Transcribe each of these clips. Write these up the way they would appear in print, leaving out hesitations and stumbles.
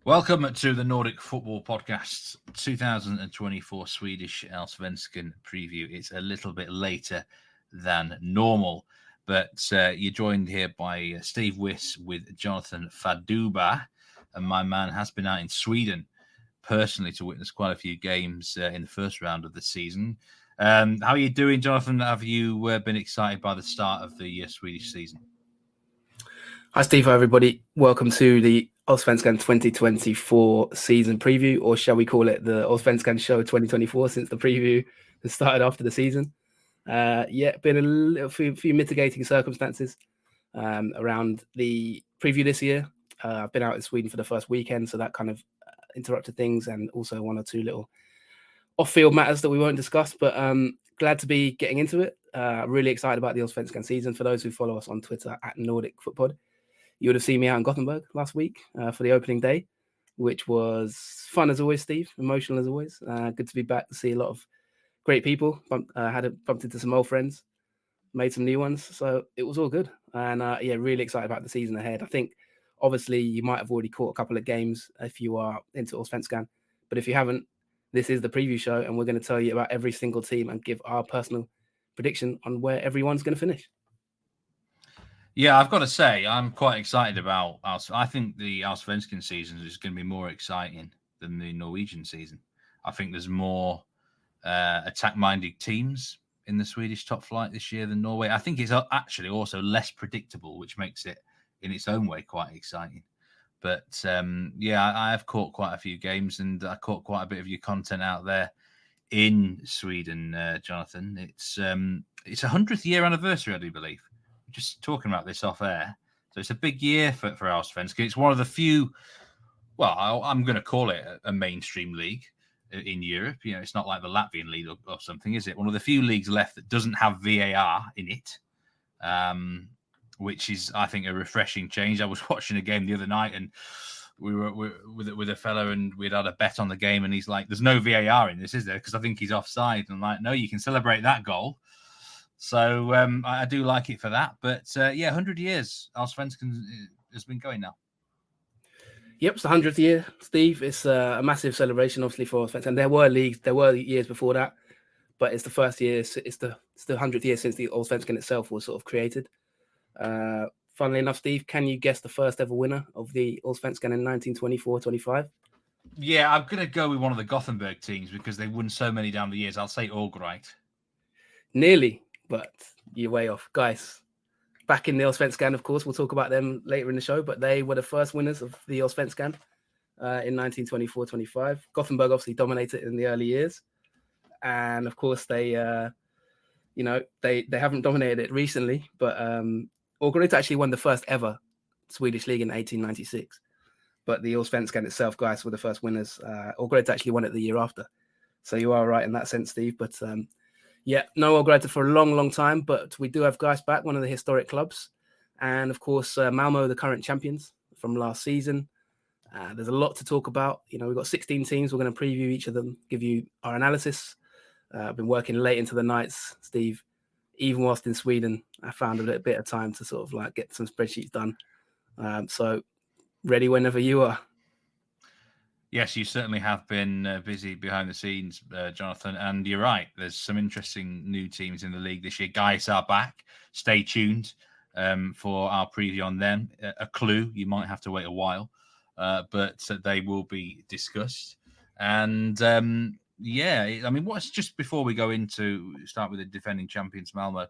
Welcome to the Nordic Football Podcast 2024 Swedish Allsvenskan preview. It's a little bit later than normal, but you're joined here by Steve Wyss with Jonathan Fadugba, and my man has been out in Sweden personally to witness quite a few games in the first round of the season. How are you doing, Jonathan? Have you been excited by the start of the Swedish season? Hi, Steve. Hi, everybody. Welcome to the Allsvenskan 2024 season preview, or shall we call it the Allsvenskan show 2024, since the preview has started after the season. Been a few mitigating circumstances around the preview this year. I've been out in Sweden for the first weekend, so that kind of interrupted things, and also one or two little off-field matters that we won't discuss, but glad to be getting into it. Really excited about the Allsvenskan season. For those who follow us on Twitter at Nordic Footpod, you would have seen me out in Gothenburg last week for the opening day, which was fun as always, Steve. Emotional as always. Good to be back to see a lot of great people. Bumped into some old friends, made some new ones. So it was all good. And really excited about the season ahead. I think, obviously, you might have already caught a couple of games if you are into Allsvenskan. But if you haven't, this is the preview show, and we're going to tell you about every single team and give our personal prediction on where everyone's going to finish. Yeah, I've got to say, I'm quite excited about I think the Allsvenskan season is going to be more exciting than the Norwegian season. I think there's more attack-minded teams in the Swedish top flight this year than Norway. I think it's actually also less predictable, which makes it, in its own way, quite exciting. But I have caught quite a few games, and I caught quite a bit of your content out there in Sweden, Jonathan. It's 100th year anniversary, I do believe. Just talking about this off air. So it's a big year for Allsvenskan. It's one of the few, I'm going to call it a mainstream league in Europe. You know, it's not like the Latvian league or something, is it? One of the few leagues left that doesn't have VAR in it, which is, I think, a refreshing change. I was watching a game the other night, and we were with a fellow, and we'd had a bet on the game, and he's like, "There's no VAR in this, is there? Because I think he's offside." And I'm like, "No, you can celebrate that goal." So I do like it for that. But 100 years, Allsvenskan has been going now. Yep, it's the 100th year, Steve. It's a massive celebration, obviously, for Allsvenskan. And there were years before that, but it's the first year. It's the 100th year since the Allsvenskan itself was sort of created. Funnily enough, Steve, can you guess the first ever winner of the Allsvenskan in 1924-25? Yeah, I'm going to go with one of the Gothenburg teams because they've won so many down the years. I'll say Allgright. Nearly, but you're way off. GAIS, back in the Allsvenskan, of course. We'll talk about them later in the show, but they were the first winners of the Allsvenskan in 1924-25. Gothenburg obviously dominated in the early years. And, of course, they haven't dominated it recently, but Allgright actually won the first ever Swedish league in 1896. But the Allsvenskan itself, GAIS, were the first winners. Allgright actually won it the year after. So you are right in that sense, Steve. But no Allgright for a long, long time. But we do have GAIS back, one of the historic clubs. And, of course, Malmö, the current champions from last season. There's a lot to talk about. You know, we've got 16 teams. We're going to preview each of them, give you our analysis. I've been working late into the nights, Steve. Even whilst in Sweden, I found a little bit of time to sort of like get some spreadsheets done. So ready whenever you are. Yes, you certainly have been busy behind the scenes, Jonathan. And you're right. There's some interesting new teams in the league this year. GAIS are back. Stay tuned for our preview on them. A clue, you might have to wait a while, but they will be discussed. And what's just before we go start with the defending champions, Malmö,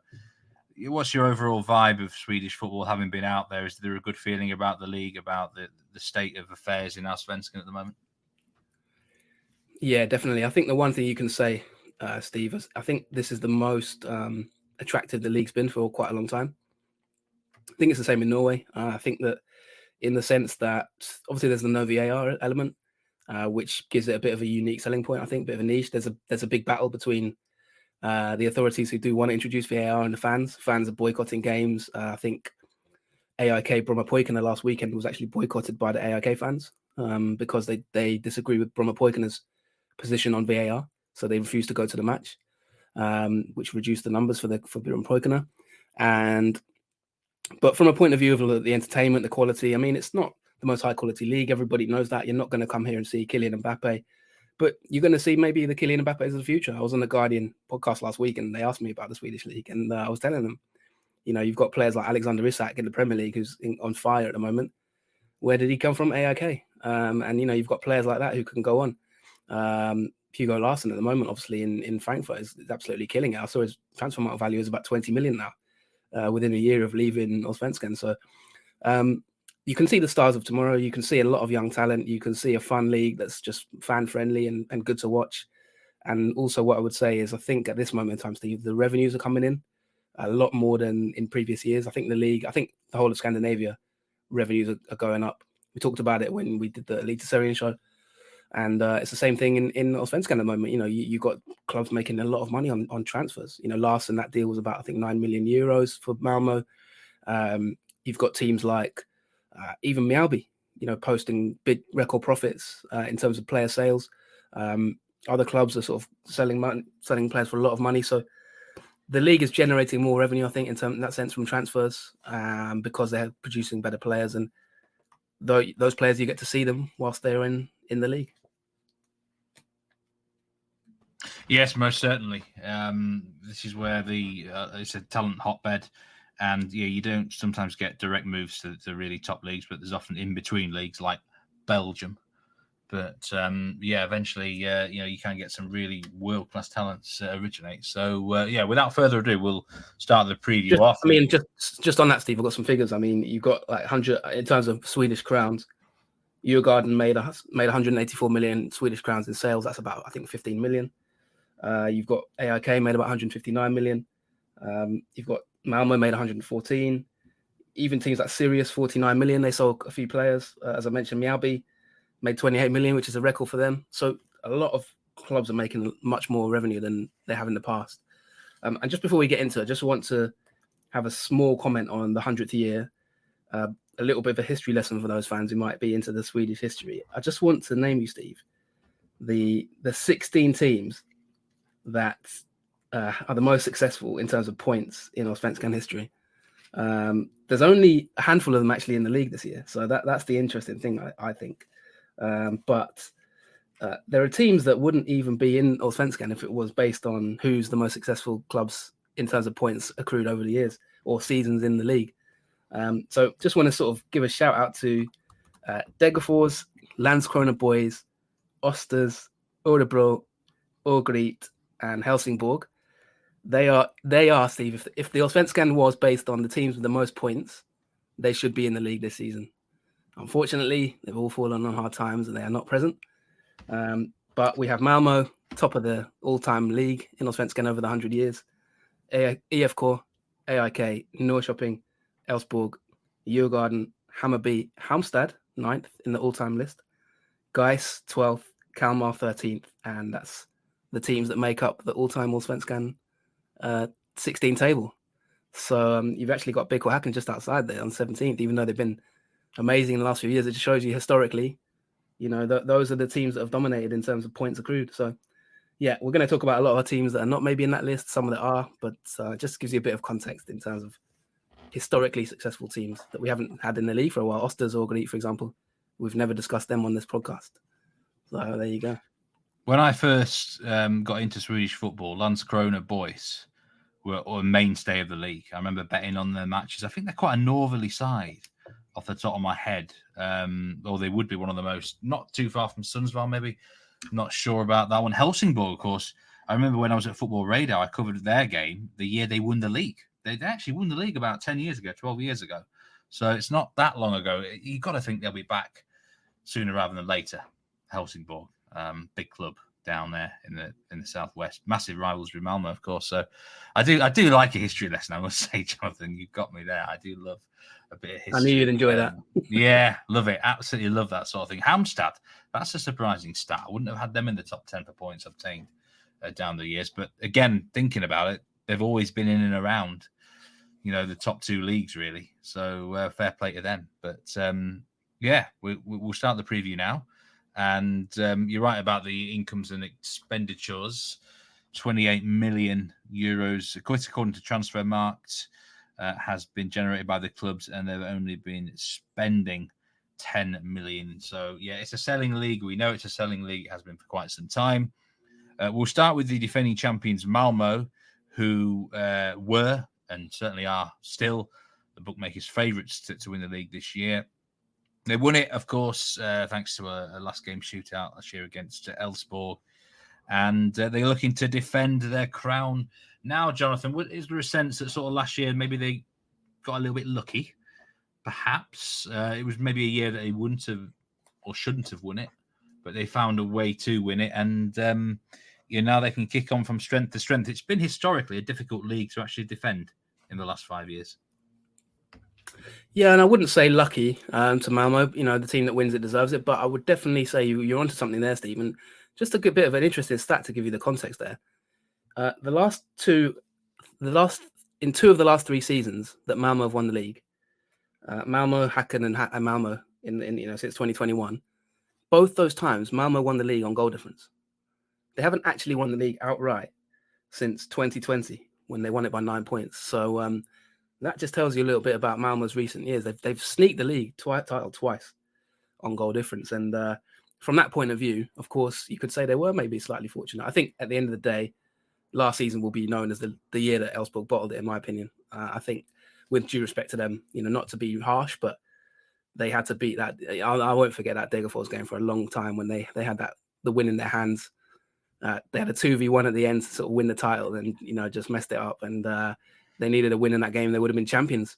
what's your overall vibe of Swedish football having been out there? Is there a good feeling about the league, about the state of affairs in Allsvenskan at the moment? Yeah, definitely. I think the one thing you can say, Steve, is I think this is the most attractive the league's been for quite a long time. I think it's the same in Norway. I think that in the sense that obviously there's the no VAR element, which gives it a bit of a unique selling point, I think, a bit of a niche. There's a big battle between the authorities who do want to introduce VAR and the fans. Fans are boycotting games. I think AIK Brommapojkarna last weekend was actually boycotted by the AIK fans because they disagree with Brommapojkarna's position on VAR. So they refused to go to the match, which reduced the numbers for Brommapojkarna. But from a point of view of the entertainment, the quality, I mean, it's not the most high quality league. Everybody knows that. You're not going to come here and see Kylian Mbappe, but you're going to see maybe the Kylian Mbappes of the future. I was on the Guardian podcast last week and they asked me about the Swedish league, and I was telling them, you've got players like Alexander Isak in the Premier League who's on fire at the moment. Where did he come from? AIK. And you've got players like that who can go on. Hugo Larsson at the moment, obviously in Frankfurt, is absolutely killing it. I saw his transfer market value is about 20 million now, within a year of leaving Allsvenskan. So you can see the stars of tomorrow. You can see a lot of young talent. You can see a fun league that's just fan friendly and good to watch. And also what I would say is, I think at this moment in time, Steve, the revenues are coming in a lot more than in previous years. I think the whole of Scandinavia revenues are going up. We talked about it when we did the Itinerary show. And it's the same thing in Allsvenskan at the moment. You've got clubs making a lot of money on transfers. Larson, that deal was about, I think, 9 million euros for Malmö. You've got teams like even Mjällby, posting big record profits in terms of player sales. Other clubs are sort of selling players for a lot of money. So the league is generating more revenue, I think, in that sense from transfers, because they're producing better players. And those players, you get to see them whilst they're in the league. Yes, most certainly. This is where it's a talent hotbed, and you don't sometimes get direct moves to really top leagues, but there's often in between leagues like Belgium. But eventually, you can get some really world class talents originate. So without further ado, we'll start the preview off. I mean, just on that, Steve, I've got some figures. I mean, you've got like 100 in terms of Swedish crowns. Djurgården made 184 million Swedish crowns in sales. That's about, I think, 15 million. You've got AIK made about 159 million. You've got Malmö made 114. Even teams like Sirius, 49 million. They sold a few players. As I mentioned, Mjällby made 28 million, which is a record for them. So a lot of clubs are making much more revenue than they have in the past. And just before we get into it, I just want to have a small comment on the 100th year. A little bit of a history lesson for those fans who might be into the Swedish history. I just want to name you, Steve, the 16 teams that are the most successful in terms of points in Allsvenskan history. There's only a handful of them actually in the league this year. So that's the interesting thing, I think. But there are teams that wouldn't even be in Allsvenskan if it was based on who's the most successful clubs in terms of points accrued over the years or seasons in the league. So just want to sort of give a shout out to Degerfors, Landskrona Boys, Osters, Örebro, Örgryte, and Helsingborg. They are, Steve, if the Allsvenskan was based on the teams with the most points, they should be in the league this season. Unfortunately, they've all fallen on hard times and they are not present. But we have Malmö, top of the all-time league in Allsvenskan over the 100 years. IFK, AIK, Norrköping, Elfsborg, Djurgården, Hammarby, Halmstad, 9th in the all-time list. GAIS, 12th, Kalmar, 13th. And that's the teams that make up the all-time Allsvenskan 16 table. So you've actually got BK Häcken just outside there on 17th, even though they've been amazing in the last few years. It just shows you historically, those are the teams that have dominated in terms of points accrued. So we're going to talk about a lot of teams that are not maybe in that list, some that are, but it just gives you a bit of context in terms of historically successful teams that we haven't had in the league for a while. Osters or Örgryte, for example, we've never discussed them on this podcast. So there you go. When I first got into Swedish football, Landskrona Boys were a mainstay of the league. I remember betting on their matches. I think they're quite a northerly side off the top of my head. Or they would be one of the most, not too far from Sundsvall, maybe. Not sure about that one. Helsingborg, of course. I remember when I was at Football Radar, I covered their game the year they won the league. They actually won the league about 10 years ago, 12 years ago. So it's not that long ago. You've got to think they'll be back sooner rather than later. Helsingborg, big club down there in the southwest. Massive rivals with Malmö, of course. So I do like a history lesson, I must say, Jonathan. You've got me there. I do love a bit of history. I knew you'd enjoy that. Yeah, love it. Absolutely love that sort of thing. Hamstad, that's a surprising stat. I wouldn't have had them in the top 10 for points obtained down the years. But again, thinking about it, they've always been in and around, the top two leagues, really. So fair play to them. But we'll start the preview now. And you're right about the incomes and expenditures. 28 million euros, according to Transfermarkt, has been generated by the clubs, and they've only been spending 10 million. So, yeah, it's a selling league. We know it's a selling league. It has been for quite some time. We'll start with the defending champions, Malmö, who were and certainly are still the bookmakers' favourites to win the league this year. They won it, of course, thanks to a last game shootout last year against Elfsborg. And they're looking to defend their crown now, Jonathan. Is there a sense that sort of last year maybe they got a little bit lucky? Perhaps it was maybe a year that they wouldn't have or shouldn't have won it, but they found a way to win it. And, now they can kick on from strength to strength. It's been historically a difficult league to actually defend in the last 5 years. Yeah, and I wouldn't say lucky to Malmö. The team that wins it deserves it. But I would definitely say you're onto something there, Stephen. Just a good bit of an interesting stat to give you the context there. In two of the last 3 seasons that Malmö have won the league, Malmö, Häcken, and Malmö in since 2021, both those times Malmö won the league on goal difference. They haven't actually won the league outright since 2020 when they won it by 9 points. So that just tells you a little bit about Malmö's recent years. They've sneaked the league title twice on goal difference, and from that point of view, of course, you could say they were maybe slightly fortunate. I think at the end of the day, last season will be known as the year that Elfsborg bottled it, in my opinion. I think, with due respect to them, not to be harsh, but they had to beat that. I won't forget that Degerfors game for a long time when they had the win in their hands. They had a 2v1 at the end to sort of win the title and, just messed it up. And they needed a win in that game. They would have been champions.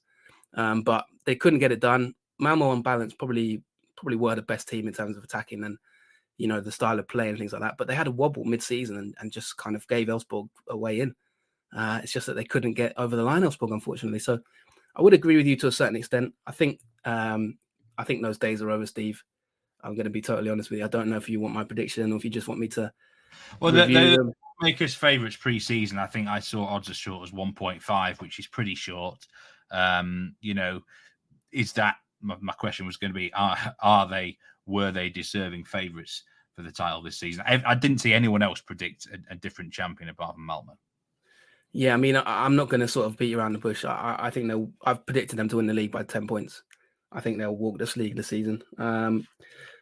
But they couldn't get it done. Malmö on balance probably were the best team in terms of attacking and, the style of play and things like that. But they had a wobble mid-season and just kind of gave Elfsborg a way in. It's just that they couldn't get over the line, Elfsborg, unfortunately. So I would agree with you to a certain extent. I think those days are over, Steve. I'm going to be totally honest with you. I don't know if you want my prediction or if you just want me to review them. Makers' favourites pre-season, I think I saw odds as short as 1.5, which is pretty short. Is that my question was going to be? Were they deserving favourites for the title this season? I didn't see anyone else predict a different champion apart from Malmö. Yeah, I mean, I'm not going to sort of beat around the bush. I think I've predicted them to win the league by 10 points. I think they'll walk this league this season.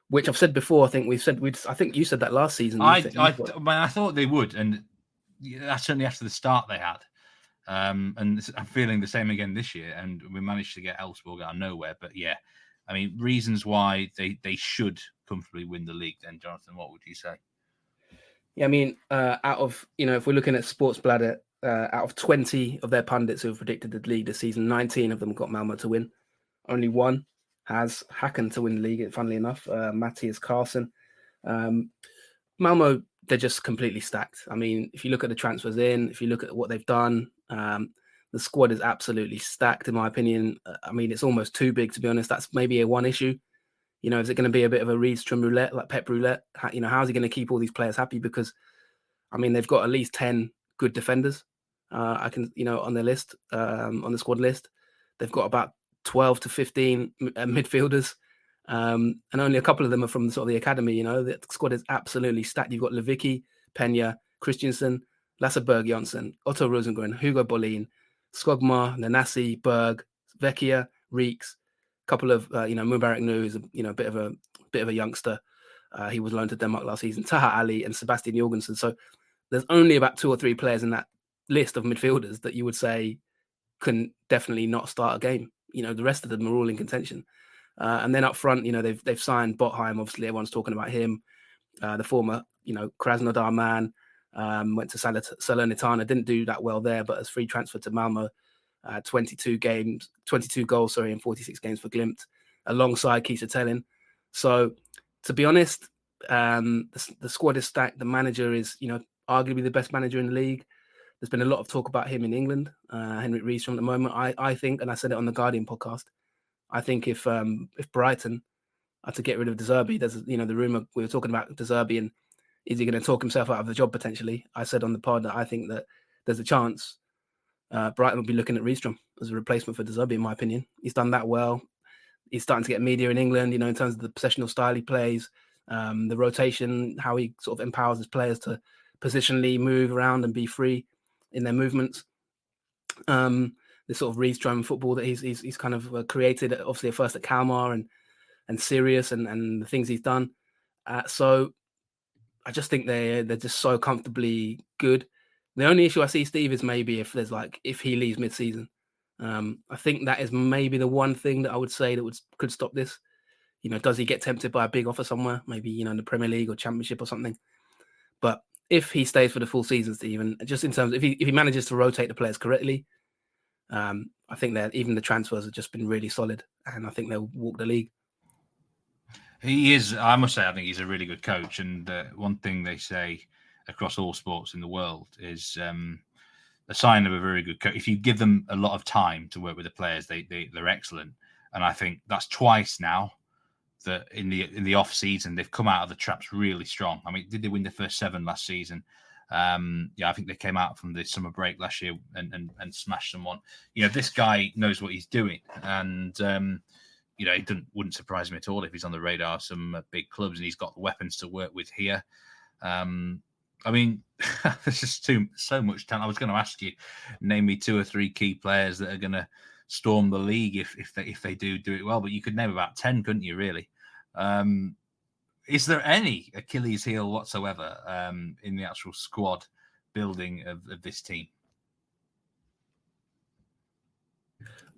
Which I've said before. I think I think you said that last season. I thought they would, and that's certainly after the start they had. And I'm feeling the same again this year. And we managed to get Elfsborg out of nowhere. But yeah, I mean, reasons why they should comfortably win the league. Then, Jonathan, what would you say? Yeah, I mean, out of if we're looking at Sports Bladder, out of 20 of their pundits who have predicted the league this season, 19 of them got Malmö to win. Only one has Häcken to win the league, funnily enough, Matthias Carlsen. Malmö, they're just completely stacked. I mean, if you look at the transfers in, if you look at what they've done, the squad is absolutely stacked, in my opinion. I mean, it's almost too big, to be honest. That's maybe a one issue. Is it going to be a bit of a Rydström roulette, like Pep roulette? How's he going to keep all these players happy? Because, I mean, they've got at least 10 good defenders. On their list, on the squad list. They've got about 12 to 15 midfielders, and only a couple of them are from sort of the academy. The squad is absolutely stacked. You've got Lewicki, Peña, Christensen, Lasse Berg Jonsson, Otto Rosengren, Hugo Bolin, Skogmar, Nanasi, Berg, Vecchia, Reeks, a couple of Mubarak Nu is a bit of a youngster. He was loaned to Denmark last season. Taha Ali and Sebastian Jorgensen. So there's only about 2 or 3 players in that list of midfielders that you would say can definitely not start a game. The rest of them are all in contention. And then up front, they've signed Botheim. Obviously, everyone's talking about him. The former, Krasnodar man, went to Salernitana, didn't do that well there, but as free transfer to Malmö, 22 goals, in 46 games for Glimt, alongside Kiese Tellin. So, to be honest, the squad is stacked. The manager is, arguably the best manager in the league. There's been a lot of talk about him in England, Henrik Rydström at the moment. I think, and I said it on the Guardian podcast, I think if Brighton are to get rid of De Zerbi, there's the rumor we were talking about De Zerbi and is he going to talk himself out of the job potentially? I said on the pod that I think that there's a chance Brighton will be looking at Rydström as a replacement for De Zerbi, in my opinion. He's done that well. He's starting to get media in England, in terms of the possessional style he plays, the rotation, how he sort of empowers his players to positionally move around and be free in their movements. This sort of Rydström football that he's kind of created, obviously at first at Kalmar and Sirius and the things he's done. So I just think they're just so comfortably good. The only issue I see, Steve, is maybe if he leaves mid-season. I think that is maybe the one thing that I would say that could stop this. Does he get tempted by a big offer somewhere? Maybe, in the Premier League or Championship or something. But if he stays for the full season, Steve, and just in terms of if he manages to rotate the players correctly, I think that even the transfers have just been really solid, and I think they'll walk the league. He is, I must say, I think he's a really good coach. And one thing they say across all sports in the world is a sign of a very good coach. If you give them a lot of time to work with the players, they're excellent. And I think that's twice now that in the off season they've come out of the traps really strong. I mean, did they win the first 7 last season? I think they came out from the summer break last year and smashed someone. This guy knows what he's doing, and it wouldn't surprise me at all if he's on the radar of some big clubs, and he's got the weapons to work with here. I mean, there's just so much talent. I was going to ask you, name me 2 or 3 key players that are going to storm the league if they do it well, but you could name about 10, couldn't you? Really? Is there any Achilles heel whatsoever in the actual squad building of this team?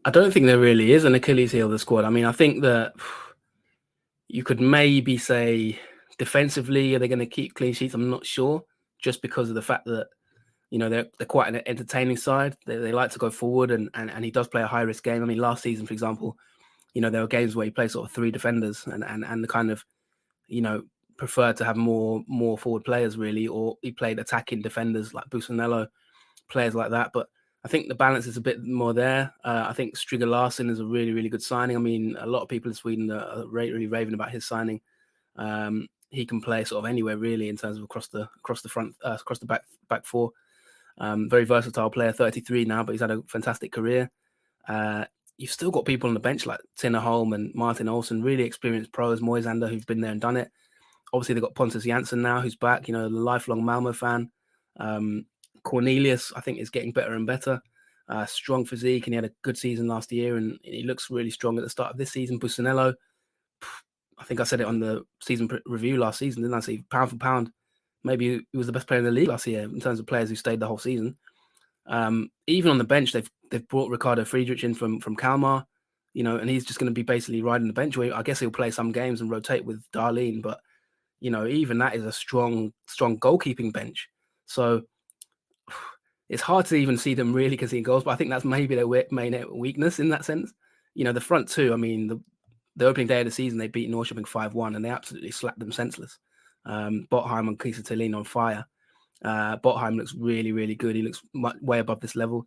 I don't think there really is an Achilles heel of the squad. I mean, I think that you could maybe say defensively, are they going to keep clean sheets? I'm not sure, just because of the fact that they're quite an entertaining side. They like to go forward, and he does play a high risk game. I mean, last season, for example, there were games where he played sort of 3 defenders and the kind of preferred to have more forward players really, or he played attacking defenders like Busanello, players like that. But I think the balance is a bit more there. I think Striga Larsson is a really, really good signing. I mean, a lot of people in Sweden are really raving about his signing. He can play sort of anywhere really in terms of across the front, across the back 4. Very versatile player, 33 now, but he's had a fantastic career. You've still got people on the bench like Tinner Holm and Martin Olsen, really experienced pros, Moisander, who've been there and done it. Obviously, they've got Pontus Jansson now, who's back, the lifelong Malmö fan. Cornelius, I think, is getting better and better. Strong physique, and he had a good season last year, and he looks really strong at the start of this season. Busanello, I think I said it on the season review last season, didn't I? See, pound for pound, maybe he was the best player in the league last year in terms of players who stayed the whole season. Even on the bench, they've brought Ricardo Friedrich in from Kalmar, and he's just going to be basically riding the bench. I guess he'll play some games and rotate with Darlene, but even that is a strong goalkeeping bench. So it's hard to even see them really conceding goals, but I think that's maybe their main weakness in that sense. The front 2, I mean, the opening day of the season, they beat Norrköping 5-1, and they absolutely slapped them senseless. Botheim and Kiese Thelin on fire. Botheim looks really, really good. He looks way above this level.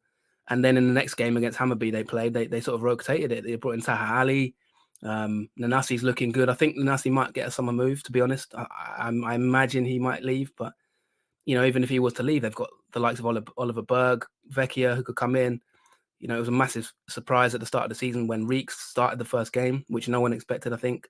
And then in the next game against Hammarby they played, they sort of rotated it. They brought in Taha Ali. Nanasi's looking good. I think Nanasi might get a summer move, to be honest. I imagine he might leave, but even if he was to leave, they've got the likes of Oliver Berg, Vecchia, who could come in. It was a massive surprise at the start of the season when Reeks started the first game, which no one expected, I think.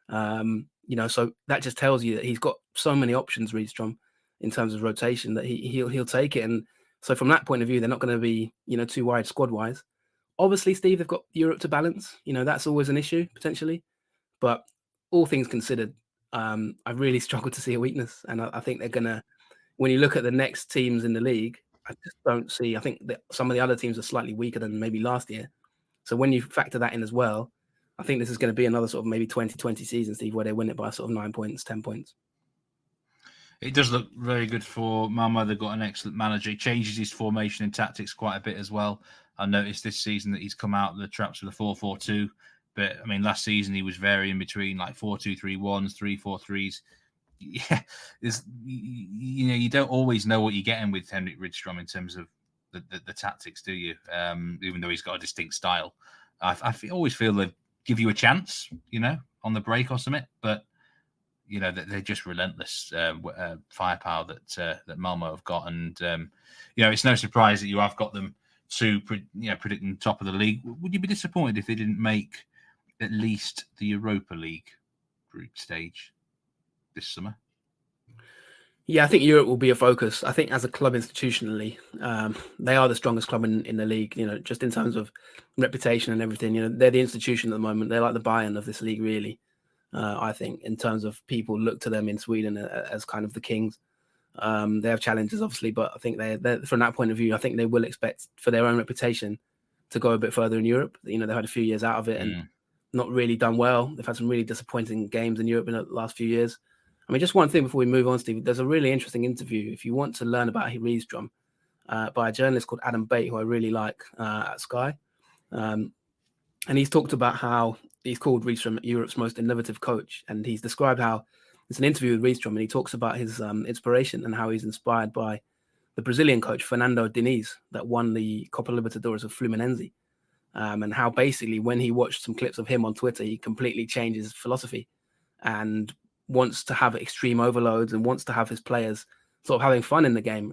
So that just tells you that he's got so many options, Rydström, in terms of rotation, that he'll take it. And so from that point of view, they're not going to be, too worried squad-wise. Obviously, Steve, they've got Europe to balance. That's always an issue, potentially. But all things considered, I really struggled to see a weakness. And I think they're going to, when you look at the next teams in the league, I just don't see, I think that some of the other teams are slightly weaker than maybe last year. So when you factor that in as well, I think this is going to be another sort of maybe 2020 season, Steve, where they win it by sort of 9 points, 10 points. It does look very good for Malmö. They've got an excellent manager. He changes his formation and tactics quite a bit as well. I noticed this season that he's come out of the traps with a 4-4-2. But, I mean, last season he was varying between like 4-2-3-1s, 3-4-3s. Yeah, you don't always know what you're getting with Henrik Rydström in terms of the tactics, do you? Even though he's got a distinct style. I always feel they give you a chance, on the break or something. But they're just relentless firepower that Malmö have got, and it's no surprise that you have got them to predicting top of the league. Would you be disappointed if they didn't make at least the Europa League group stage this summer? Yeah, I think Europe will be a focus. I think as a club institutionally, they are the strongest club in the league, just in terms of reputation and everything. They're the institution at the moment. They're like the Bayern of this league, really. I think, in terms of people look to them in Sweden as kind of the kings. They have challenges, obviously, but I think they're from that point of view, I think they will expect for their own reputation to go a bit further in Europe. They've had a few years out of it and not really done well. They've had some really disappointing games in Europe in the last few years. I mean, just one thing before we move on, Steve, there's a really interesting interview, if you want to learn about Rydström, by a journalist called Adam Bate, who I really like at Sky. And he's talked about how he's called Rydström Europe's most innovative coach. And he's described how it's an interview with Rydström, and he talks about his inspiration and how he's inspired by the Brazilian coach, Fernando Diniz, that won the Copa Libertadores with Fluminense. And how basically when he watched some clips of him on Twitter, he completely changed his philosophy and wants to have extreme overloads and wants to have his players sort of having fun in the game.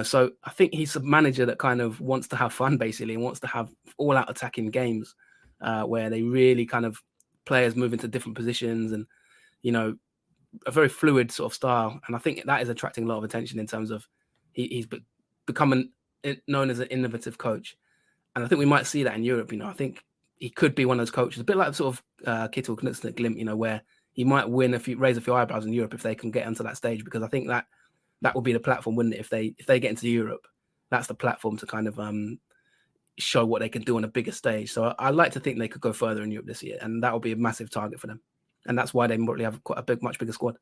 So I think he's a manager that kind of wants to have fun, basically, and wants to have all-out attacking games where they really kind of players move into different positions and, a very fluid sort of style. And I think that is attracting a lot of attention in terms of he's become known as an innovative coach. And I think we might see that in Europe. I think he could be one of those coaches, a bit like sort of Kittel Knudsen at Glimt, where he might raise a few eyebrows in Europe if they can get onto that stage, because I think that would be the platform, wouldn't it? If they get into Europe, that's the platform to kind of show what they can do on a bigger stage. So I like to think they could go further in Europe this year, and that will be a massive target for them. And that's why they probably have quite a much bigger squad.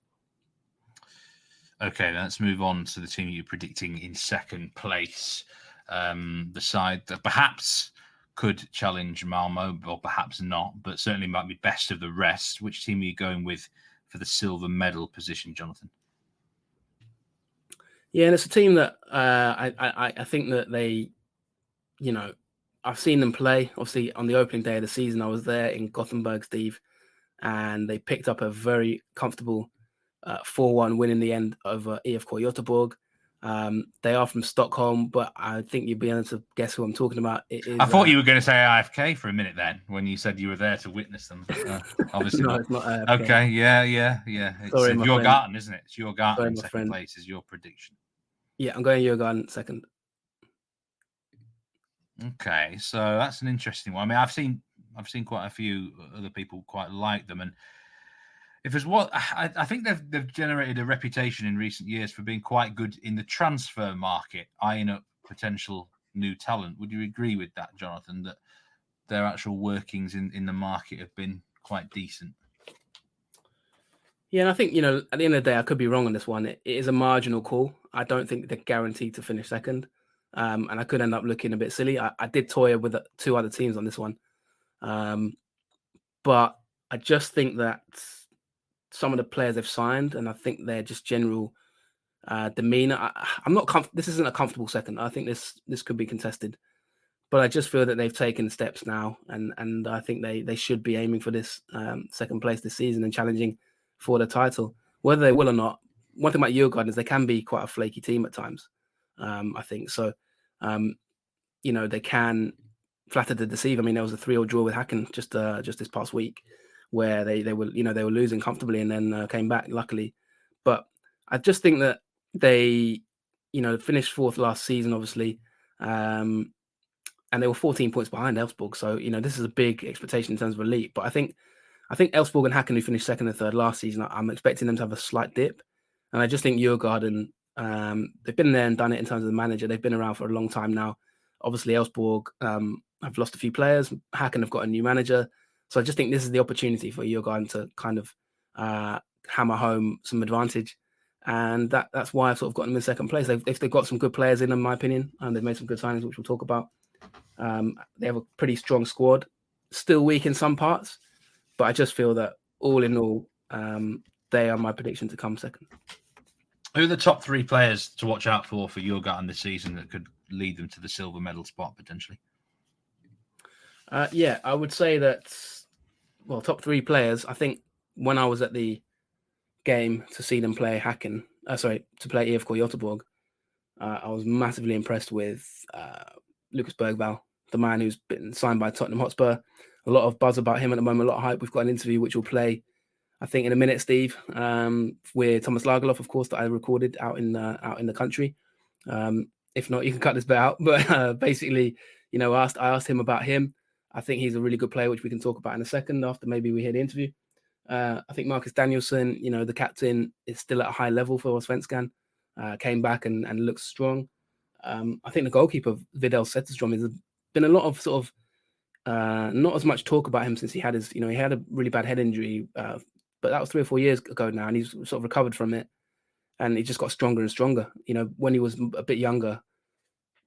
Okay, let's move on to the team you're predicting in second place. The side that perhaps could challenge Malmö, or perhaps not, but certainly might be best of the rest. Which team are you going with for the silver medal position, Jonathan? Yeah, and it's a team that I think that they, I've seen them play. Obviously, on the opening day of the season, I was there in Gothenburg, Steve, and they picked up a very comfortable 4-1 win in the end over IFK Göteborg. They are from Stockholm, but I think you'll be able to guess who I'm talking about. I thought you were going to say IFK for a minute then, when you said you were there to witness them. Obviously no, not. It's not IFK. Okay, yeah. It's Djurgården, isn't it? It's Djurgården in second place is your prediction. Yeah, I'm going Djurgården second. Okay, so that's an interesting one. I mean, I've seen quite a few other people quite like them, and if there's what I think they've generated a reputation in recent years for being quite good in the transfer market, eyeing up potential new talent. Would you agree with that, Jonathan, that their actual workings in the market have been quite decent? Yeah, and I think, at the end of the day, I could be wrong on this one. It is a marginal call. I don't think they're guaranteed to finish second. And I could end up looking a bit silly. I did toy with 2 other teams on this one. But I just think that some of the players they've signed, and I think their just general demeanor. I'm not this isn't a comfortable second. I think this could be contested, but I just feel that they've taken steps now, and I think they should be aiming for this second place this season and challenging for the title. Whether they will or not, one thing about Djurgården is they can be quite a flaky team at times. I think so. They can flatter to deceive. I mean, there was a 3-3 draw with Häcken just this past week, where they were losing comfortably and then came back luckily. But I just think that they finished 4th last season, obviously, and they were 14 points behind Elfsborg. So this is a big expectation in terms of a leap. But I think Elfsborg and Häcken, who finished 2nd and 3rd last season, I'm expecting them to have a slight dip. And I just think Djurgården, they've been there and done it in terms of the manager. They've been around for a long time now. Obviously, Elfsborg have lost a few players. Häcken have got a new manager. So I just think this is the opportunity for Djurgården to kind of hammer home some advantage. And that's why I've sort of got them in second place. They've got some good players in my opinion, and they've made some good signings, which we'll talk about. They have a pretty strong squad, still weak in some parts, but I just feel that all in all, they are my prediction to come second. Who are the top 3 players to watch out for Djurgården this season that could lead them to the silver medal spot potentially? I would say that, top 3 players. I think when I was at the game to see them play to play IFK Göteborg, I was massively impressed with Lucas Bergvall, the man who's been signed by Tottenham Hotspur. A lot of buzz about him at the moment, a lot of hype. We've got an interview which we'll play, I think, in a minute, Steve, with Thomas Lagerlof, of course, that I recorded out in the country. If not, you can cut this bit out. But basically, I asked him about him. I think he's a really good player, which we can talk about in a second after maybe we hear the interview. I think Marcus Danielsson, the captain, is still at a high level for Allsvenskan. Came back and looks strong. I think the goalkeeper, Vidal Zetterstrom, has been a lot of sort of not as much talk about him since he had his, he had a really bad head injury, but that was 3 or 4 years ago now, and he's sort of recovered from it, and he just got stronger and stronger. When he was a bit younger,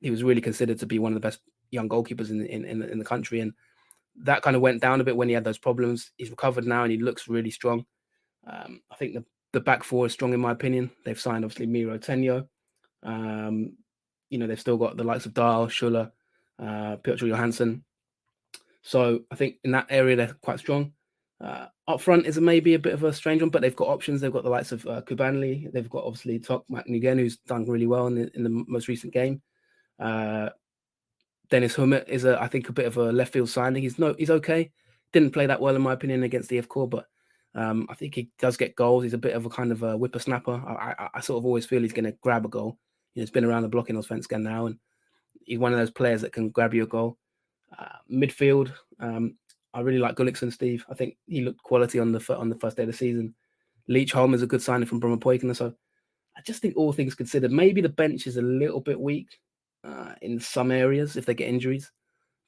he was really considered to be one of the best young goalkeepers in the country, and that kind of went down a bit when he had those problems. He's recovered now, and he looks really strong. I think the back four is strong in my opinion. They've signed obviously Miro Tenyo. They've still got the likes of Dahl, Schuller, Piotr Johansson. So I think in that area they're quite strong. Up front is maybe a bit of a strange one, but they've got options. They've got the likes of Kubanli. They've got obviously Tokmak Nguyen, who's done really well in the most recent game. Dennis Hummert is I think a bit of a left field signing. He's okay. Didn't play that well in my opinion against the IFK, but I think he does get goals. He's a bit of a kind of a whippersnapper. I sort of always feel he's going to grab a goal. He's been around the block in Allsvenskan now, and he's one of those players that can grab you a goal. Midfield, I really like Gullikson, Steve. I think he looked quality on the first day of the season. Leach Holm is a good signing from Brommapojkarna. So I just think all things considered, maybe the bench is a little bit weak in some areas if they get injuries.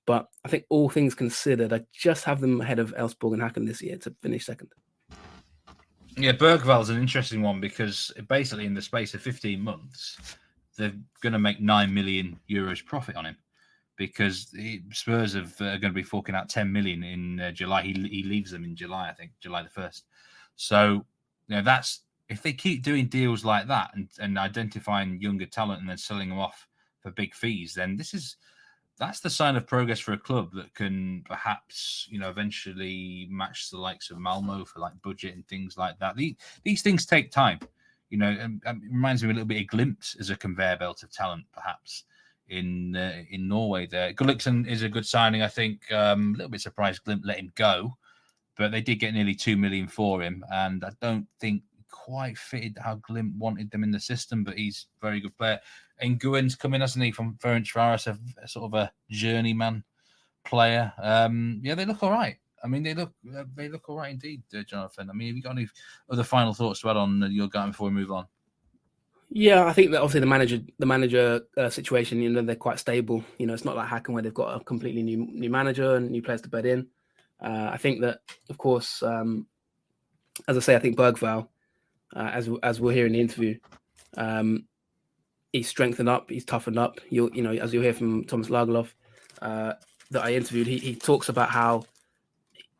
But I think all things considered, I just have them ahead of Elfsborg and Häcken this year to finish second. Yeah, Bergvall's an interesting one because basically in the space of 15 months, they're going to make €9 million profit on him because Spurs are going to be forking out 10 million in July. He leaves them in July, I think, July the 1st. So, that's if they keep doing deals like that and identifying younger talent and then selling them off for big fees, then that's the sign of progress for a club that can perhaps, eventually match the likes of Malmö for like budget and things like that. These things take time, and it reminds me a little bit of Glimt as a conveyor belt of talent, perhaps in Norway. There, Gullikson is a good signing. I think a little bit surprised Glimt let him go, but they did get nearly 2 million for him, and I don't think quite fitted how Glimt wanted them in the system, but he's a very good player. And Nguyen's coming, hasn't he, from Ferencváros, a sort of a journeyman player. They look all right. I mean, they look all right indeed, Jonathan. I mean, have you got any other final thoughts to add on your game before we move on? Yeah, I think that obviously the manager situation, they're quite stable. It's not like Häcken where they've got a completely new manager and new players to bed in. I think that, of course, as I say, I think Bergvall, as we'll hear in the interview, he's strengthened up, he's toughened up. As you'll hear from Thomas Lagerlof that I interviewed, he talks about how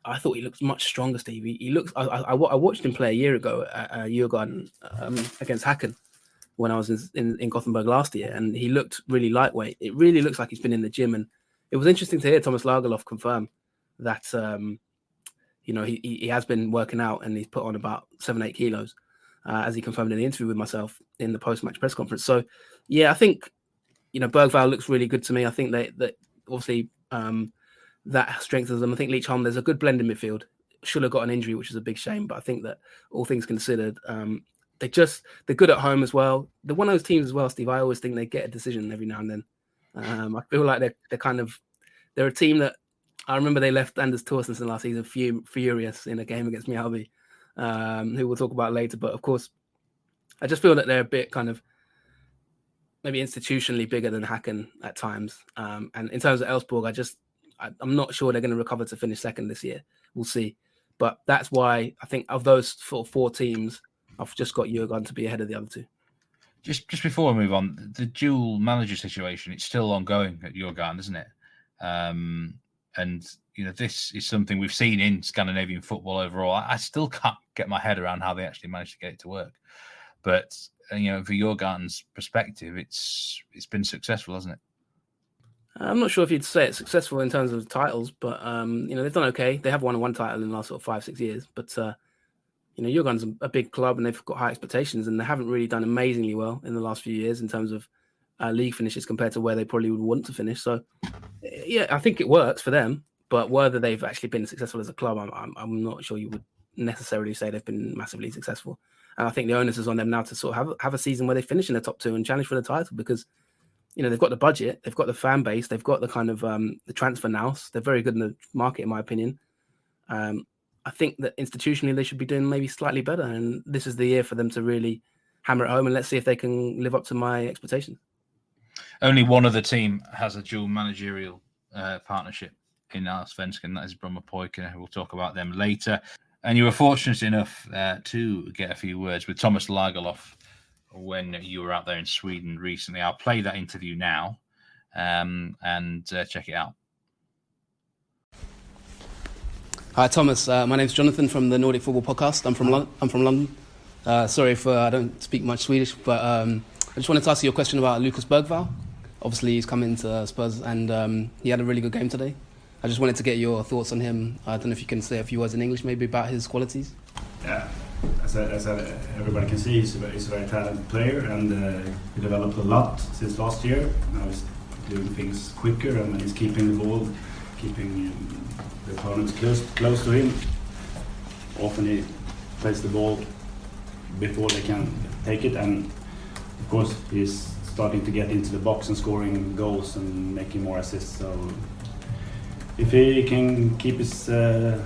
I thought he looks much stronger, Steve. He looks. I watched him play a year ago at Djurgården against Häcken when I was in Gothenburg last year, and he looked really lightweight. It really looks like he's been in the gym, and it was interesting to hear Thomas Lagerlof confirm that he has been working out and he's put on about 7-8 kilos, as he confirmed in the interview with myself in the post-match press conference. So, yeah, I think Bergvall looks really good to me. I think that obviously that strengthens them. I think Leach Holm, there's a good blend in midfield. Schuller got an injury, which is a big shame, but I think that all things considered, they're good at home as well. They're one of those teams as well, Steve. I always think they get a decision every now and then. I feel like they're a team that I remember they left Anders Torstensen last season furious in a game against Mjällby, who we'll talk about later. But of course, I just feel that they're a bit kind of maybe institutionally bigger than Häcken at times. And in terms of Elfsborg, I'm not sure they're going to recover to finish second this year. We'll see. But that's why I think of those four teams, I've just got Djurgården to be ahead of the other two. Just before we move on, the dual manager situation, it's still ongoing at Djurgården, isn't it? And this is something we've seen in Scandinavian football overall. I still can't get my head around how they actually managed to get it to work. But for Djurgården's perspective, it's been successful, hasn't it? I'm not sure if you'd say it's successful in terms of titles, but they've done okay. They have won one title in the last sort of 5-6 years, but Djurgården's a big club and they've got high expectations, and they haven't really done amazingly well in the last few years in terms of league finishes compared to where they probably would want to finish. So, yeah, I think it works for them, but whether they've actually been successful as a club, I'm not sure you would necessarily say they've been massively successful. And I think the onus is on them now to sort of have a season where they finish in the top two and challenge for the title, because they've got the budget, they've got the fan base, they've got the kind of the transfer nous. They're very good in the market, in my opinion. I think that institutionally they should be doing maybe slightly better. And this is the year for them to really hammer it home. And let's see if they can live up to my expectations. Only one other team has a dual managerial partnership in Allsvenskan. That is Brommapojkarna. We'll talk about them later. And you were fortunate enough to get a few words with Thomas Lagerlof when you were out there in Sweden recently. I'll play that interview now and check it out. Hi, Thomas. My name's Jonathan from the Nordic Football Podcast. I'm from London. Sorry if I don't speak much Swedish, but I just wanted to ask you a question about Lucas Bergvall. Obviously, he's come into Spurs and he had a really good game today. I just wanted to get your thoughts on him. I don't know if you can say a few words in English maybe about his qualities. Yeah, as everybody can see, he's a very talented player, and he developed a lot since last year. Now he's doing things quicker, and he's keeping the ball, keeping the opponents close to him. Often he plays the ball before they can take it, and of course he's starting to get into the box and scoring goals and making more assists. So if he can keep his head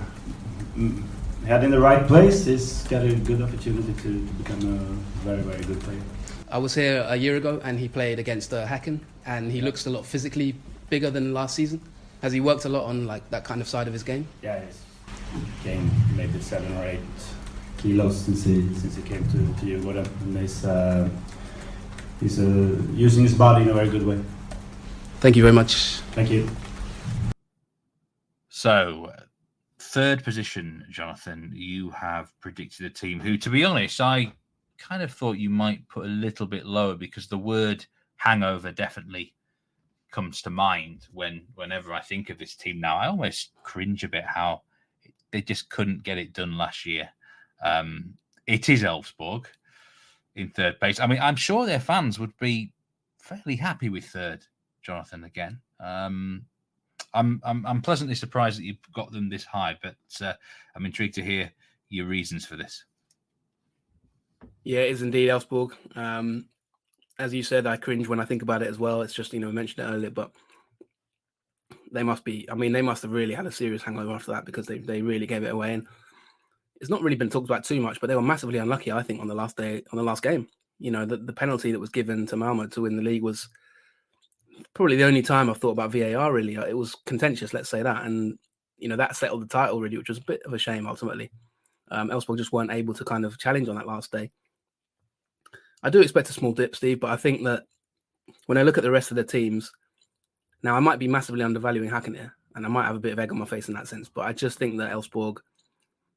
in the right place, he's got a good opportunity to become a very, very good player. I was here a year ago and he played against Häcken, and he looks a lot physically bigger than last season. Has he worked a lot on like that kind of side of his game? Yeah, he's gained maybe 7 or 8 kilos since he came to Djurgården, and he's using his body in a very good way. Thank you very much. Thank you. So, third position, Jonathan, you have predicted a team who, to be honest, I kind of thought you might put a little bit lower, because the word hangover definitely comes to mind whenever I think of this team now. I almost cringe a bit how they just couldn't get it done last year. It is Elfsborg in third place. I mean, I'm sure their fans would be fairly happy with third, Jonathan, again. I'm pleasantly surprised that you've got them this high, but I'm intrigued to hear your reasons for this. Yeah, it is indeed Elfsborg. As you said, I cringe when I think about it as well. It's just, we mentioned it earlier, but they must have really had a serious hangover after that, because they really gave it away. And it's not really been talked about too much, but they were massively unlucky, I think, on the last game. The penalty that was given to Malmö to win the league was probably the only time I've thought about VAR, really. It was contentious, let's say that. And, that settled the title, really, which was a bit of a shame, ultimately. Elfsborg just weren't able to kind of challenge on that last day. I do expect a small dip, Steve, but I think that when I look at the rest of the teams, now I might be massively undervaluing Häcken here, and I might have a bit of egg on my face in that sense, but I just think that Elfsborg,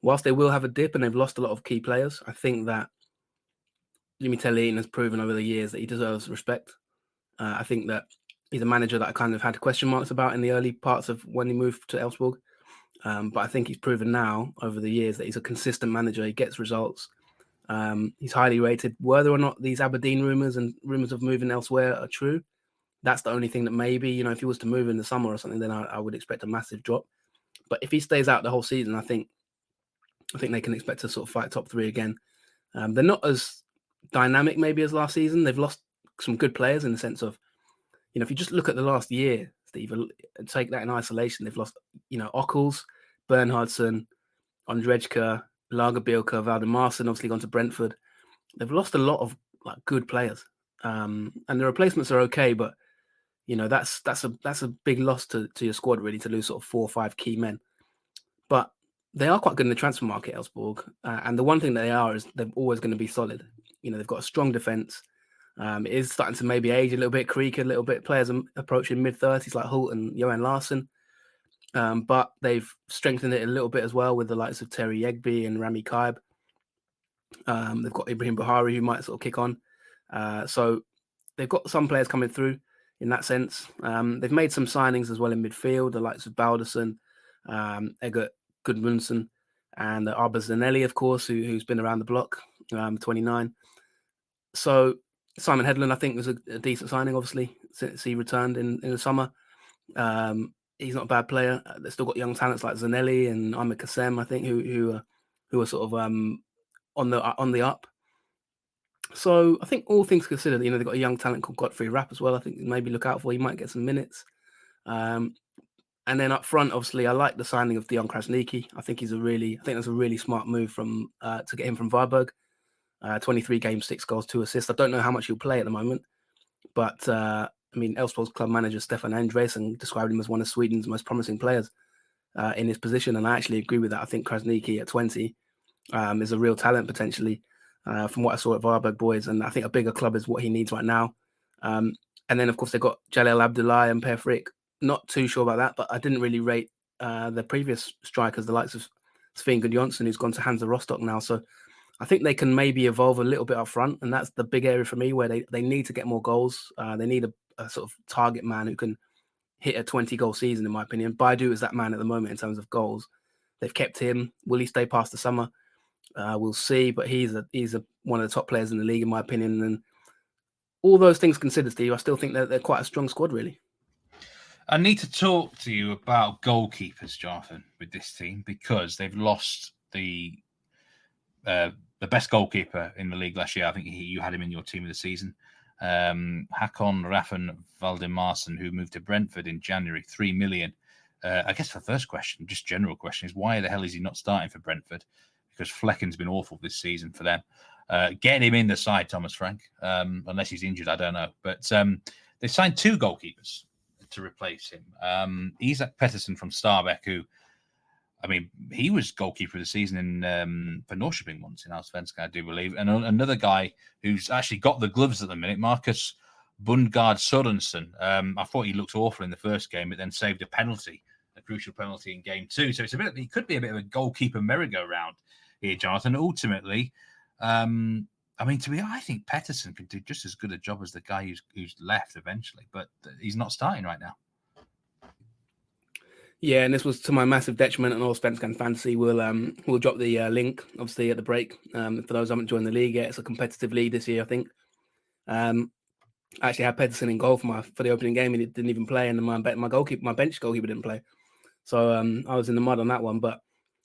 whilst they will have a dip and they've lost a lot of key players, I think that Itinerary has proven over the years that he deserves respect. I think that he's a manager that I kind of had question marks about in the early parts of when he moved to Elfsborg. But I think he's proven now over the years that he's a consistent manager. He gets results. He's highly rated. Whether or not these Aberdeen rumours and rumours of moving elsewhere are true, that's the only thing that maybe, if he was to move in the summer or something, then I would expect a massive drop. But if he stays out the whole season, I think they can expect to sort of fight top 3 again. They're not as dynamic maybe as last season. They've lost some good players in the sense of, if you just look at the last year, Steve, take that in isolation, they've lost, Ockels, Bernhardsson, Ondrejka, Lagerbielke, Valdemarsson, obviously gone to Brentford. They've lost a lot of good players, and the replacements are okay, but that's a big loss to your squad, really, to lose sort of 4 or 5 key men. But they are quite good in the transfer market, Elfsborg, and the one thing that they are is they're always going to be solid. They've got a strong defence. It is starting to maybe age a little bit, creak a little bit. Players are approaching mid-30s like Hult and Johan Larsson. But they've strengthened it a little bit as well with the likes of Terry Yegby and Rami Kaib. They've got Ibrahim Buhari, who might sort of kick on. So they've got some players coming through in that sense. They've made some signings as well in midfield, the likes of Balderson, Egert Gudmundsson, and Arber Zanelli, of course, who's been around the block, 29. So Simon Hedlund, I think, was a decent signing, obviously, since he returned in the summer. He's not a bad player. They've still got young talents like Zanelli and Ahmed Kassem, I think, who are sort of on the up. So I think all things considered, they've got a young talent called Godfrey Rapp as well. I think maybe look out for. He might get some minutes. And And then up front, obviously, I like the signing of Dejan Krasniqi. I think that's a really smart move to get him from Varberg. 23 games, 6 goals, 2 assists. I don't know how much he'll play at the moment, but Elfsborg's club manager Stefan Andresen described him as one of Sweden's most promising players in his position, and I actually agree with that. I think Krasniqi at 20 is a real talent potentially from what I saw at Varberg boys, and I think a bigger club is what he needs right now. And then, of course, they've got Jalal Abdullahi and Per Frick. Not too sure about that, but I didn't really rate the previous strikers, the likes of Sven Gudjonsson, who's gone to Hansa Rostock now. So I think they can maybe evolve a little bit up front, and that's the big area for me where they need to get more goals. They need a sort of target man who can hit a 20-goal season, in my opinion. Baidu is that man at the moment in terms of goals. They've kept him. Will he stay past the summer? We'll see, but he's one of the top players in the league, in my opinion. And all those things considered, Steve, I still think they're quite a strong squad, really. I need to talk to you about goalkeepers, Jonathan, with this team, because they've lost the best goalkeeper in the league last year. I think you had him in your team of the season. Hakon Raffen Valdimarsson, who moved to Brentford in January, 3 million. I guess the first question, just general question, is why the hell is he not starting for Brentford? Because Flecken's been awful this season for them. Get him in the side, Thomas Frank, unless he's injured, I don't know. But they signed 2 goalkeepers to replace him. Isak Pettersson from Stabæk, who, he was goalkeeper of the season for Norrköping once in Allsvenskan, I do believe. And another guy who's actually got the gloves at the minute, Marcus Bundgaard Sørensen. I thought he looked awful in the first game, but then saved a crucial penalty in game 2. So it could be a bit of a goalkeeper merry-go-round here, Jonathan. Ultimately, I think Pettersson could do just as good a job as the guy who's left eventually, but he's not starting right now. Yeah, and this was to my massive detriment on Allsvenskan Fantasy. We'll drop the link, obviously, at the break. For those who haven't joined the league yet, it's a competitive league this year, I think. I actually had Pettersson in goal for the opening game, and he didn't even play, and my bench goalkeeper didn't play. So I was in the mud on that one, but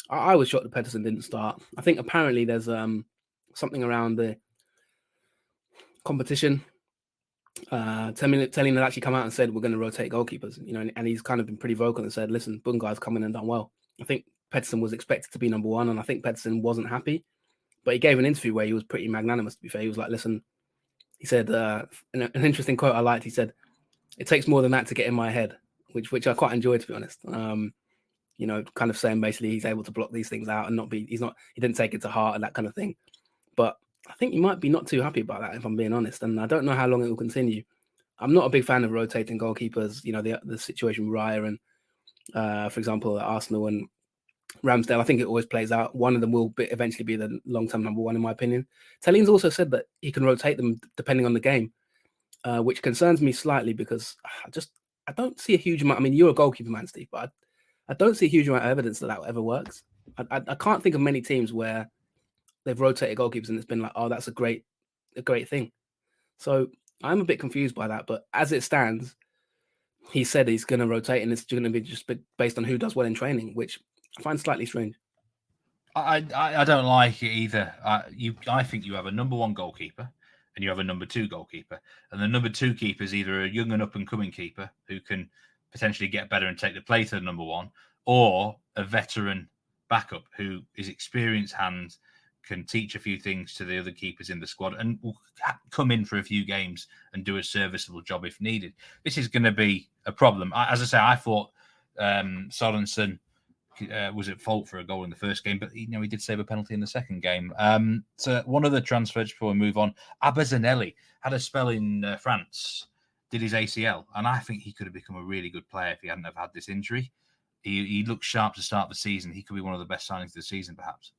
I was shocked that Pettersson didn't start. I think apparently there's something around the competition. Telling actually come out and said we're going to rotate goalkeepers, and he's kind of been pretty vocal and said, listen, Bundgaard's come in and done well. I think Pettersson was expected to be number 1, and I think Pettersson wasn't happy, but he gave an interview where he was pretty magnanimous, to be fair. He was like, listen, he said, an interesting quote I liked, he said, it takes more than that to get in my head, which I quite enjoyed, to be honest. Kind of saying basically he's able to block these things out and he didn't take it to heart and that kind of thing. But I think you might be not too happy about that, if I'm being honest. And I don't know how long it will continue. I'm not a big fan of rotating goalkeepers. The situation with Raya and, for example, Arsenal and Ramsdale, I think it always plays out. One of them will eventually be the long-term number 1, in my opinion. Telling's also said that he can rotate them depending on the game, which concerns me slightly because I don't see a huge amount. You're a goalkeeper man, Steve, but I don't see a huge amount of evidence that ever works. I can't think of many teams where they've rotated goalkeepers and it's been like, oh, that's a great thing. So I'm a bit confused by that. But as it stands, he said he's going to rotate, and it's going to be just based on who does well in training, which I find slightly strange. I don't like it either. I think you have a number 1 goalkeeper and you have a number 2 goalkeeper, and the number 2 keeper is either a young and up and coming keeper who can potentially get better and take the place of the number 1, or a veteran backup who is experienced hand, can teach a few things to the other keepers in the squad, and will come in for a few games and do a serviceable job if needed. This is going to be a problem. As I say, I thought Sorensen was at fault for a goal in the first game, but he did save a penalty in the second game. So one other transfer before we move on, Abazanelli had a spell in France, did his ACL, and I think he could have become a really good player if he hadn't have had this injury. He looked sharp to start the season. He could be one of the best signings of the season, perhaps.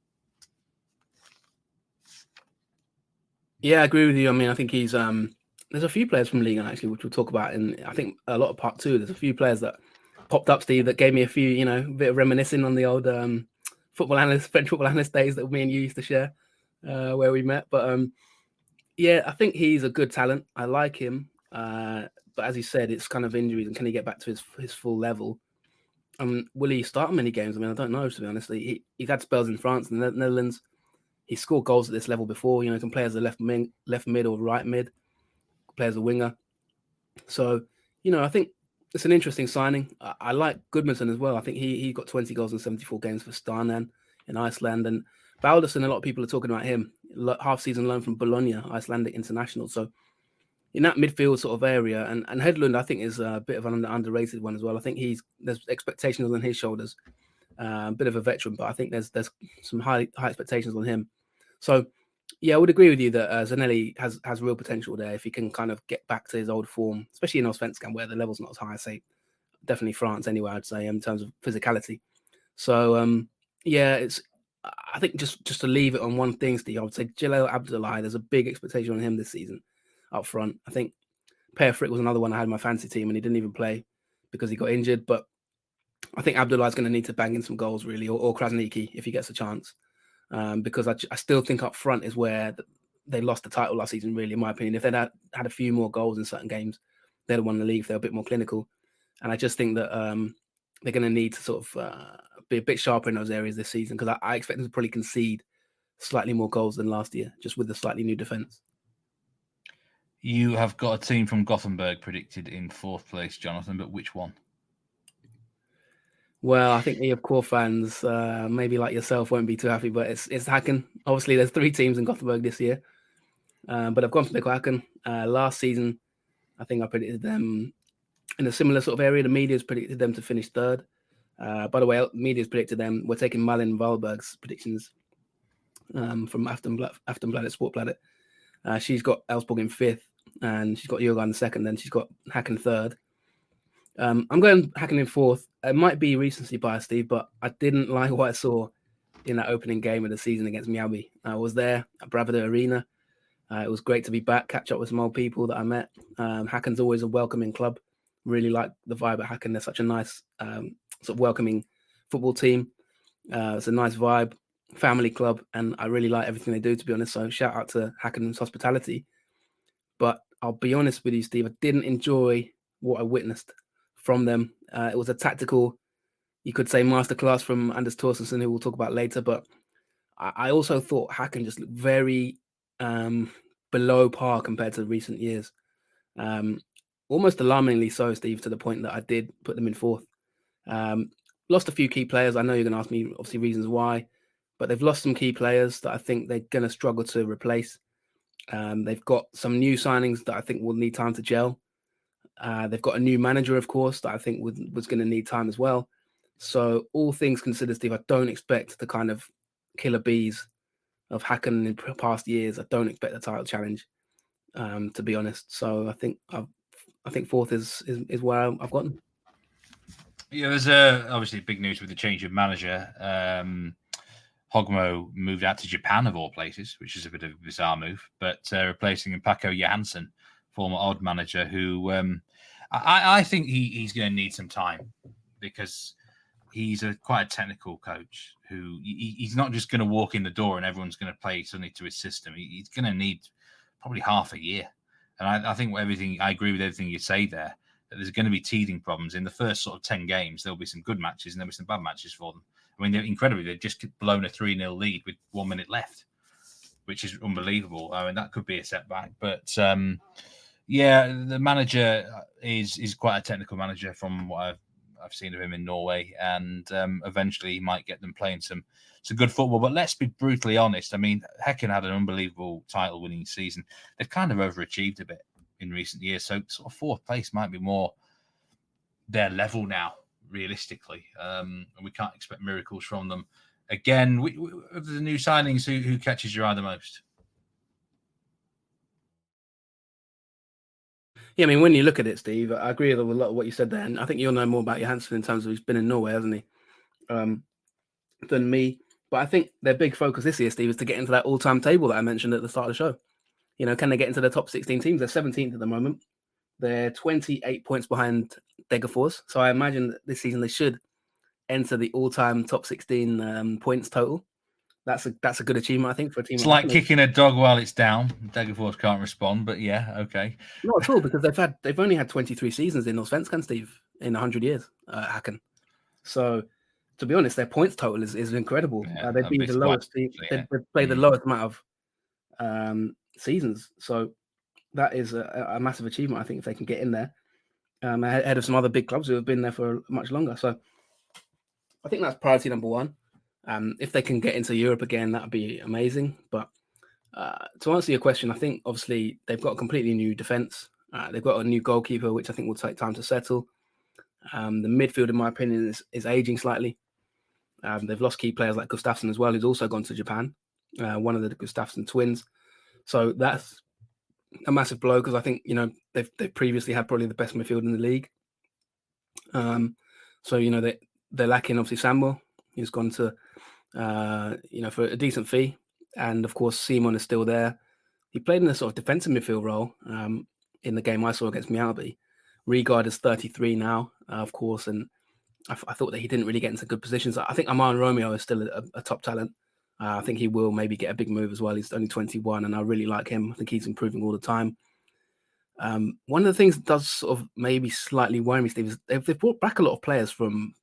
Yeah, I agree with you. I think he's there's a few players from Ligue 1 actually, which we'll talk about in I think a lot of part 2. There's a few players that popped up, Steve, that gave me a few, a bit of reminiscing on the old French football analyst days that me and you used to share where we met. But yeah, I think he's a good talent. I like him. But as you said, it's kind of injuries, and can he get back to his full level? Will he start many games? I don't know, to be honest. He's had spells in France and the Netherlands. He scored goals at this level before. He can play as a left mid or right mid, play as a winger. So, I think it's an interesting signing. I like Goodmanson as well. I think he got 20 goals in 74 games for Starnan in Iceland. And Balderson, a lot of people are talking about him. Half-season loan from Bologna, Icelandic international. So in that midfield sort of area, and Hedlund, I think, is a bit of an underrated one as well. I think there's expectations on his shoulders. A bit of a veteran, but I think there's some high expectations on him. So, yeah, I would agree with you that Zanelli has real potential there if he can kind of get back to his old form, especially in Allsvenskan where the level's not as high. I say definitely France anyway. I'd say in terms of physicality. So, yeah, I think just to leave it on one thing, Steve, I would say Jalal Abdullahi. There's a big expectation on him this season up front. I think Per Frick was another one I had in my fantasy team, and he didn't even play because he got injured, but I think Abdullah is going to need to bang in some goals, really, or Krasniki if he gets a chance, because I still think up front is where they lost the title last season, really, in my opinion. If they'd had a few more goals in certain games, they'd have won the league if they were a bit more clinical. And I just think that they're going to need to sort of be a bit sharper in those areas this season, because I expect them to probably concede slightly more goals than last year, just with the slightly new defence. You have got a team from Gothenburg predicted in 4th place, Jonathan, but which one? Well, I think IFK fans, maybe like yourself, won't be too happy, but it's Häcken. Obviously, there's 3 teams in Gothenburg this year, but I've gone for Häcken. Last season, I think I predicted them in a similar sort of area. The media's predicted them to finish 3rd. By the way, media's predicted them. We're taking Malin Wahlberg's predictions from Aftonbladet Sportbladet. She's got Elfsborg in 5th, and she's got Djurgården in 2nd, then she's got Häcken 3rd. I'm going Häcken in 4th. It might be recency bias, Steve, but I didn't like what I saw in that opening game of the season against Mjällby. I was there at Bravida Arena. It was great to be back, catch up with some old people that I met. Häcken's always a welcoming club. Really like the vibe at Häcken. They're such a nice, sort of welcoming football team. It's a nice vibe, family club, and I really like everything they do, to be honest. So shout out to Häcken's hospitality. But I'll be honest with you, Steve, I didn't enjoy what I witnessed from them. It was a tactical, you could say, masterclass from Anders Torstensson, who we'll talk about later. But I also thought Häcken just looked very below par compared to recent years. Almost alarmingly so, Steve, to the point that I did put them in 4th. Lost a few key players. I know you're going to ask me, obviously, reasons why. But they've lost some key players that I think they're going to struggle to replace. They've got some new signings that I think will need time to gel. They've got a new manager, of course, that I think was going to need time as well. So all things considered, Steve, I don't expect the kind of killer bees of Häcken in past years. I don't expect the title challenge, to be honest. So I think 4th is where I've gotten. Yeah, there's obviously big news with the change of manager. Hogmo moved out to Japan, of all places, which is a bit of a bizarre move, but replacing Paco Johansson, former Odd manager, who I think he's going to need some time, because he's quite a technical coach who he's not just going to walk in the door and everyone's going to play suddenly to his system. He's going to need probably half a year. And I think I agree with everything you say there, that there's going to be teething problems. In the first sort of 10 games, there'll be some good matches and there'll be some bad matches for them. I mean, they've just blown a 3-0 lead with 1 minute left, which is unbelievable. I mean, that could be a setback. But, yeah, the manager is quite a technical manager from what I've seen of him in Norway, and eventually he might get them playing some good football. But let's be brutally honest. I mean, Häcken had an unbelievable title-winning season. They've kind of overachieved a bit in recent years, so sort of 4th place might be more their level now, realistically. And we can't expect miracles from them. Again, of the new signings, who catches your eye the most? Yeah, I mean, when you look at it, Steve, I agree with a lot of what you said there. And I think you'll know more about Johansson in terms of he's been in Norway, hasn't he, than me. But I think their big focus this year, Steve, is to get into that all-time table that I mentioned at the start of the show. You know, can they get into the top 16 teams? They're 17th at the moment. They're 28 points behind Degerfors. So I imagine that this season they should enter the all-time top 16 points total. That's a good achievement, I think, for a team. It's like kicking a dog while it's down. Degerfors can't respond, but yeah, okay. Not at all, because they've only had 23 seasons in Allsvenskan, Steve, in 100 years, Häcken. So, to be honest, their points total is incredible. Yeah, they've been the lowest. They've played the lowest amount of seasons. So that is a massive achievement, I think, if they can get in there. ahead of some other big clubs who have been there for much longer. So I think that's priority number one. If they can get into Europe again, that would be amazing. But to answer your question, I think obviously they've got a completely new defence. They've got a new goalkeeper, which I think will take time to settle. The midfield, in my opinion, is aging slightly. They've lost key players like Gustafsson as well, who's also gone to Japan, one of the Gustafsson twins. So that's a massive blow because I think, they've previously had probably the best midfield in the league. So, they're lacking, obviously, Samuel, who's gone to, for a decent fee. And, of course, Simon is still there. He played in a sort of defensive midfield role in the game I saw against Mjällby. Rigard is 33 now, of course, and I thought that he didn't really get into good positions. I think Aman Romeo is still a top talent. I think he will maybe get a big move as well. He's only 21, and I really like him. I think he's improving all the time. One of the things that does sort of maybe slightly worry me, Steve, is they've brought back a lot of players who've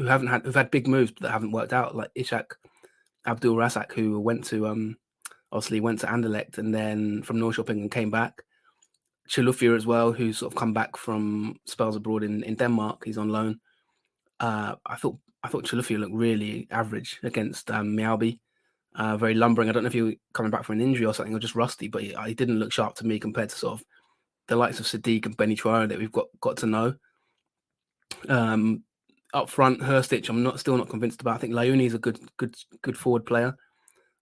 had big moves but that haven't worked out, like Ishak Abdul Razak, who went to Anderlecht and then from Norrköping and came back. Chilufya as well, who's sort of come back from spells abroad in Denmark. He's on loan. I thought Chilufya looked really average against Mjällby. Very lumbering. I don't know if he was coming back from an injury or something or just rusty, but he didn't look sharp to me compared to sort of the likes of Sadiq and Benny Traore that we've got to know. Up front, Hurstich, I'm still not convinced about. I think Layuni is a good forward player,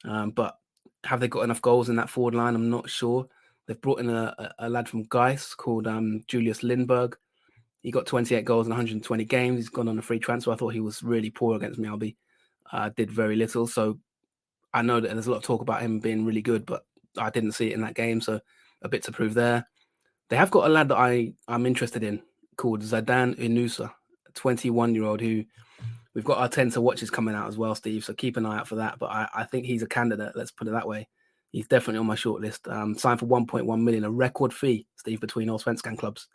but have they got enough goals in that forward line? I'm not sure. They've brought in a lad from GAIS called Julius Lindberg. He got 28 goals in 120 games. He's gone on a free transfer. I thought he was really poor against Mjällby. Did very little. So I know that there's a lot of talk about him being really good, but I didn't see it in that game. So a bit to prove there. They have got a lad that I'm interested in called Zadan Inusa, a 21-year-old who we've got our 10 to watches coming out as well, Steve. So keep an eye out for that. But I think he's a candidate. Let's put it that way. He's definitely on my shortlist. Signed for 1.1 million, a record fee, Steve, between Allsvenskan clubs.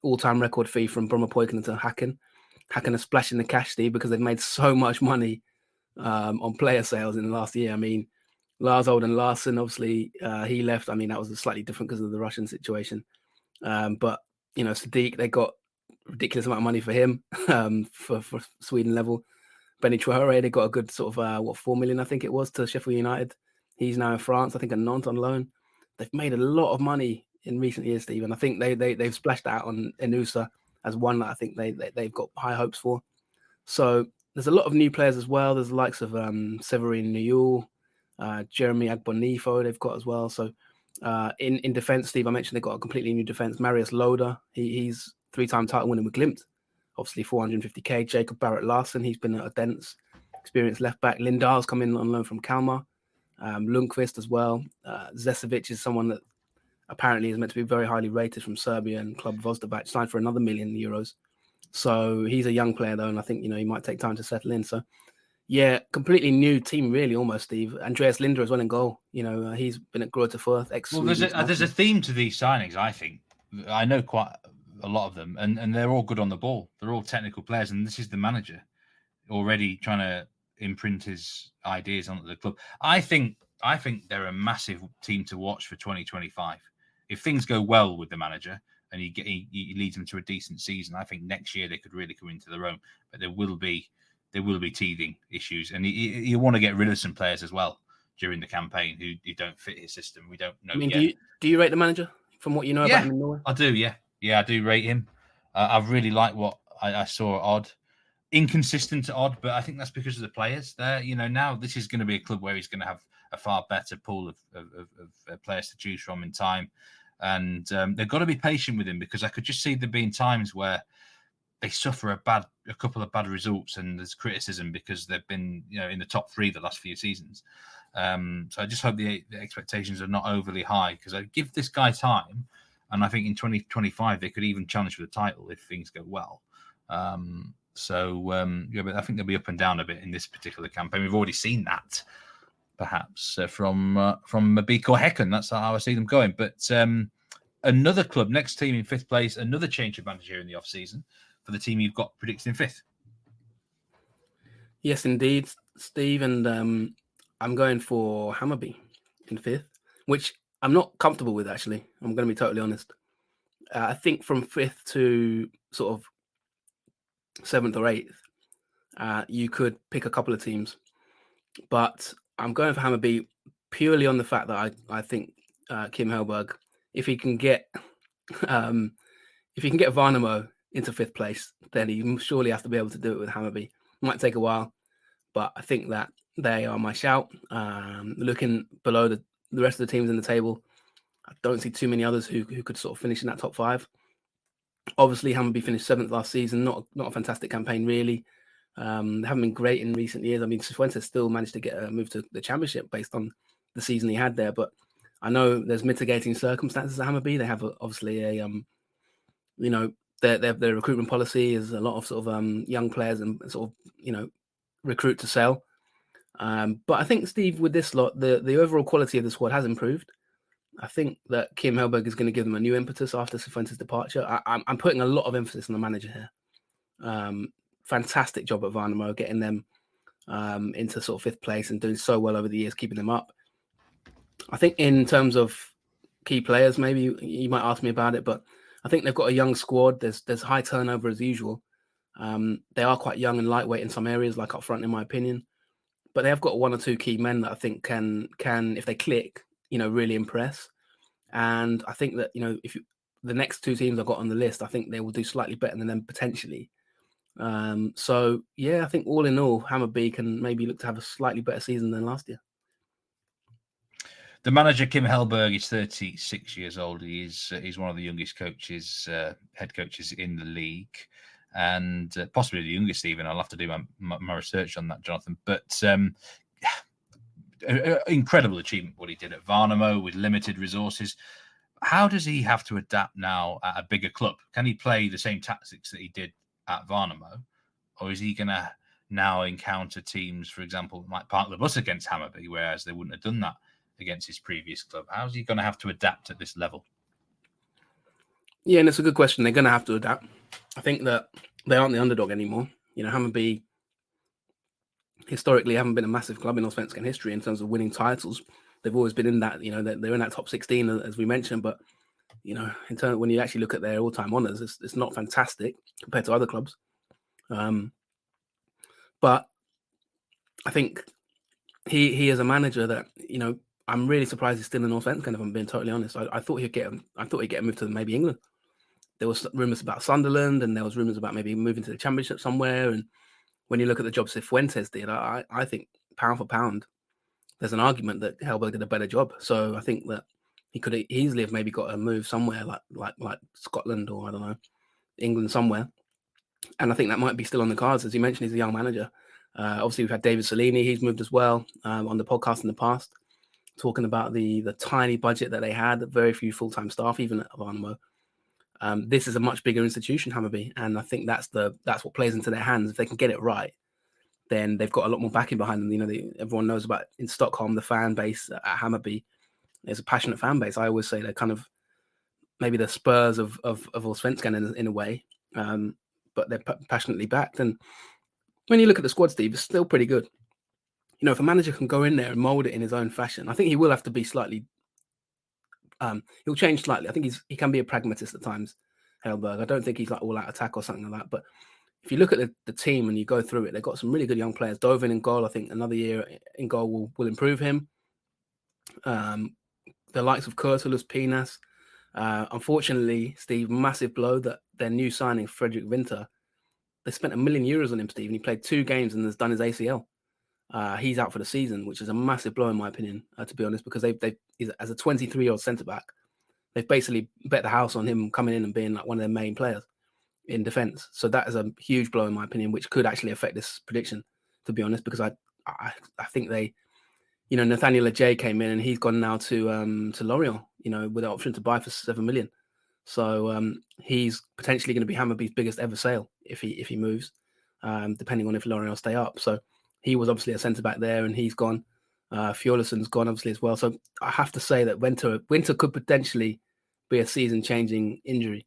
All-time record fee from Brommapojkarna to Häcken. Häcken are splashing the cash, Steve, because they've made so much money on player sales in the last year. I mean, Lars Olden Larsen, obviously, he left. I mean, that was slightly different because of the Russian situation. But, Sadiq, they got ridiculous amount of money for him for Sweden level. Benny Traore, they got a good sort of, 4 million, I think it was, to Sheffield United. He's now in France, I think, at Nantes on loan. They've made a lot of money in recent years, Steve, and I think they've splashed out on Inusa as one that I think they've got high hopes for. So there's a lot of new players as well. There's the likes of Severin Newell, Jeremy Agbonifo they've got as well. So in defence, Steve, I mentioned they've got a completely new defence. Marius Loda, he's 3-time title winner with Glimt, obviously 450k. Jacob Barrett Larsen, he's been a dense, experienced left back. Lindahl's come in on loan from Kalmar. Lundqvist as well. Zesevic is someone that apparently is meant to be very highly rated from Serbia, and Club Vozdavac signed for another €1 million. So he's a young player though, and I think he might take time to settle in. So yeah, completely new team really, almost, Steve. Andreas Linder as well in goal. He's been at Greuther Fürth. Well, there's a theme to these signings. I think I know quite a lot of them, and they're all good on the ball. They're all technical players, and this is the manager already trying to imprint his ideas onto the club. I think they're a massive team to watch for 2025. If things go well with the manager and he leads them to a decent season, I think next year they could really come into their own. But there will be teething issues, and you want to get rid of some players as well during the campaign who don't fit his system. We don't know. I mean, yet. Do you rate the manager from what you know about him in Norway? I do. Yeah, I do rate him. I really like what I saw at Odd. Inconsistent at Odd, but I think that's because of the players there. Now this is going to be a club where he's going to have a far better pool of players to choose from in time, and they've got to be patient with him, because I could just see there being times where they suffer a couple of bad results and there's criticism because they've been in the top 3 the last few seasons. So I just hope the expectations are not overly high, because I give this guy time, and I think in 2025 they could even challenge for the title if things go well. But I think they'll be up and down a bit in this particular campaign. We've already seen that, perhaps from Mabik or Häcken. That's how I see them going. But another club, next team in 5th place, another change of manager in the off-season for the team you've got predicted in 5th. Yes, indeed, Steve. And I'm going for Hammarby in 5th, which I'm not comfortable with, actually. I'm going to be totally honest. I think from 5th to sort of 7th or 8th, you could pick a couple of teams, but I'm going for Hammarby purely on the fact that I think Kim Hellberg, if he can get Värnamo into 5th place, then he surely has to be able to do it with Hammarby. It might take a while, but I think that they are my shout. Looking below the rest of the teams in the table, I don't see too many others who could sort of finish in that top 5. Obviously, Hammarby finished 7th last season. Not a fantastic campaign, really. They haven't been great in recent years. I mean, Cifuentes still managed to get a move to the Championship based on the season he had there. But I know there's mitigating circumstances at Hammarby. They have obviously a their recruitment policy is a lot of sort of young players and sort of recruit to sell. But I think, Steve, with this lot, the overall quality of the squad has improved. I think that Kim Hellberg is going to give them a new impetus after Cifuentes' departure. I'm putting a lot of emphasis on the manager here. Fantastic job at Värnamo, getting them into sort of 5th place and doing so well over the years, keeping them up. I think in terms of key players, maybe you might ask me about it, but I think they've got a young squad. There's high turnover as usual. They are quite young and lightweight in some areas, like up front, in my opinion. But they have got 1 or 2 key men that I think can if they click, really impress. And I think that, the next 2 teams I've got on the list, I think they will do slightly better than them potentially. So, yeah, I think all in all, Hammarby can maybe look to have a slightly better season than last year. The manager, Kim Hellberg, is 36 years old. He's one of the youngest coaches, head coaches in the league, and possibly the youngest even. I'll have to do my research on that, Jonathan. But incredible achievement what he did at Värnamo with limited resources. How does he have to adapt now at a bigger club? Can he play the same tactics that he did at Värnamo, or is he going to now encounter teams, for example, that might park the bus against Hammarby, whereas they wouldn't have done that against his previous club? How's he going to have to adapt at this level? Yeah, and it's a good question. They're going to have to adapt. I think that they aren't the underdog anymore. Hammarby historically haven't been a massive club in Allsvenskan history in terms of winning titles. They've always been in that, they're in that top 16, as we mentioned. But, in terms of when you actually look at their all-time honours, it's not fantastic compared to other clubs. But I think he is a manager that, I'm really surprised he's still in Allsvenskan, if I'm being totally honest. I thought he'd get him moved to maybe England. There was rumours about Sunderland, and there was rumours about maybe moving to the Championship somewhere. And when you look at the job Cifuentes did, I think pound for pound, there's an argument that Hellberg did a better job. So I think that he could easily have maybe got a move somewhere like Scotland or, I don't know, England somewhere. And I think that might be still on the cards. As you mentioned, he's a young manager. Obviously, we've had David Salini. He's moved as well on the podcast in the past, talking about the tiny budget that they had, very few full-time staff, even at Värnamo. This is a much bigger institution, Hammarby, and I think that's what plays into their hands. If they can get it right, then they've got a lot more backing behind them. Everyone knows about in Stockholm, the fan base at Hammarby. There's a passionate fan base. I always say they're kind of maybe the Spurs of Allsvenskan in a way, but they're passionately backed. And when you look at the squad, Steve, it's still pretty good. If a manager can go in there and mold it in his own fashion, I think he will have to be slightly. He'll change slightly. I think he can be a pragmatist at times, Hellberg. I don't think he's like all out attack or something like that. But if you look at the team and you go through it, they've got some really good young players. Dovin in goal, I think another year in goal will improve him. The likes of Kurtulus, Pinas. Unfortunately, Steve, massive blow that their new signing, Fredrik Winter, they spent €1 million on him, Steve, and he played 2 games and has done his ACL. He's out for the season, which is a massive blow in my opinion, to be honest, because he's, as a 23-year-old centre-back, they've basically bet the house on him coming in and being like one of their main players in defence. So that is a huge blow in my opinion, which could actually affect this prediction, to be honest, because I think they, Nathaniel Ajay came in and he's gone now to Lorient, with the option to buy for 7 million. So he's potentially going to be Hammarby's biggest ever sale if he moves, depending on if Lorient stay up. So he was obviously a centre back there, and he's gone. Fjorlison's gone obviously as well. So I have to say that Winter could potentially be a season-changing injury.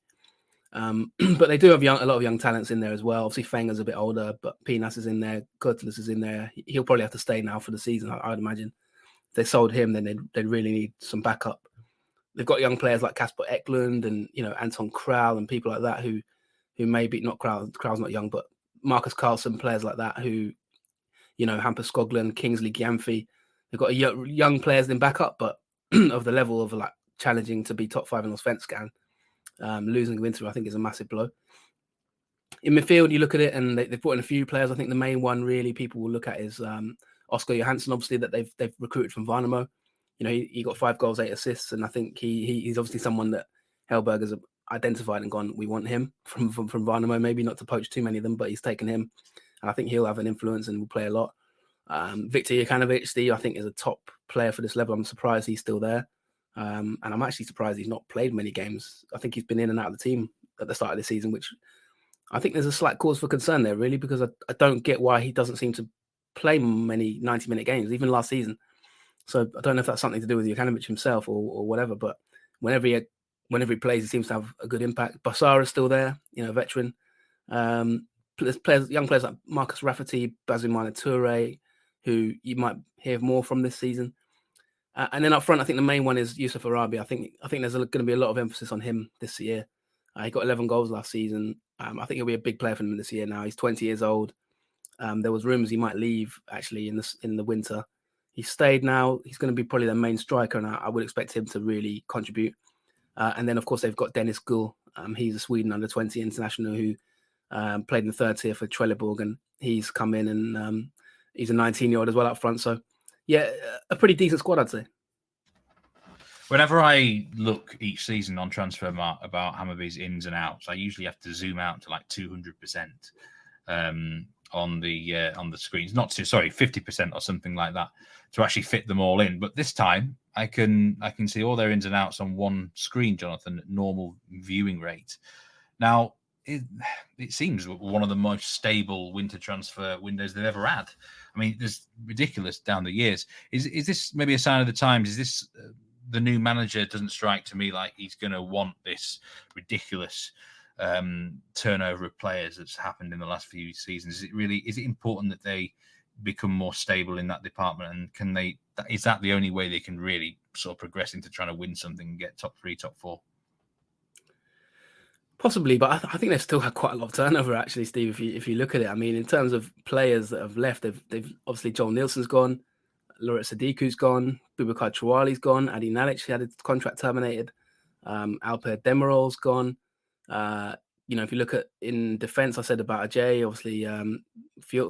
But they do have a lot of young talents in there as well. Obviously, Fenger's a bit older, but Pinas is in there. Kurtulus is in there. He'll probably have to stay now for the season, I'd imagine. If they sold him, then they'd really need some backup. they've got young players like Kasper Eklund and, Anton Král and people like that who maybe not Král's not young, but Marcus Carlson, players like that who, Hampus Skoglund, Kingsley Gyamfi, they've got young players in backup, but of the level of like challenging to be top 5 in Allsvenskan. Losing Winter, I think, is a massive blow. In midfield, you look at it and they've brought in a few players. I think the main one really people will look at is Oscar Johansson, obviously, that they've recruited from Värnamo. He got 5 goals, 8 assists, and I think he's obviously someone that Hellberg has identified and gone, we want him from Värnamo, maybe not to poach too many of them, but he's taken him. And I think he'll have an influence and will play a lot. Victor Jokanovic, Steve, I think, is a top player for this level. I'm surprised he's still there. And I'm actually surprised he's not played many games. I think he's been in and out of the team at the start of the season, which I think there's a slight cause for concern there, really, because I don't get why he doesn't seem to play many 90-minute games, even last season. So I don't know if that's something to do with Jokanovic himself or whatever, but whenever he plays, he seems to have a good impact. Bassara is still there, veteran. There's young players like Marcus Rafferty, Bazumana Toure, who you might hear more from this season. And then up front, I think the main one is Yusuf Arabi. I think there's going to be a lot of emphasis on him this year. He got 11 goals last season. I think he'll be a big player for them this year now. He's 20 years old. There was rumours he might leave, actually, in the winter. He's stayed now. He's going to be probably their main striker, and I would expect him to really contribute. And then, of course, they've got Dennis Gull. He's a Sweden under-20 international who played in the 3rd tier for Trelleborg, and he's come in, and he's a 19-year-old as well up front. So, yeah, a pretty decent squad, I'd say. Whenever I look each season on Transfermarkt about Hammarby's ins and outs, I usually have to zoom out to like 200% on the screens. 50% or something like that to actually fit them all in. But this time, I can see all their ins and outs on one screen, Jonathan, at normal viewing rate. Now, it seems one of the most stable winter transfer windows they've ever had. I mean, it's ridiculous down the years. Is this maybe a sign of the times? Is this the new manager doesn't strike to me like he's going to want this ridiculous turnover of players that's happened in the last few seasons? Is it important that they become more stable in that department? And is that the only way they can really sort of progress into trying to win something and get top 3, top 4? Possibly, but I think they've still had quite a lot of turnover, actually, Steve. If you look at it, I mean, in terms of players that have left, they've obviously Joel Nielsen's gone, Loret Sadiku's gone, Bubakar Chouali's gone, Adi Nalic had his contract terminated, Alper Demirol's gone. If you look at in defence, I said about Ajay, obviously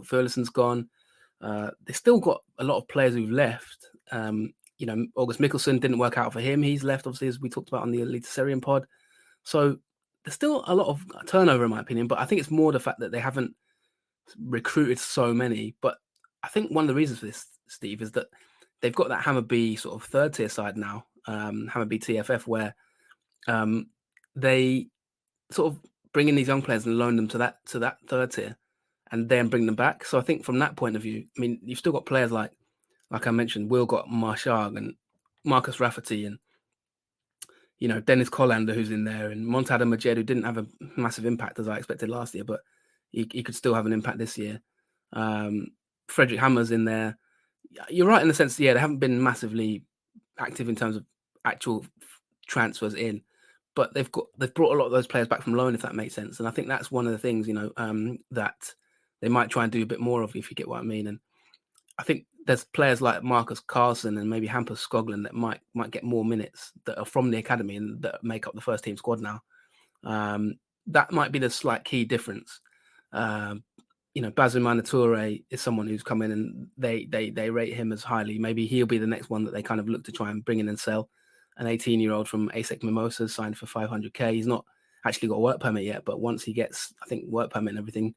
Ferguson's gone. They've still got a lot of players who've left. August Mikkelsen didn't work out for him. He's left, obviously, as we talked about on the Itinerary pod. So there's still a lot of turnover, in my opinion, but I think it's more the fact that they haven't recruited so many. But I think one of the reasons for this, Steve, is that they've got that Hammarby sort of 3rd tier side now, Hammarby TFF, where they sort of bring in these young players and loan them to that 3rd tier and then bring them back. So I think from that point of view, I mean, you've still got players like I mentioned, Wilgot Marchag and Marcus Rafferty and, Dennis Kollander, who's in there, and Montada Majed, who didn't have a massive impact as I expected last year, but he could still have an impact this year. Frederick Hammer's in there. You're right in the sense, they haven't been massively active in terms of actual transfers in, but they've brought a lot of those players back from loan, if that makes sense. And I think that's one of the things, that they might try and do a bit more of, if you get what I mean. And I think there's players like Marcus Carlson and maybe Hampus Skoglund that might get more minutes that are from the academy and that make up the first team squad now. That might be the slight key difference. Bazumana Toure is someone who's come in and they rate him as highly. Maybe he'll be the next one that they kind of look to try and bring in and sell. An 18-year-old from ASEC Mimosas signed for 500k. He's not actually got a work permit yet, but once he gets, I think, work permit and everything,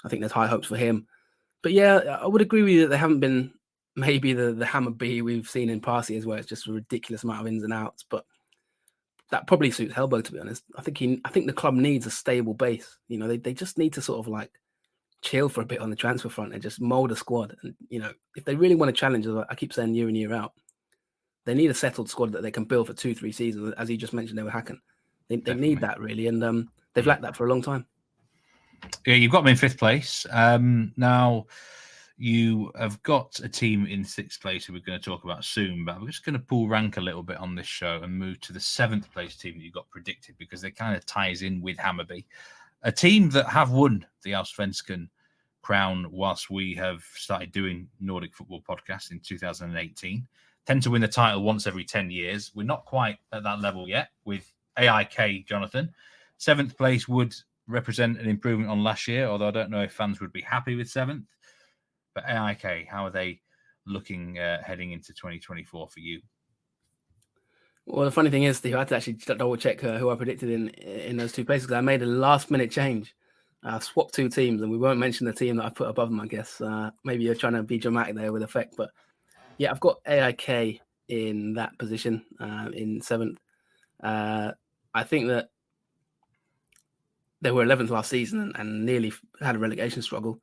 I think there's high hopes for him. But yeah, I would agree with you that they haven't been maybe the Hammarby we've seen in past years where it's just a ridiculous amount of ins and outs. But that probably suits Hellberg, to be honest. I think the club needs a stable base. They just need to sort of like chill for a bit on the transfer front and just mold a squad. And if they really want to challenge, as I keep saying year in, year out, they need a settled squad that they can build for 2-3 seasons. As you just mentioned, they were Häcken. They need that, really, and they've lacked that for a long time. Yeah, you've got them in 5th place. Now, You have got a team in 6th place who we're going to talk about soon, but I'm just going to pull rank a little bit on this show and move to the 7th place team that you got predicted, because they kind of ties in with Hammarby, a team that have won the Allsvenskan crown whilst we have started doing Nordic football podcasts in 2018. Tend to win the title once every 10 years. We're not quite at that level yet with AIK, Jonathan. 7th place would represent an improvement on last year, although I don't know if fans would be happy with 7th. But AIK, how are they looking heading into 2024 for you? Well, the funny thing is, Steve, I had to actually double check who I predicted in those two places, because I made a last minute change. I swapped two teams, and we won't mention the team that I put above them, I guess. Maybe you're trying to be dramatic there with effect, but yeah, I've got AIK in that position in 7th. I think that they were 11th last season and nearly had a relegation struggle.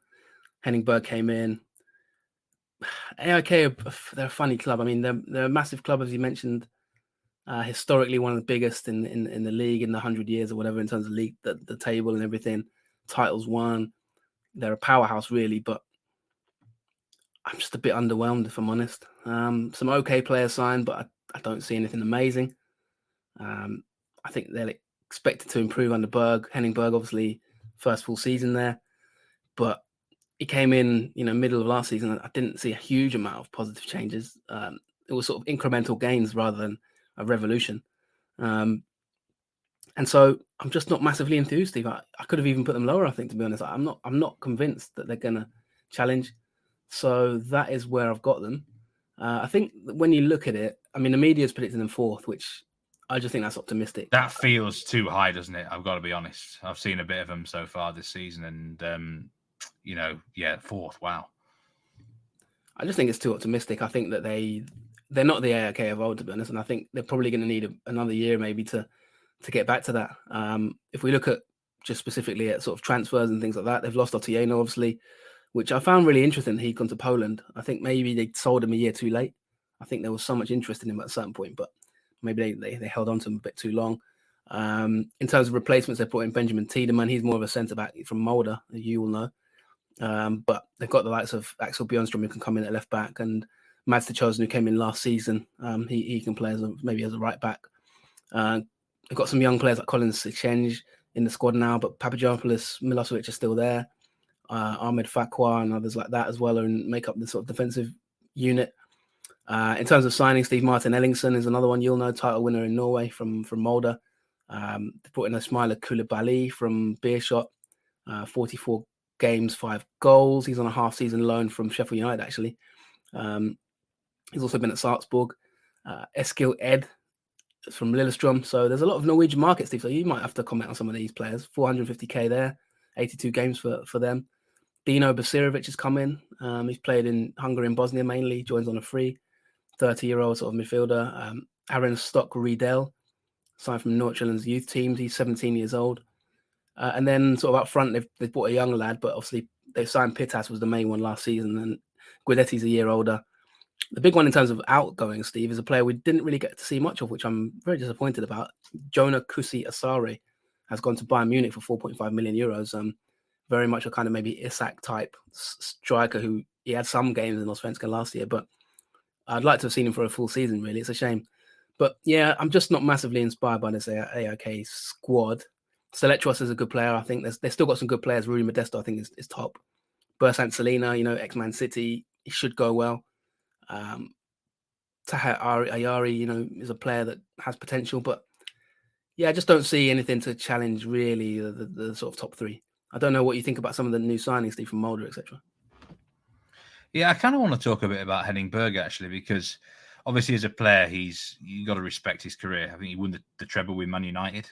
Henningberg came in. AIK, they're a funny club. I mean, they're a massive club, as you mentioned. Historically, one of the biggest in the league in the 100 years or whatever in terms of league, the table and everything. Titles won. They're a powerhouse, really, but I'm just a bit underwhelmed, if I'm honest. Some okay players signed, but I don't see anything amazing. I think they're expected to improve under Berg. Henningberg, obviously, first full season there, but he came in, middle of last season. I didn't see a huge amount of positive changes. It was sort of incremental gains rather than a revolution. And so I'm just not massively enthused, Steve. I could have even put them lower, I think, to be honest. I'm not convinced that they're going to challenge. So that is where I've got them. I think when you look at it, I mean, the media's predicting them 4th, which I just think that's optimistic. That feels too high, doesn't it? I've got to be honest. I've seen a bit of them so far this season, and 4th. Wow. I just think it's too optimistic. I think that they're not the AIK of old, to be honest, and I think they're probably going to need another year maybe to get back to that. If we look at just specifically at sort of transfers and things like that, they've lost Otieno, obviously, which I found really interesting. He'd gone to Poland. I think maybe they sold him a year too late. I think there was so much interest in him at a certain point, but maybe they held on to him a bit too long. In terms of replacements, they brought in Benjamin Tiedemann. He's more of a centre-back from Molde, as you will know. But they've got the likes of Axel Björnström, who can come in at left-back, and Mads Chosen, who came in last season. He can play maybe as a right-back. They've got some young players like Collins Sichenj in the squad now, but Papagiopoulos, Milosevic are still there. Ahmed Fakwa and others like that as well and make up the sort of defensive unit. In terms of signing, Steve Martin Ellingson is another one you'll know, title winner in Norway from Molde. They brought in Ismaila Koulibaly from Beerschot, 44 games, 5 goals. He's on a half-season loan from Sheffield United, actually. He's also been at Salzburg. Eskil Ed from Lillestrøm. So there's a lot of Norwegian market, Steve, so you might have to comment on some of these players. 450k there, 82 games for them. Dino Basirovic has come in. He's played in Hungary and Bosnia mainly, joins on a free. 30-year-old sort of midfielder. Aaron Stock Riedel, signed from Nordsjælland's youth teams. He's 17 years old. And then sort of up front, they've bought a young lad, but obviously they signed Pittas, was the main one last season, and Guidetti's a year older. The big one in terms of outgoing, Steve, is a player we didn't really get to see much of, which I'm very disappointed about. Jonah Kusi Asare has gone to Bayern Munich for 4.5 million euros. Very much a kind of maybe Isak type striker who he had some games in Allsvenskan last year, but I'd like to have seen him for a full season, really. It's a shame. But yeah, I'm just not massively inspired by this AIK squad. Seletros is a good player. I think they've still got some good players. Rui Modesto, I think, is top. Bersant Selina, ex-Man City, he should go well. Taha Ayari, is a player that has potential, but yeah, I just don't see anything to challenge really the sort of top 3. I don't know what you think about some of the new signings, Steve, from Molde, etc. Yeah, I kind of want to talk a bit about Henningberg, actually, because obviously as a player, you got to respect his career. I think he won the treble with Man United,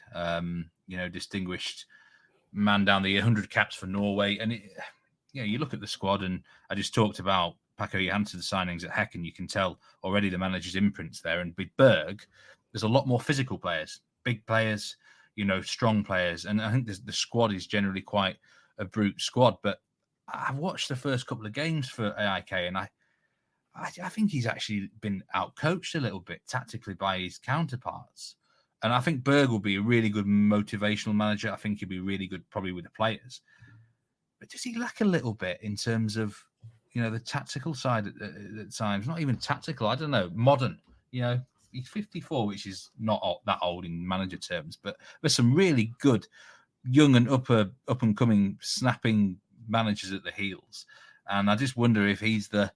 distinguished man down the 100 caps for Norway. And you look at the squad, and I just talked about Paco Johansson's signings at Häcken. You can tell already the manager's imprints there. And with Berg, there's a lot more physical players, big players, strong players. And I think the squad is generally quite a brute squad. But I've watched the first couple of games for AIK, and I think he's actually been outcoached a little bit tactically by his counterparts. And I think Berg will be a really good motivational manager. I think he'll be really good probably with the players. But does he lack a little bit in terms of the tactical side at times. Not even tactical. I don't know. Modern. He's 54, which is not that old in manager terms, but there's some really good young and up and coming snapping managers at the heels. And I just wonder if he's the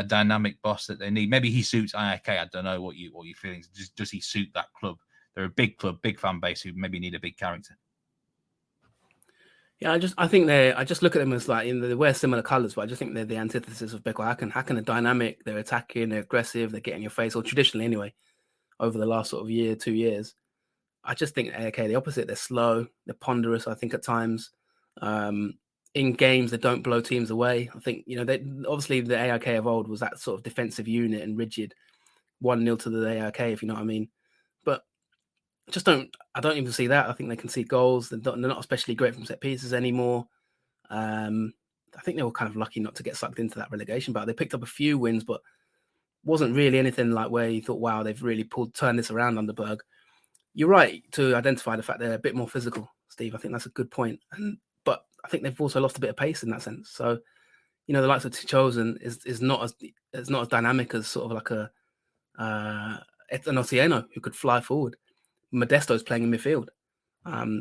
dynamic boss that they need. Maybe he suits IFK. I don't know what your feelings. Does he suit that club? They're a big club, big fan base who maybe need a big character. Yeah, I just look at them as like, they wear similar colours, but I just think they're the antithesis of Beko Häcken. Häcken are dynamic, they're attacking, they're aggressive, they get in your face, or traditionally anyway, over the last sort of year, 2 years. I just think AIK, the opposite, they're slow, they're ponderous, I think at times. In games, they don't blow teams away. I think, obviously the AIK of old was that sort of defensive unit and rigid 1-0 to the AIK, if you know what I mean. But I don't even see that. I think they can see goals. They're not especially great from set pieces anymore. I think they were kind of lucky not to get sucked into that relegation battle. They picked up a few wins, but wasn't really anything like where you thought, wow, they've really turned this around under Berg. You're right to identify the fact they're a bit more physical, Steve. I think that's a good point. But I think they've also lost a bit of pace in that sense. So, the likes of Tichosen is not as dynamic as sort of like an Otieno who could fly forward. Modesto's playing in midfield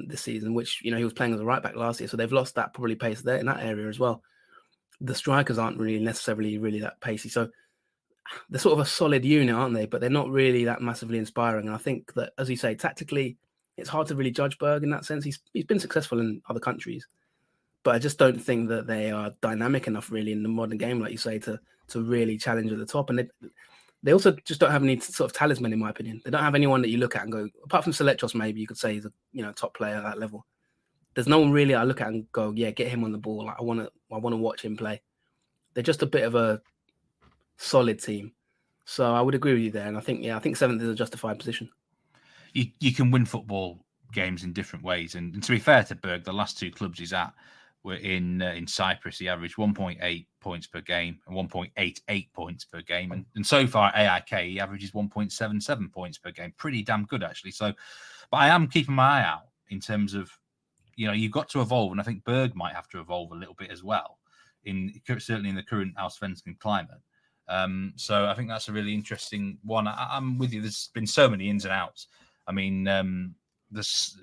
this season, which, he was playing as a right back last year. So they've lost that probably pace there in that area as well. The strikers aren't really necessarily that pacey. So they're sort of a solid unit, aren't they? But they're not really that massively inspiring. And I think that, as you say, tactically, it's hard to really judge Berg in that sense. He's been successful in other countries, but I just don't think that they are dynamic enough really in the modern game, like you say, to really challenge at the top. And they also just don't have any sort of talisman, in my opinion. They don't have anyone that you look at and go, apart from Selectros, maybe you could say he's a top player at that level. There's no one really I look at and go, yeah, get him on the ball. Like, I want to watch him play. They're just a bit of a solid team. So I would agree with you there. And I think 7th is a justified position. You can win football games in different ways. And to be fair to Berg, the last 2 clubs he's at were in Cyprus. He averaged 1.8 points per game and 1.88 points per game. And so far at AIK, he averages 1.77 points per game. Pretty damn good, actually. So, but I am keeping my eye out in terms of, you've got to evolve. And I think Berg might have to evolve a little bit as well, certainly in the current Allsvenskan climate. So I think that's a really interesting one. I'm with you. There's been so many ins and outs. I mean, it's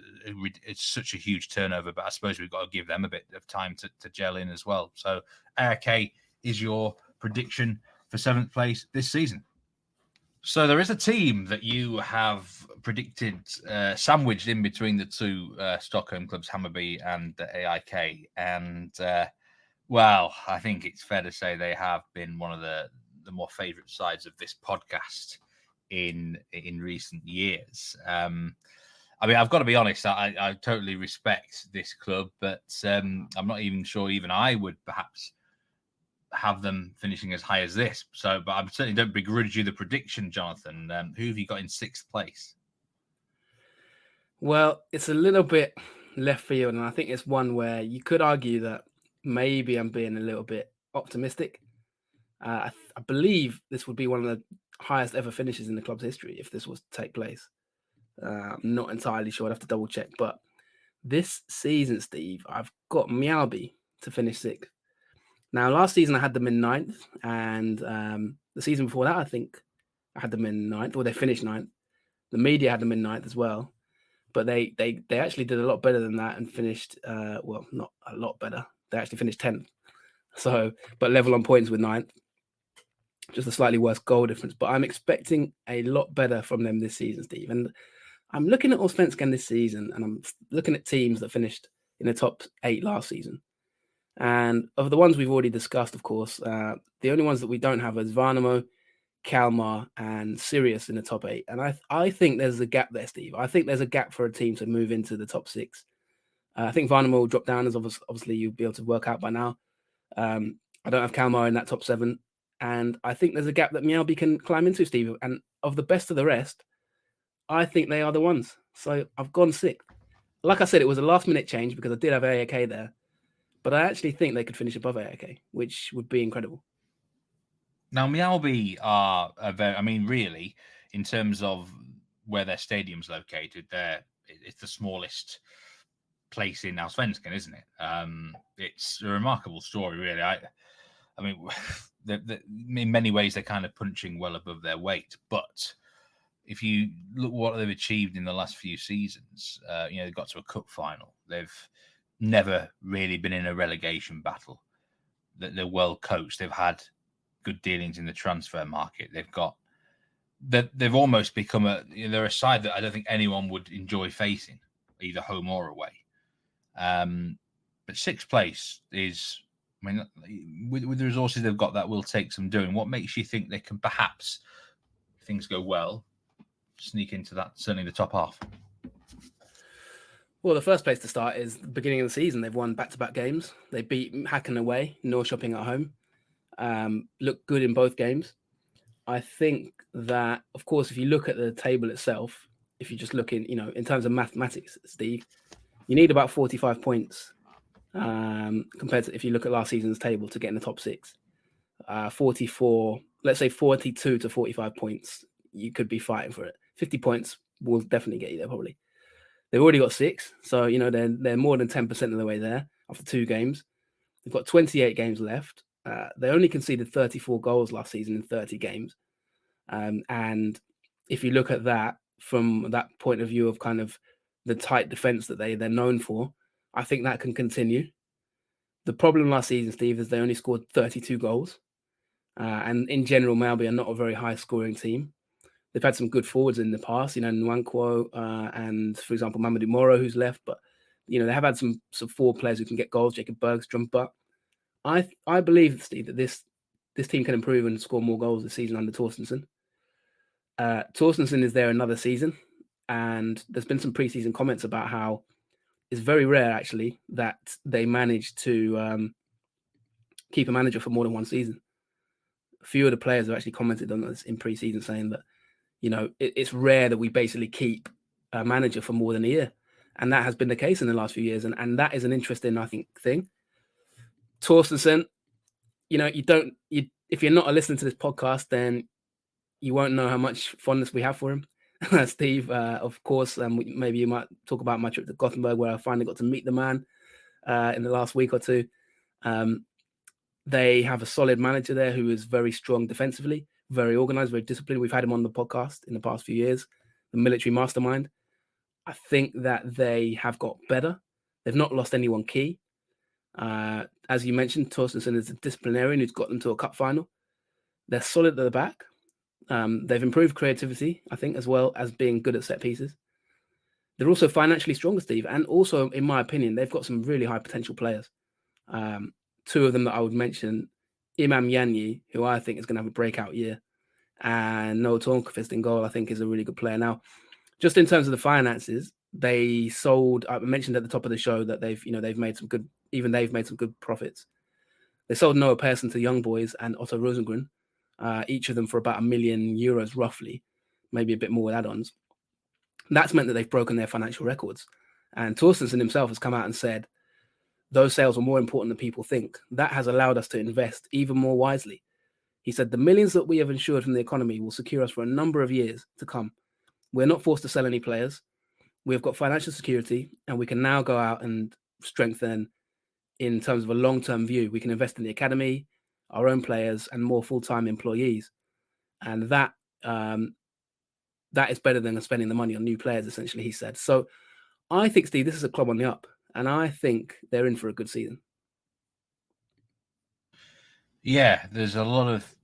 such a huge turnover, but I suppose we've got to give them a bit of time to gel in as well. So AIK is your prediction for 7th place this season. So there is a team that you have predicted sandwiched in between the 2 Stockholm clubs, Hammarby and AIK. And, I think it's fair to say they have been one of the more favourite sides of this podcast in recent years. I mean, I've got to be honest, I totally respect this club, but I'm not even sure even I would perhaps have them finishing as high as this. So, but I certainly don't begrudge you the prediction, Jonathan. Who have you got in 6th place? Well, it's a little bit left field, and I think it's one where you could argue that maybe I'm being a little bit optimistic. I believe this would be one of the highest ever finishes in the club's history if this was to take place. I'm not entirely sure. I'd have to double check. But this season, Steve, I've got Mjällby to finish 6th. Now, last season I had them in 9th, and the season before that, I think I had them in 9th, or they finished 9th. The media had them in 9th as well. But they actually did a lot better than that and finished, not a lot better. They actually finished 10th. So, but level on points with 9th. Just a slightly worse goal difference. But I'm expecting a lot better from them this season, Steve. And I'm looking at Allsvenskan this season, and I'm looking at teams that finished in the top 8 last season. And of the ones we've already discussed, of course, the only ones that we don't have is Värnamo, Kalmar, and Sirius in the top 8. And I think there's a gap there, Steve. I think there's a gap for a team to move into the top 6. I think Värnamo will drop down, as obviously you'll be able to work out by now. I don't have Kalmar in that top 7. And I think there's a gap that Mjällby can climb into, Steve. And of the best of the rest, I think they are the ones. So I've gone 6th. Like I said, it was a last-minute change because I did have AIK there. But I actually think they could finish above AIK, which would be incredible. Now, Mjällby are really, in terms of where their stadium's located, it's the smallest place in Allsvenskan, isn't it? It's a remarkable story, really. I mean, in many ways, they're kind of punching well above their weight. But if you look what they've achieved in the last few seasons, they got to a cup final. They've never really been in a relegation battle. They're well coached. They've had good dealings in the transfer market. They've almost become they're a side that I don't think anyone would enjoy facing, either home or away. But sixth place is, I mean, with the resources they've got, that will take some doing. What makes you think they can perhaps, if things go well, sneak into that, certainly the top half? Well, the first place to start is the beginning of the season. They've won back-to-back games. They beat Häcken away, Norrköping at home. Looked good in both games. I think that, of course, if you look at the table itself, if you just look in terms of mathematics, Steve, you need about 45 points compared to if you look at last season's table to get in the top 6. 44, let's say 42 to 45 points, you could be fighting for it. 50 points will definitely get you there probably. They've already got 6, so they're more than 10% of the way there after 2 games. They've got 28 games left. They only conceded 34 goals last season in 30 games. And if you look at that from that point of view of kind of the tight defense that they're known for, I think that can continue. The problem last season, Steve, is they only scored 32 goals. And in general, Mjällby are not a very high scoring team. They've had some good forwards in the past, Nwankwo and, for example, Mamadou Moro, who's left. But, they have had some forward players who can get goals, Jacob Bergstrom. But I believe, Steve, that this team can improve and score more goals this season under Torstensson. Torstensson is there another season. And there's been some preseason comments about how it's very rare, actually, that they manage to keep a manager for more than one season. A few of the players have actually commented on this in preseason, saying that, it's rare that we basically keep a manager for more than a year. And that has been the case in the last few years. And that is an interesting, I think, thing. Torstensson, if you're not a listener to this podcast, then you won't know how much fondness we have for him. Steve, of course, maybe you might talk about my trip to Gothenburg, where I finally got to meet the man in the last week or two. They have a solid manager there who is very strong defensively, very organized, very disciplined. We've had him on the podcast in the past few years, the military mastermind. I think that they have got better. They've not lost anyone key. As you mentioned, Torstensson is a disciplinarian who's got them to a cup final. They're solid at the back. They've improved creativity, I think, as well as being good at set pieces. They're also financially stronger, Steve. And also, in my opinion, they've got some really high potential players. 2 of them that I would mention, Imam Yanyi, who I think is going to have a breakout year, and Noah Tornqvist in goal, I think is a really good player. Now, just in terms of the finances, they sold, I mentioned at the top of the show that they've made some good profits. They sold Noah Persson to Young Boys and Otto Rosengren, each of them for about €1 million roughly, maybe a bit more with add-ons. That's meant that they've broken their financial records. And Torstensson himself has come out and said, those sales are more important than people think. That has allowed us to invest even more wisely. He said, the millions that we have insured from the economy will secure us for a number of years to come. We're not forced to sell any players. We've got financial security, and we can now go out and strengthen in terms of a long-term view. We can invest in the academy, our own players, and more full-time employees. And that is better than spending the money on new players, essentially, he said. So I think, Steve, this is a club on the up, and I think they're in for a good season. Yeah, there's a lot of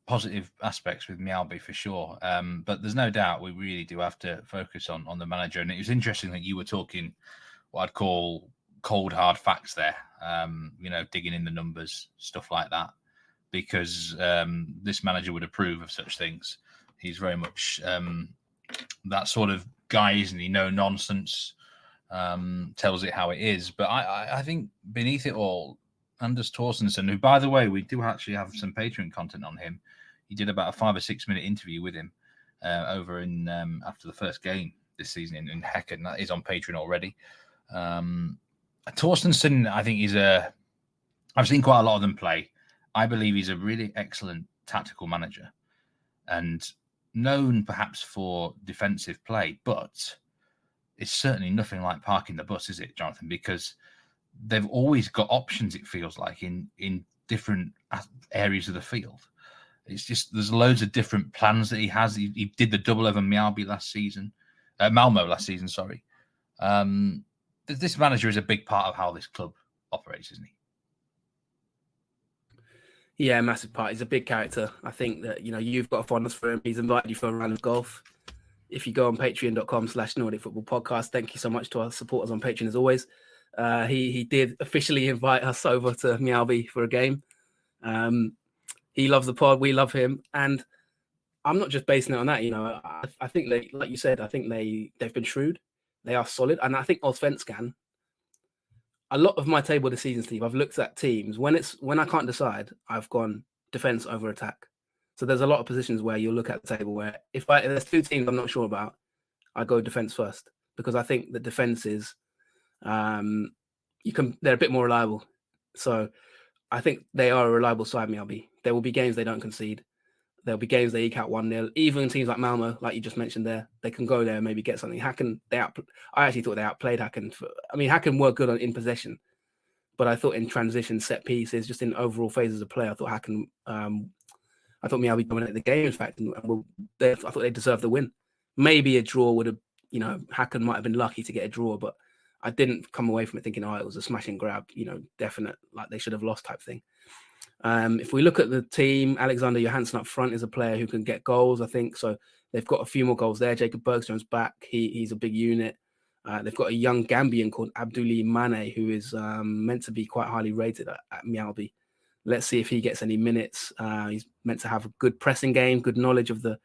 positive aspects with Mjällby for sure. But there's no doubt we really do have to focus on the manager. And it was interesting that you were talking what I'd call cold, hard facts there, digging in the numbers, stuff like that, because this manager would approve of such things. He's very much that sort of guy, isn't he? No nonsense, tells it how it is. But I think beneath it all, Anders Torstensson, who, by the way, we do actually have some Patreon content on him. He did about a 5 or 6 minute interview with him over in after the first game this season in Häcken. That is on Patreon already. Torstensson, I think I've seen quite a lot of them play. I believe he's a really excellent tactical manager and known perhaps for defensive play, but it's certainly nothing like parking the bus, is it, Jonathan? Because they've always got options, it feels like, in different areas of the field. It's just there's loads of different plans that he has. He did the double over Malmö last season. Sorry. This manager is a big part of how this club operates, isn't he? Yeah, massive part. He's a big character. I think that, you've got a fondness for him. He's invited you for a round of golf. If you go on patreon.com/Nordic Football Podcast, thank you so much to our supporters on Patreon as always. He did officially invite us over to Mjällby for a game. He loves the pod. We love him. And I'm not just basing it on that. I think they, like you said, I think they've been shrewd. They are solid. And I think Allsvenskan, a lot of my table this season, Steve, I've looked at teams. When I can't decide, I've gone defense over attack. So there's a lot of positions where you'll look at the table where if there's two teams I'm not sure about, I go defense first, because I think the defense is they're a bit more reliable. So I think they are a reliable side, Mjällby. There will be games they don't concede. There'll be games they eke out 1-0. Even teams like Malmö, like you just mentioned there, they can go there and maybe get something. Häcken, I actually thought they outplayed Häcken. Häcken were good in possession, but I thought in transition, set pieces, just in overall phases of play, I thought Häcken, I thought Mjällby dominated the game, in fact, and I thought they deserved the win. Maybe a draw would have, Häcken might have been lucky to get a draw, but I didn't come away from it thinking, it was a smash and grab, definite, like they should have lost type thing. If we look at the team, Alexander Johansson up front is a player who can get goals, I think. So they've got a few more goals there. Jacob Bergstrom's back. He's a big unit. They've got a young Gambian called Abdoulaye Mane, who is meant to be quite highly rated at Mjällby. Let's see if he gets any minutes. He's meant to have a good pressing game, good knowledge of the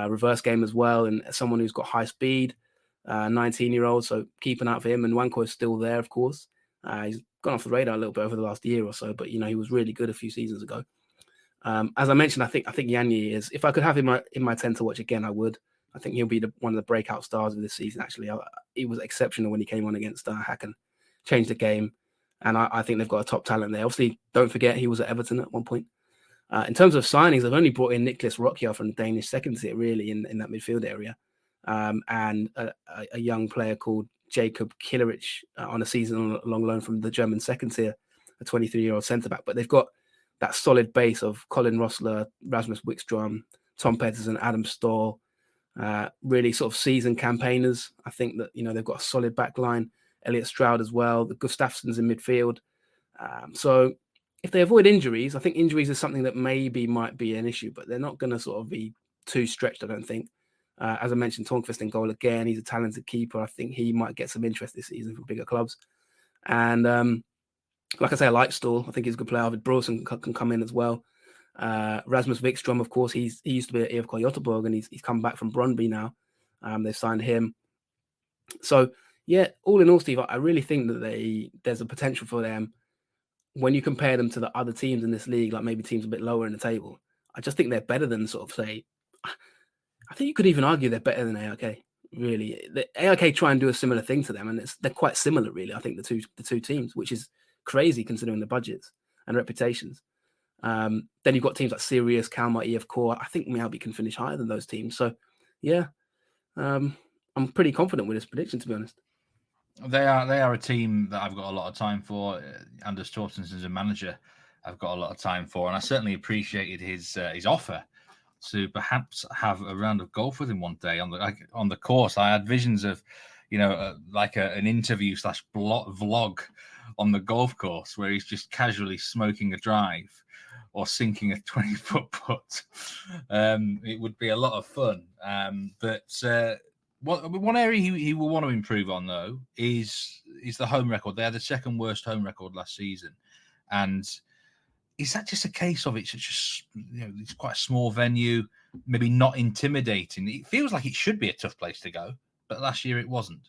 reverse game as well, and someone who's got high speed, 19-year-old. So keep an eye out for him. And Wanko is still there, of course. He's gone off the radar a little bit over the last year or so, but he was really good a few seasons ago. As I mentioned, I think Yanni is. If I could have him in my 10 to watch again, I would. I think he'll be one of the breakout stars of this season. Actually, he was exceptional when he came on against Häcken, changed the game, and I think they've got a top talent there. Obviously, don't forget he was at Everton at one point. In terms of signings, they've only brought in Niklas Rockjaer from the Danish second tier, really, in that midfield area, and a young player called Jacob Killerich on a season-long loan from the German second tier, a 23-year-old centre-back. But they've got that solid base of Colin Rossler, Rasmus Wickstrom, Tom Pettersson, Adam Stoll, really sort of seasoned campaigners. I think that, they've got a solid back line. Elliot Stroud as well. The Gustafsson's in midfield. So if they avoid injuries, I think injuries is something that might be an issue, but they're not going to sort of be too stretched, I don't think. As I mentioned, Tornqvist in goal again. He's a talented keeper. I think he might get some interest this season for bigger clubs. And like I say, I like Stoll. I think he's a good player. Arvid Brorsson can come in as well. Rasmus Wickstrom, of course, he used to be at IFK Göteborg, and he's come back from Brøndby now. They've signed him. So, yeah, all in all, Steve, I really think that there's a potential for them when you compare them to the other teams in this league, like maybe teams a bit lower in the table. I just think they're better than sort of say... I think you could even argue they're better than AIK, really. The AIK try and do a similar thing to them, and they're quite similar, really, I think, the two teams, which is crazy considering the budgets and reputations. Then you've got teams like Sirius, Kalmar, IFK. I think Mjällby can finish higher than those teams. So, yeah, I'm pretty confident with this prediction, to be honest. They are a team that I've got a lot of time for. Anders Torstensen as a manager, I've got a lot of time for, and I certainly appreciated his offer to perhaps have a round of golf with him one day on the course. I had visions of, an interview / vlog on the golf course where he's just casually smoking a drive or sinking a 20-foot putt. It would be a lot of fun. But one area he will want to improve on, though, is the home record. They had the second worst home record last season, and is that just a case of it's just, it's quite a small venue, maybe not intimidating? It feels like it should be a tough place to go, but last year it wasn't.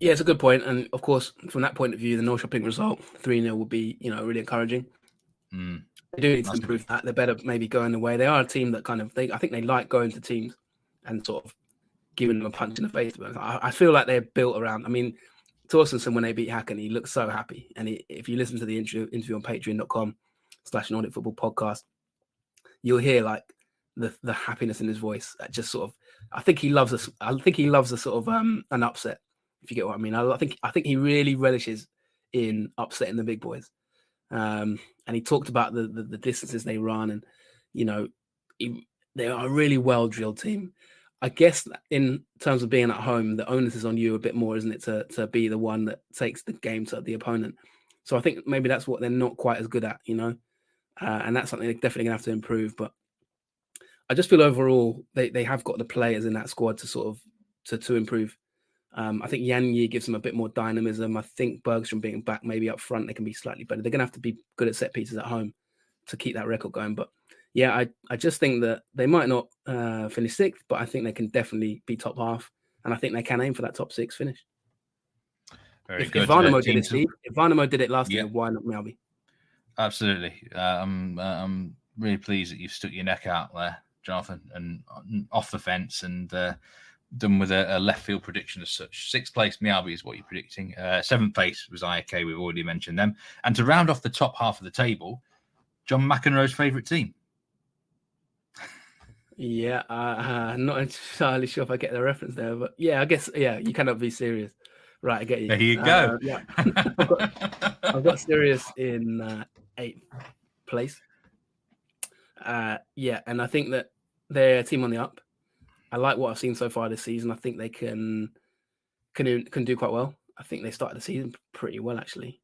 Yeah, it's a good point. And of course, from that point of view, the Norrköping result, 3-0, would be, really encouraging. They do need to improve that. They're better maybe going away. They are a team that I think they like going to teams and sort of giving them a punch in the face. I feel like they're built around, Torstensen, when they beat Häcken, he looked so happy. And if you listen to the interview on patreon.com/Nordic Football Podcast, you'll hear like the happiness in his voice. That just sort of, I think he loves us. I think he loves a sort of an upset, if you get what I mean. I think he really relishes in upsetting the big boys. And he talked about the distances they run, and they are a really well drilled team. I guess in terms of being at home, the onus is on you a bit more, isn't it, to be the one that takes the game to the opponent. So I think maybe that's what they're not quite as good at, and that's something they're definitely gonna have to improve. But I just feel overall they have got the players in that squad to sort of to improve. I think Yan Yi gives them a bit more dynamism. I think Bergstrom being back maybe up front, they can be slightly better. They're gonna have to be good at set pieces at home to keep that record going. But yeah, I just think that they might not finish sixth, but I think they can definitely be top half, and I think they can aim for that top six finish. Very good. If Värnamo did it, Steve, if Värnamo did it last year, why not Mjällby? Absolutely. I'm really pleased that you've stuck your neck out there, Jonathan, and off the fence and done with a left field prediction as such. Sixth place Mjällby is what you're predicting. Seventh place was IFK. We've already mentioned them. And to round off the top half of the table, John McEnroe's favourite team. Yeah, not entirely sure if I get the reference there, but yeah, I guess, yeah, you cannot be serious. Right, I get you. There you go. Yeah, I've got Sirius in 8th place. Yeah, and I think that they're a team on the up. I like what I've seen so far this season. I think they can do quite well. I think they started the season pretty well, actually.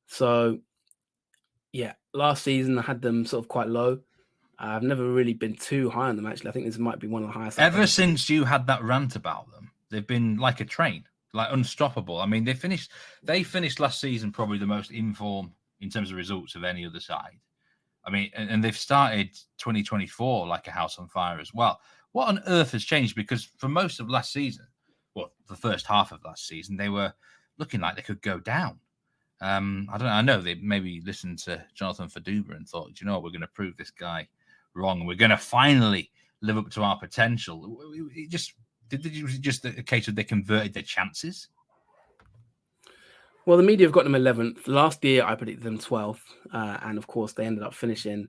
So, yeah, last season I had them sort of quite low. I've never really been too high on them, actually. I think this might be one of the highest. Ever since you had that rant about them, they've been like a train, like unstoppable. I mean, they finished last season probably the most in form in terms of results of any other side. I mean, and they've started 2024 like a house on fire as well. What on earth has changed? Because for most of last season, well, the first half of last season, they were looking like they could go down. I don't know. I know they maybe listened to Jonathan Fadugba and thought, we're going to prove this guy wrong. We're going to finally live up to our potential. It just a case of they converted their chances? Well, the media have got them 11th. Last year, I predicted them 12th. And of course, they ended up finishing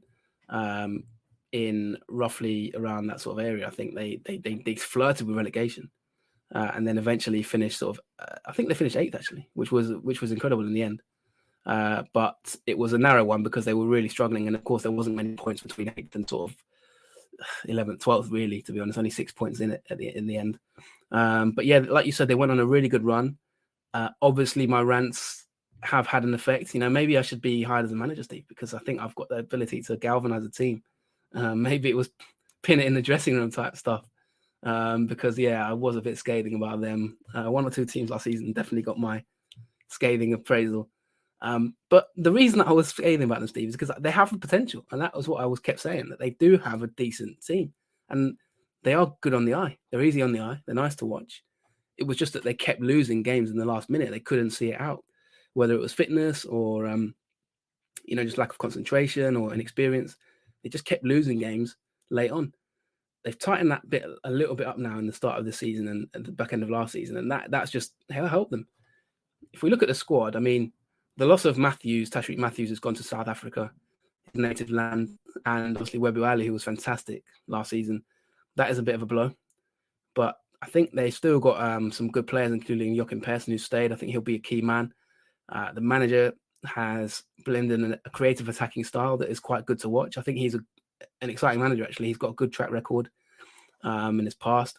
in roughly around that sort of area. I think they flirted with relegation and then eventually finished sort of, I think they finished 8th, actually, which was incredible in the end. But it was a narrow one because they were really struggling. And of course, there wasn't many points between 8th and sort of 11th, 12th, really, to be honest. Only 6 points in it in the end. But yeah, like you said, they went on a really good run. Obviously, my rants have had an effect. Maybe I should be hired as a manager, Steve, because I think I've got the ability to galvanize a team. Maybe it was pin it in the dressing room type stuff. Because, yeah, I was a bit scathing about them. One or two teams last season definitely got my scathing appraisal. But the reason I was scathing about them, Steve, is because they have the potential. And that was what I kept saying, that they do have a decent team. And they are good on the eye. They're easy on the eye. They're nice to watch. It was just that they kept losing games in the last minute. They couldn't see it out, whether it was fitness or, just lack of concentration or inexperience. They just kept losing games late on. They've tightened that bit a little bit up now in the start of the season and at the back end of last season. And that's just helped them. If we look at the squad, I mean, the loss of Tashreeq Matthews has gone to South Africa, his native land, and obviously Webu Ali, who was fantastic last season. That is a bit of a blow. But I think they still got some good players, including Joachim Persson, who stayed. I think he'll be a key man. The manager has blended in a creative attacking style that is quite good to watch. I think he's an exciting manager, actually. He's got a good track record in his past.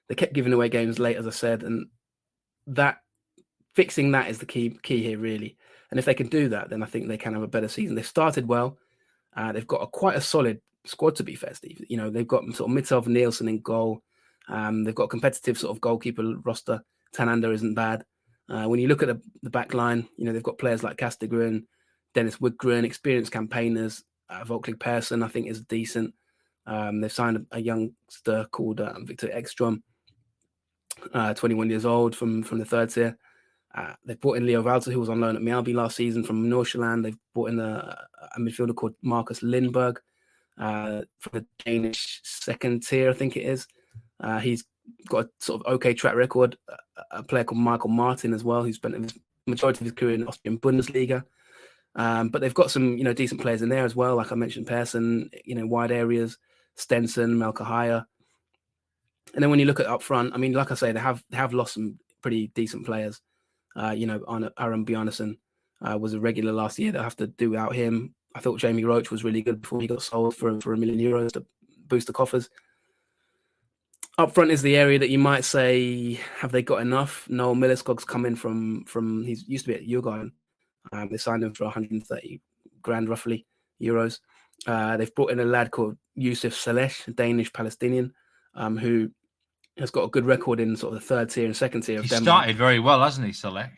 They kept giving away games late, as I said, and fixing that is the key here, really. And if they can do that, then I think they can have a better season. They've started well. They've got quite a solid squad, to be fair, Steve. They've got sort of Mitov Nielsen in goal. They've got a competitive sort of goalkeeper roster. Tanander isn't bad. When you look at the back line, they've got players like Kastegren, Dennis Woodgren, experienced campaigners. Volklig Persson, I think, is decent. They've signed a youngster called Victor Ekstrom, 21 years old from the third tier. They've brought in Leo Valter, who was on loan at Mjällby last season from Nordsjælland. They've brought in a midfielder called Marcus Lindberg from the Danish second tier, I think it is. He's got a sort of okay track record. A player called Michael Martin as well, who spent the majority of his career in the Austrian Bundesliga. But they've got some, decent players in there as well. Like I mentioned, Persson, wide areas, Stenson, Melkahaya. And then when you look at up front, I mean, like I say, they have lost some pretty decent players. Aron Bjarnason was a regular last year. They'll have to do without him. I thought Jamie Roach was really good before he got sold for €1 million to boost the coffers. Up front is the area that you might say, have they got enough? Noel Milleskog's come in from he used to be at Djurgården. They signed him for 130 grand roughly euros. They've brought in a lad called Yusuf Saleh, a Danish Palestinian, who has got a good record in sort of the third tier and second tier of Denmark. He started very well, hasn't he, Saleh?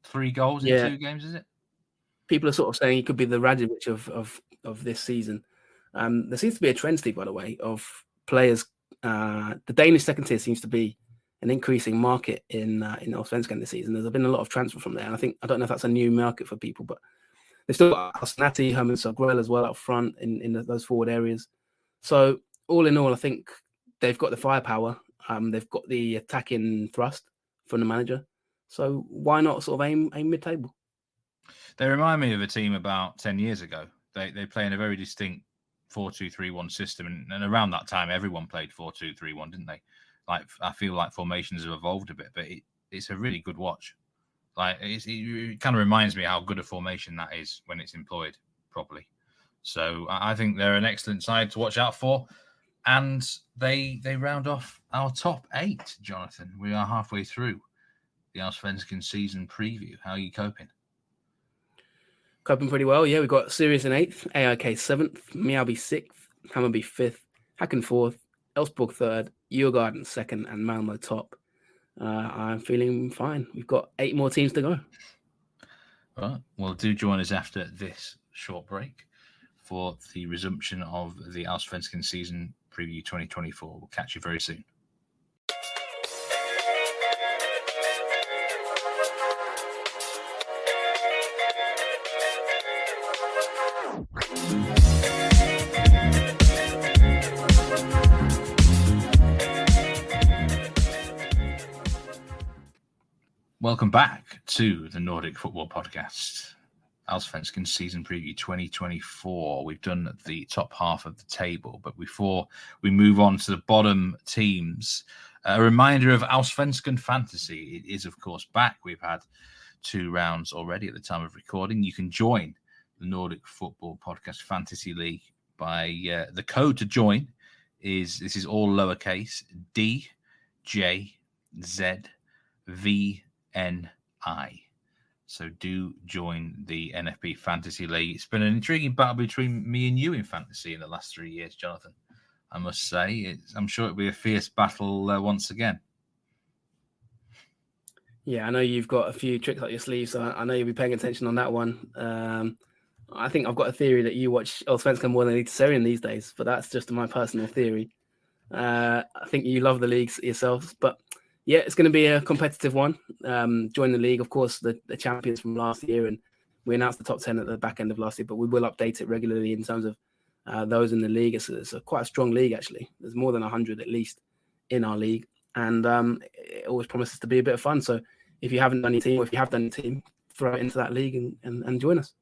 3 goals in 2 games, is it? People are sort of saying he could be the Radovic of this season. There seems to be a trend, Steve, by the way, of players. The Danish second tier seems to be an increasing market in Allsvenskan this season. There's been a lot of transfer from there, and I don't know if that's a new market for people, but they've still got Asnati, Herman Sogrel as well up front in those forward areas. So all in all, I think they've got the firepower. They've got the attacking thrust from the manager. So why not sort of aim mid-table? They remind me of a team about 10 years ago. They play in a very distinct 4-2-3-1 system, and around that time, everyone played 4-2-3-1, didn't they? Like, I feel like formations have evolved a bit, but it's a really good watch. Like, it kind of reminds me how good a formation that is when it's employed properly. So I think they're an excellent side to watch out for, and they round off our top 8. Jonathan, we are halfway through the Allsvenskan season preview. How are you coping? Coping pretty well, yeah. We've got Sirius in 8th, AIK 7th, Mjällby 6th, Hammarby 5th, Häcken 4th, Elfsborg 3rd, Djurgården 2nd, and Malmö top. I'm feeling fine. We've got 8 more teams to go. Right. Well, do join us after this short break for the resumption of the Allsvenskan season preview 2024. We'll catch you very soon. Welcome back to the Nordic Football Podcast, Allsvenskan Season Preview 2024. We've done the top half of the table, but before we move on to the bottom teams, a reminder of Allsvenskan Fantasy. It is, of course, back. We've had 2 rounds already at the time of recording. You can join the Nordic Football Podcast Fantasy League by the code to join this is all lowercase, DJZVNI. So do join the NFP Fantasy League. It's been an intriguing battle between me and you in fantasy in the last 3 years, Jonathan. I must say, I'm sure it'll be a fierce battle once again. Yeah, I know you've got a few tricks up your sleeve, so I know you'll be paying attention on that one. I think I've got a theory that you watch Allsvenskan more than Itinerary these days, but that's just my personal theory. I think you love the leagues yourselves, but yeah, it's going to be a competitive one. Join the league, of course, the champions from last year, and we announced the top 10 at the back end of last year, but we will update it regularly in terms of those in the league. It's quite a strong league, actually. There's more than 100 at least in our league, and it always promises to be a bit of fun. So if you haven't done your team, or if you have done your team, throw it into that league and join us.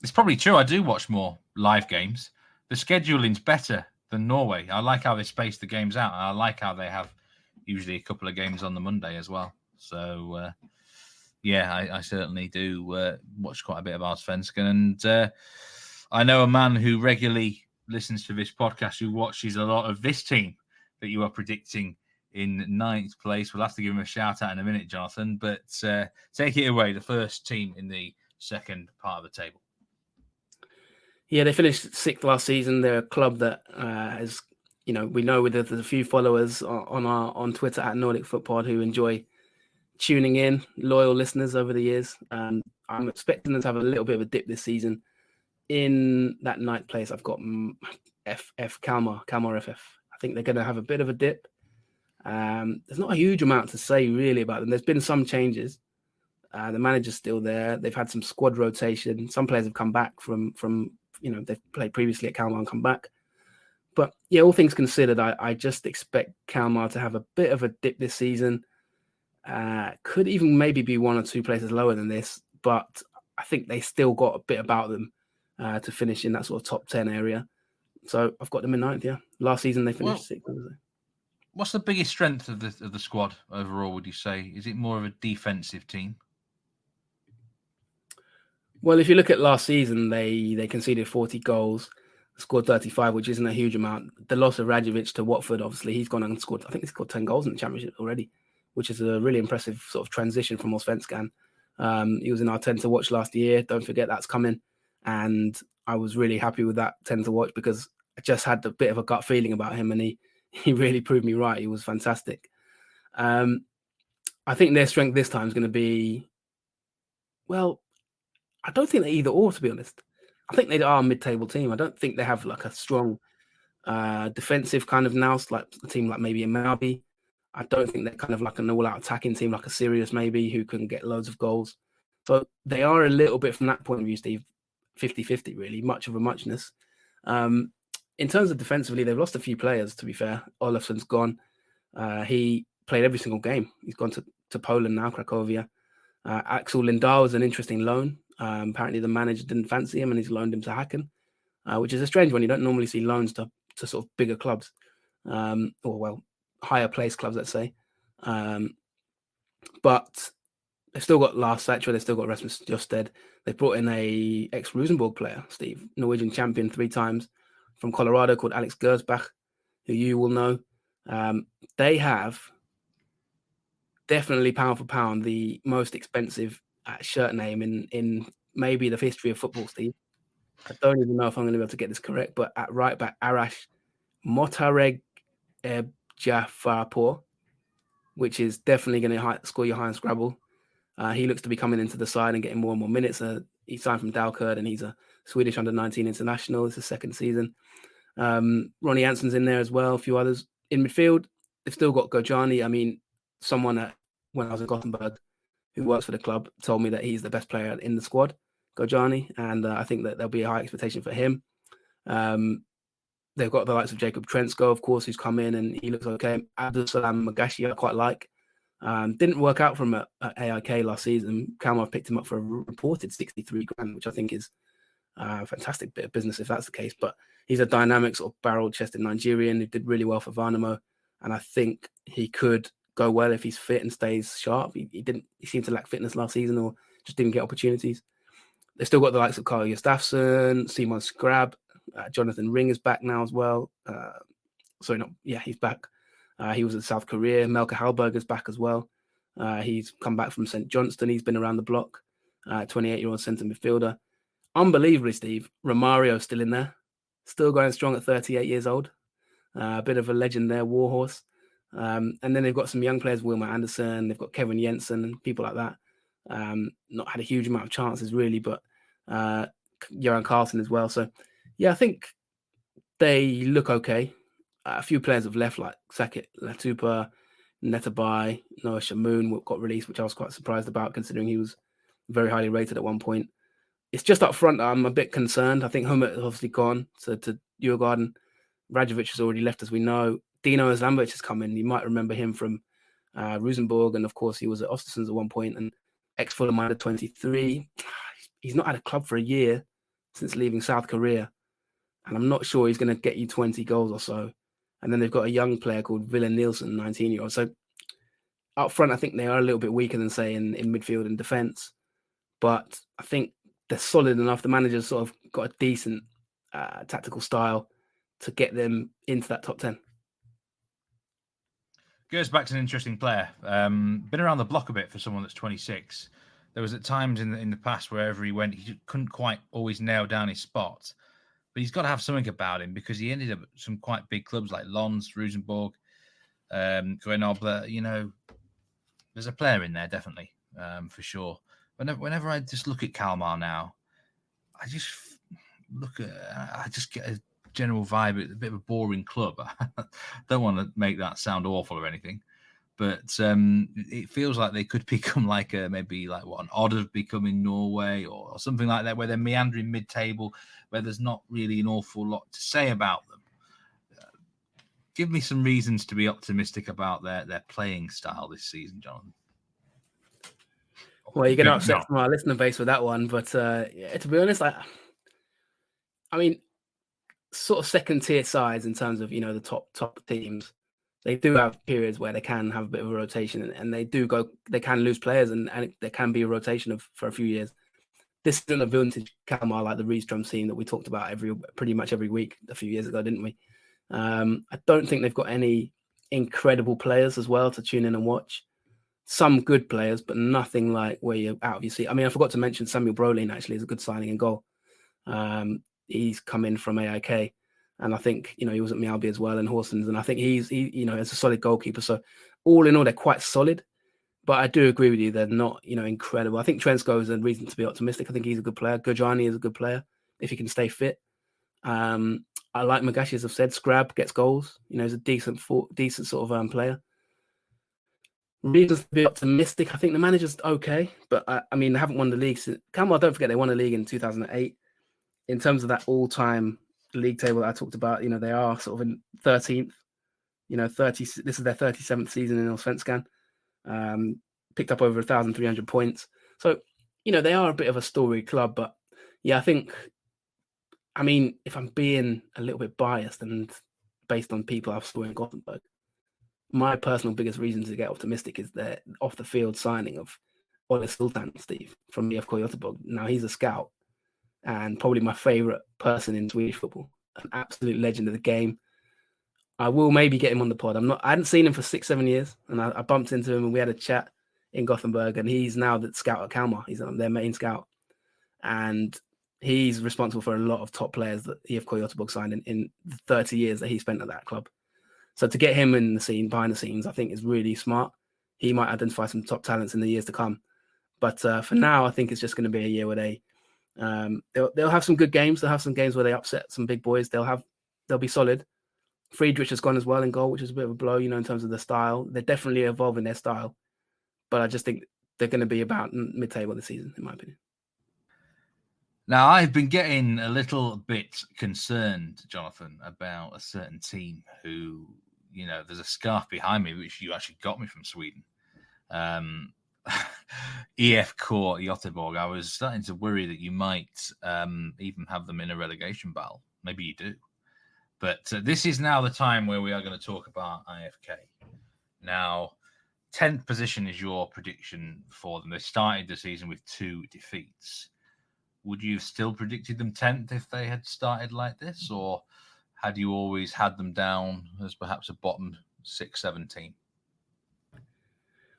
It's probably true. I do watch more live games. The scheduling's better than Norway. I like how they space the games out. I like how they have usually a couple of games on the Monday as well. So, I certainly do watch quite a bit of Allsvenskan. And I know a man who regularly listens to this podcast who watches a lot of this team that you are predicting in 9th place. We'll have to give him a shout out in a minute, Jonathan. But take it away, the first team in the second part of the table. Yeah, they finished 6th last season. They're a club that has, we know there's a few followers on Twitter at Nordic Football who enjoy tuning in, loyal listeners over the years. I'm expecting them to have a little bit of a dip this season. In that 9th place, I've got Kalmar FF. I think they're going to have a bit of a dip. There's not a huge amount to say really about them. There's been some changes. The manager's still there. They've had some squad rotation. Some players have come back from they've played previously at Kalmar and come back. But yeah, all things considered, I just expect Kalmar to have a bit of a dip this season. Could even maybe be 1 or 2 places lower than this, but I think they still got a bit about them to finish in that sort of top 10 area. So I've got them in 9th, yeah. Last season they finished 6th. What's the biggest strength of the squad overall, would you say? Is it more of a defensive team? Well, if you look at last season, they conceded 40 goals, scored 35, which isn't a huge amount. The loss of Rajovic to Watford, obviously, he's gone and scored, I think he's scored 10 goals in the Championship already, which is a really impressive sort of transition from Allsvenskan. He was in our 10 to watch last year. Don't forget that's coming. And I was really happy with that 10 to watch because I just had a bit of a gut feeling about him, and he really proved me right. He was fantastic. I think their strength this time is going to be, well, I don't think they're either or, to be honest. I think they are a mid-table team. I don't think they have like a strong defensive kind of nous, like a team like maybe a Malmö. I don't think they're kind of like an all-out attacking team like a Sirius maybe, who can get loads of goals. So they are a little bit, from that point of view, Steve, 50-50 really, much of a muchness. In terms of defensively, they've lost a few players, to be fair. Olafsson's gone. He played every single game. He's gone to Poland now, Cracovia. Axel Lindahl is an interesting loan. Apparently the manager didn't fancy him and he's loaned him to Häcken, which is a strange one. You don't normally see loans to sort of bigger clubs, higher placed clubs, let's say. But they've still got Lars Satcher, they've still got Rasmus Josted. They brought in a ex-Rosenborg player, Steve, Norwegian champion 3 times from Colorado, called Alex Gersbach, who you will know. They have definitely pound for pound the most expensive shirt name in maybe the history of football, Steve. I don't even know if I'm going to be able to get this correct, but at right back, Arash Motareg Jafarpour, which is definitely going to score your high and Scrabble. He looks to be coming into the side and getting more and more minutes. He signed from Dalkurd and he's a Swedish under-19 international. It's his second season. Ronnie Jansson's in there as well, a few others. In midfield, they've still got Gojani. I mean, someone when I was in Gothenburg who works for the club told me that he's the best player in the squad, Gojani, and I think that there'll be a high expectation for him. They've got the likes of Jacob Trentsko, of course, who's come in and he looks okay. Abdul Salam Magashi, I quite like. Didn't work out from at AIK last season. Kalmar picked him up for a reported 63 grand, which I think is a fantastic bit of business if that's the case. But he's a dynamic sort of barrel-chested Nigerian who did really well for Värnamo, and I think he could go well if he's fit and stays sharp. He seemed to lack fitness last season or just didn't get opportunities. They've still got the likes of Carl Gustafsson, Simon Skrab, Jonathan Ring is back now as well. He's back. He was at South Korea. Melke Hallberg is back as well. He's come back from St. Johnston. He's been around the block. 28-year-old centre midfielder. Unbelievably, Steve, Romario's still in there. Still going strong at 38 years old. A bit of a legend there, Warhorse. And then they've got some young players, Wilmer Anderson. They've got Kevin Jensen and people like that. Not had a huge amount of chances, really, but Johan Carlson as well. So, yeah, I think they look okay. A few players have left, like Sakit Latupa, Netabai, Noah Shamoon got released, which I was quite surprised about, considering he was very highly rated at one point. It's just up front I'm a bit concerned. I think Hummert has obviously gone to Djurgården. Rajovic has already left, as we know. Dino Aslambic has come in. You might remember him from Rosenborg, and of course he was at Östersunds at one point, and ex-Fulham under 23. He's not had a club for a year since leaving South Korea, and I'm not sure he's going to get you 20 goals or so. And then they've got a young player called Willem Nielsen, 19-year-old. So up front, I think they are a little bit weaker than, say, in midfield and defence. But I think they're solid enough. The manager's sort of got a decent tactical style to get them into that top 10. Gersbach's an interesting player. Been around the block a bit for someone that's 26. There was at times in the past wherever he went, he couldn't quite always nail down his spot. But he's got to have something about him because he ended up at some quite big clubs like Lons, Rosenborg, Grenoble. You know, there's a player in there, definitely, for sure. Whenever I just look at Kalmar now, I just get a general vibe. It's a bit of a boring club. I don't want to make that sound awful or anything, but it feels like they could become like maybe like what an Odd have become in Norway or something like that, where they're meandering mid-table, where there's not really an awful lot to say about them. Give me some reasons to be optimistic about their playing style this season, Jonathan. Well, you're going to upset my listener base with that one, but to be honest, I mean, sort of second-tier sides in terms of, the top teams, they do have periods where they can have a bit of a rotation, and they can lose players, and there can be a rotation for a few years. this isn't a vintage Kalmar like the Rydström team that we talked about pretty much every week a few years ago, didn't we? I don't think they've got any incredible players as well to tune in and watch. Some good players, but nothing like where you're out of your seat. I mean, I forgot to mention Samuel Brolin actually is a good signing in goal. He's come in from AIK, and I think, he was at Mjällby as well and Horsens, and I think he is a solid goalkeeper. So all in all, they're quite solid. But I do agree with you, they're not, incredible. I think Trensko is a reason to be optimistic. I think he's a good player. Gojani is a good player if he can stay fit. I like Magashi, as I've said. Scrab gets goals. He's a decent sort of player. Reasons to be optimistic. I think the manager's okay, but they haven't won the league since Kalmar. Don't forget they won the league in 2008. In terms of that all-time league table that I talked about, they are sort of in 13th. 30. This is their 37th season in Allsvenskan. Picked up over 1,300 points. So, they are a bit of a storied club, but yeah, if I'm being a little bit biased and based on people I've saw in Gothenburg, my personal biggest reason to get optimistic is their off-the-field signing of Olle Sultan, Steve, from IFK Göteborg. Now, he's a scout and probably my favourite person in Swedish football, an absolute legend of the game. I will maybe get him on the pod. I hadn't seen him for 6-7 years, and I bumped into him and we had a chat in Gothenburg, and he's now the scout at Kalmar. He's their main scout. And he's responsible for a lot of top players that IFK Göteborg signed in the 30 years that he spent at that club. So to get him in the scene, behind the scenes, I think is really smart. He might identify some top talents in the years to come. But for now, I think it's just going to be a year where they'll have some good games. They'll have some games where they upset some big boys. They'll be solid. Friedrich has gone as well in goal, which is a bit of a blow, in terms of the style. They're definitely evolving their style. But I just think they're going to be about mid-table this season, in my opinion. Now, I've been getting a little bit concerned, Jonathan, about a certain team who, there's a scarf behind me, which you actually got me from Sweden. IFK Göteborg. I was starting to worry that you might even have them in a relegation battle. Maybe you do. But this is now the time where we are going to talk about IFK. Now, 10th position is your prediction for them. They started the season with 2 defeats. Would you have still predicted them 10th if they had started like this? Or had you always had them down as perhaps a bottom 6-7 team?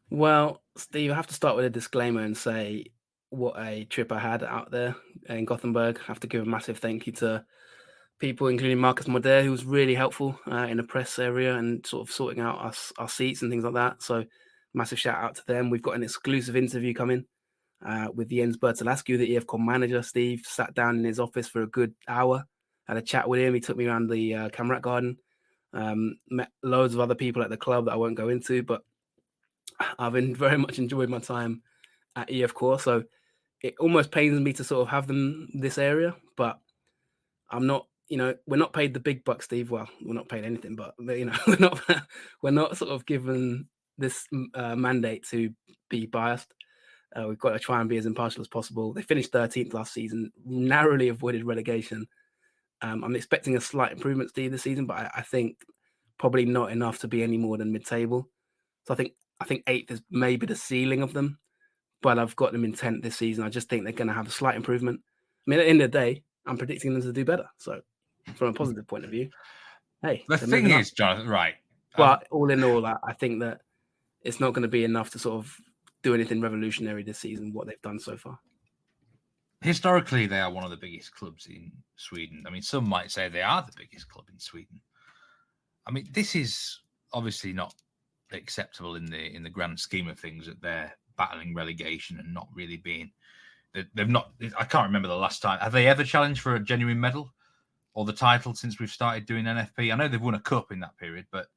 Well, Steve, I have to start with a disclaimer and say what a trip I had out there in Gothenburg. I have to give a massive thank you to people, including Marcus Moder, who was really helpful in the press area and sort of sorting out our seats and things like that. So massive shout out to them. We've got an exclusive interview coming with Jens Bertelascu, the IFK manager. Steve sat down in his office for a good hour, had a chat with him. He took me around the Kamrat Garden, met loads of other people at the club that I won't go into, but I've been very much enjoyed my time at IFK. So it almost pains me to sort of have them this area, but I'm not, we're not paid the big bucks, Steve. Well, we're not paid anything, but we're not sort of given this mandate to be biased. We've got to try and be as impartial as possible. They finished 13th last season, narrowly avoided relegation. I'm expecting a slight improvement, Steve, this season, but I think probably not enough to be any more than mid-table. So I think 8th is maybe the ceiling of them, but I've got them in 10th this season. I just think they're going to have a slight improvement. I mean, at the end of the day, I'm predicting them to do better. So from a positive point of view, hey. The thing is, Jonathan, right. But all in all, I think that it's not going to be enough to sort of do anything revolutionary this season, what they've done so far. Historically, they are one of the biggest clubs in Sweden. I mean, some might say they are the biggest club in Sweden. I mean, this is obviously not acceptable in the grand scheme of things that they're battling relegation and not really being. They've not. I can't remember the last time. Have they ever challenged for a genuine medal or the title since we've started doing NFP? I know they've won a cup in that period, but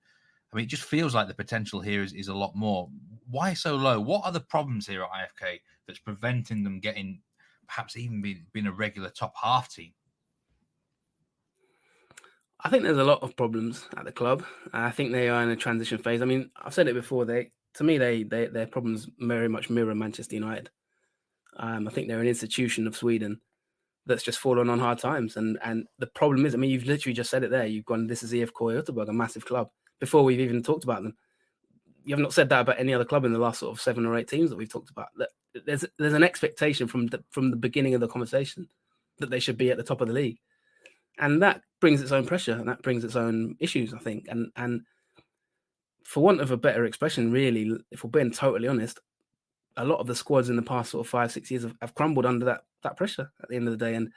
I mean, it just feels like the potential here is a lot more. Why so low? What are the problems here at IFK that's preventing them getting, perhaps even being a regular top half team? I think there's a lot of problems at the club. I think they are in a transition phase. I mean, I've said it before. Their problems very much mirror Manchester United. I think they're an institution of Sweden that's just fallen on hard times. And the problem is, I mean, you've literally just said it there. You've gone, this is IFK Göteborg, a massive club, before we've even talked about them. you have not said that about any other club in the last sort of 7 or 8 teams that we've talked about. There's an expectation from the beginning of the conversation that they should be at the top of the league, and that brings its own pressure and that brings its own issues, I think. And for want of a better expression, really, if we're being totally honest, a lot of the squads in the past sort of 5-6 years have crumbled under that pressure at the end of the day, and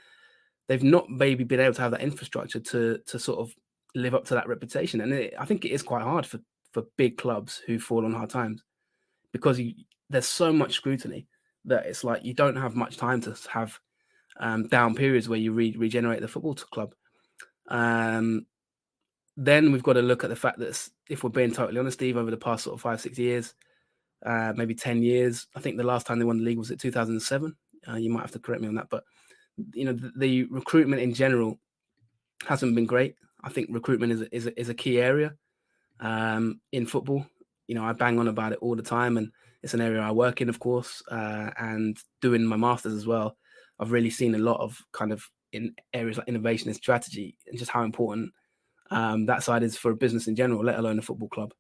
they've not maybe been able to have that infrastructure to sort of live up to that reputation. And I think it is quite hard for big clubs who fall on hard times, because there's so much scrutiny that it's like you don't have much time to have down periods where you regenerate the football club. Then we've got to look at the fact that, if we're being totally honest, Steve, over the past sort of 5-6 years, maybe 10 years, I think the last time they won the league was at 2007. You might have to correct me on that, but the recruitment in general hasn't been great. I think recruitment is a key area in football. I bang on about it all the time, and it's an area I work in, of course, and doing my master's as well. I've really seen a lot of kind of in areas like innovation and strategy, and just how important that side is for a business in general, let alone a football club.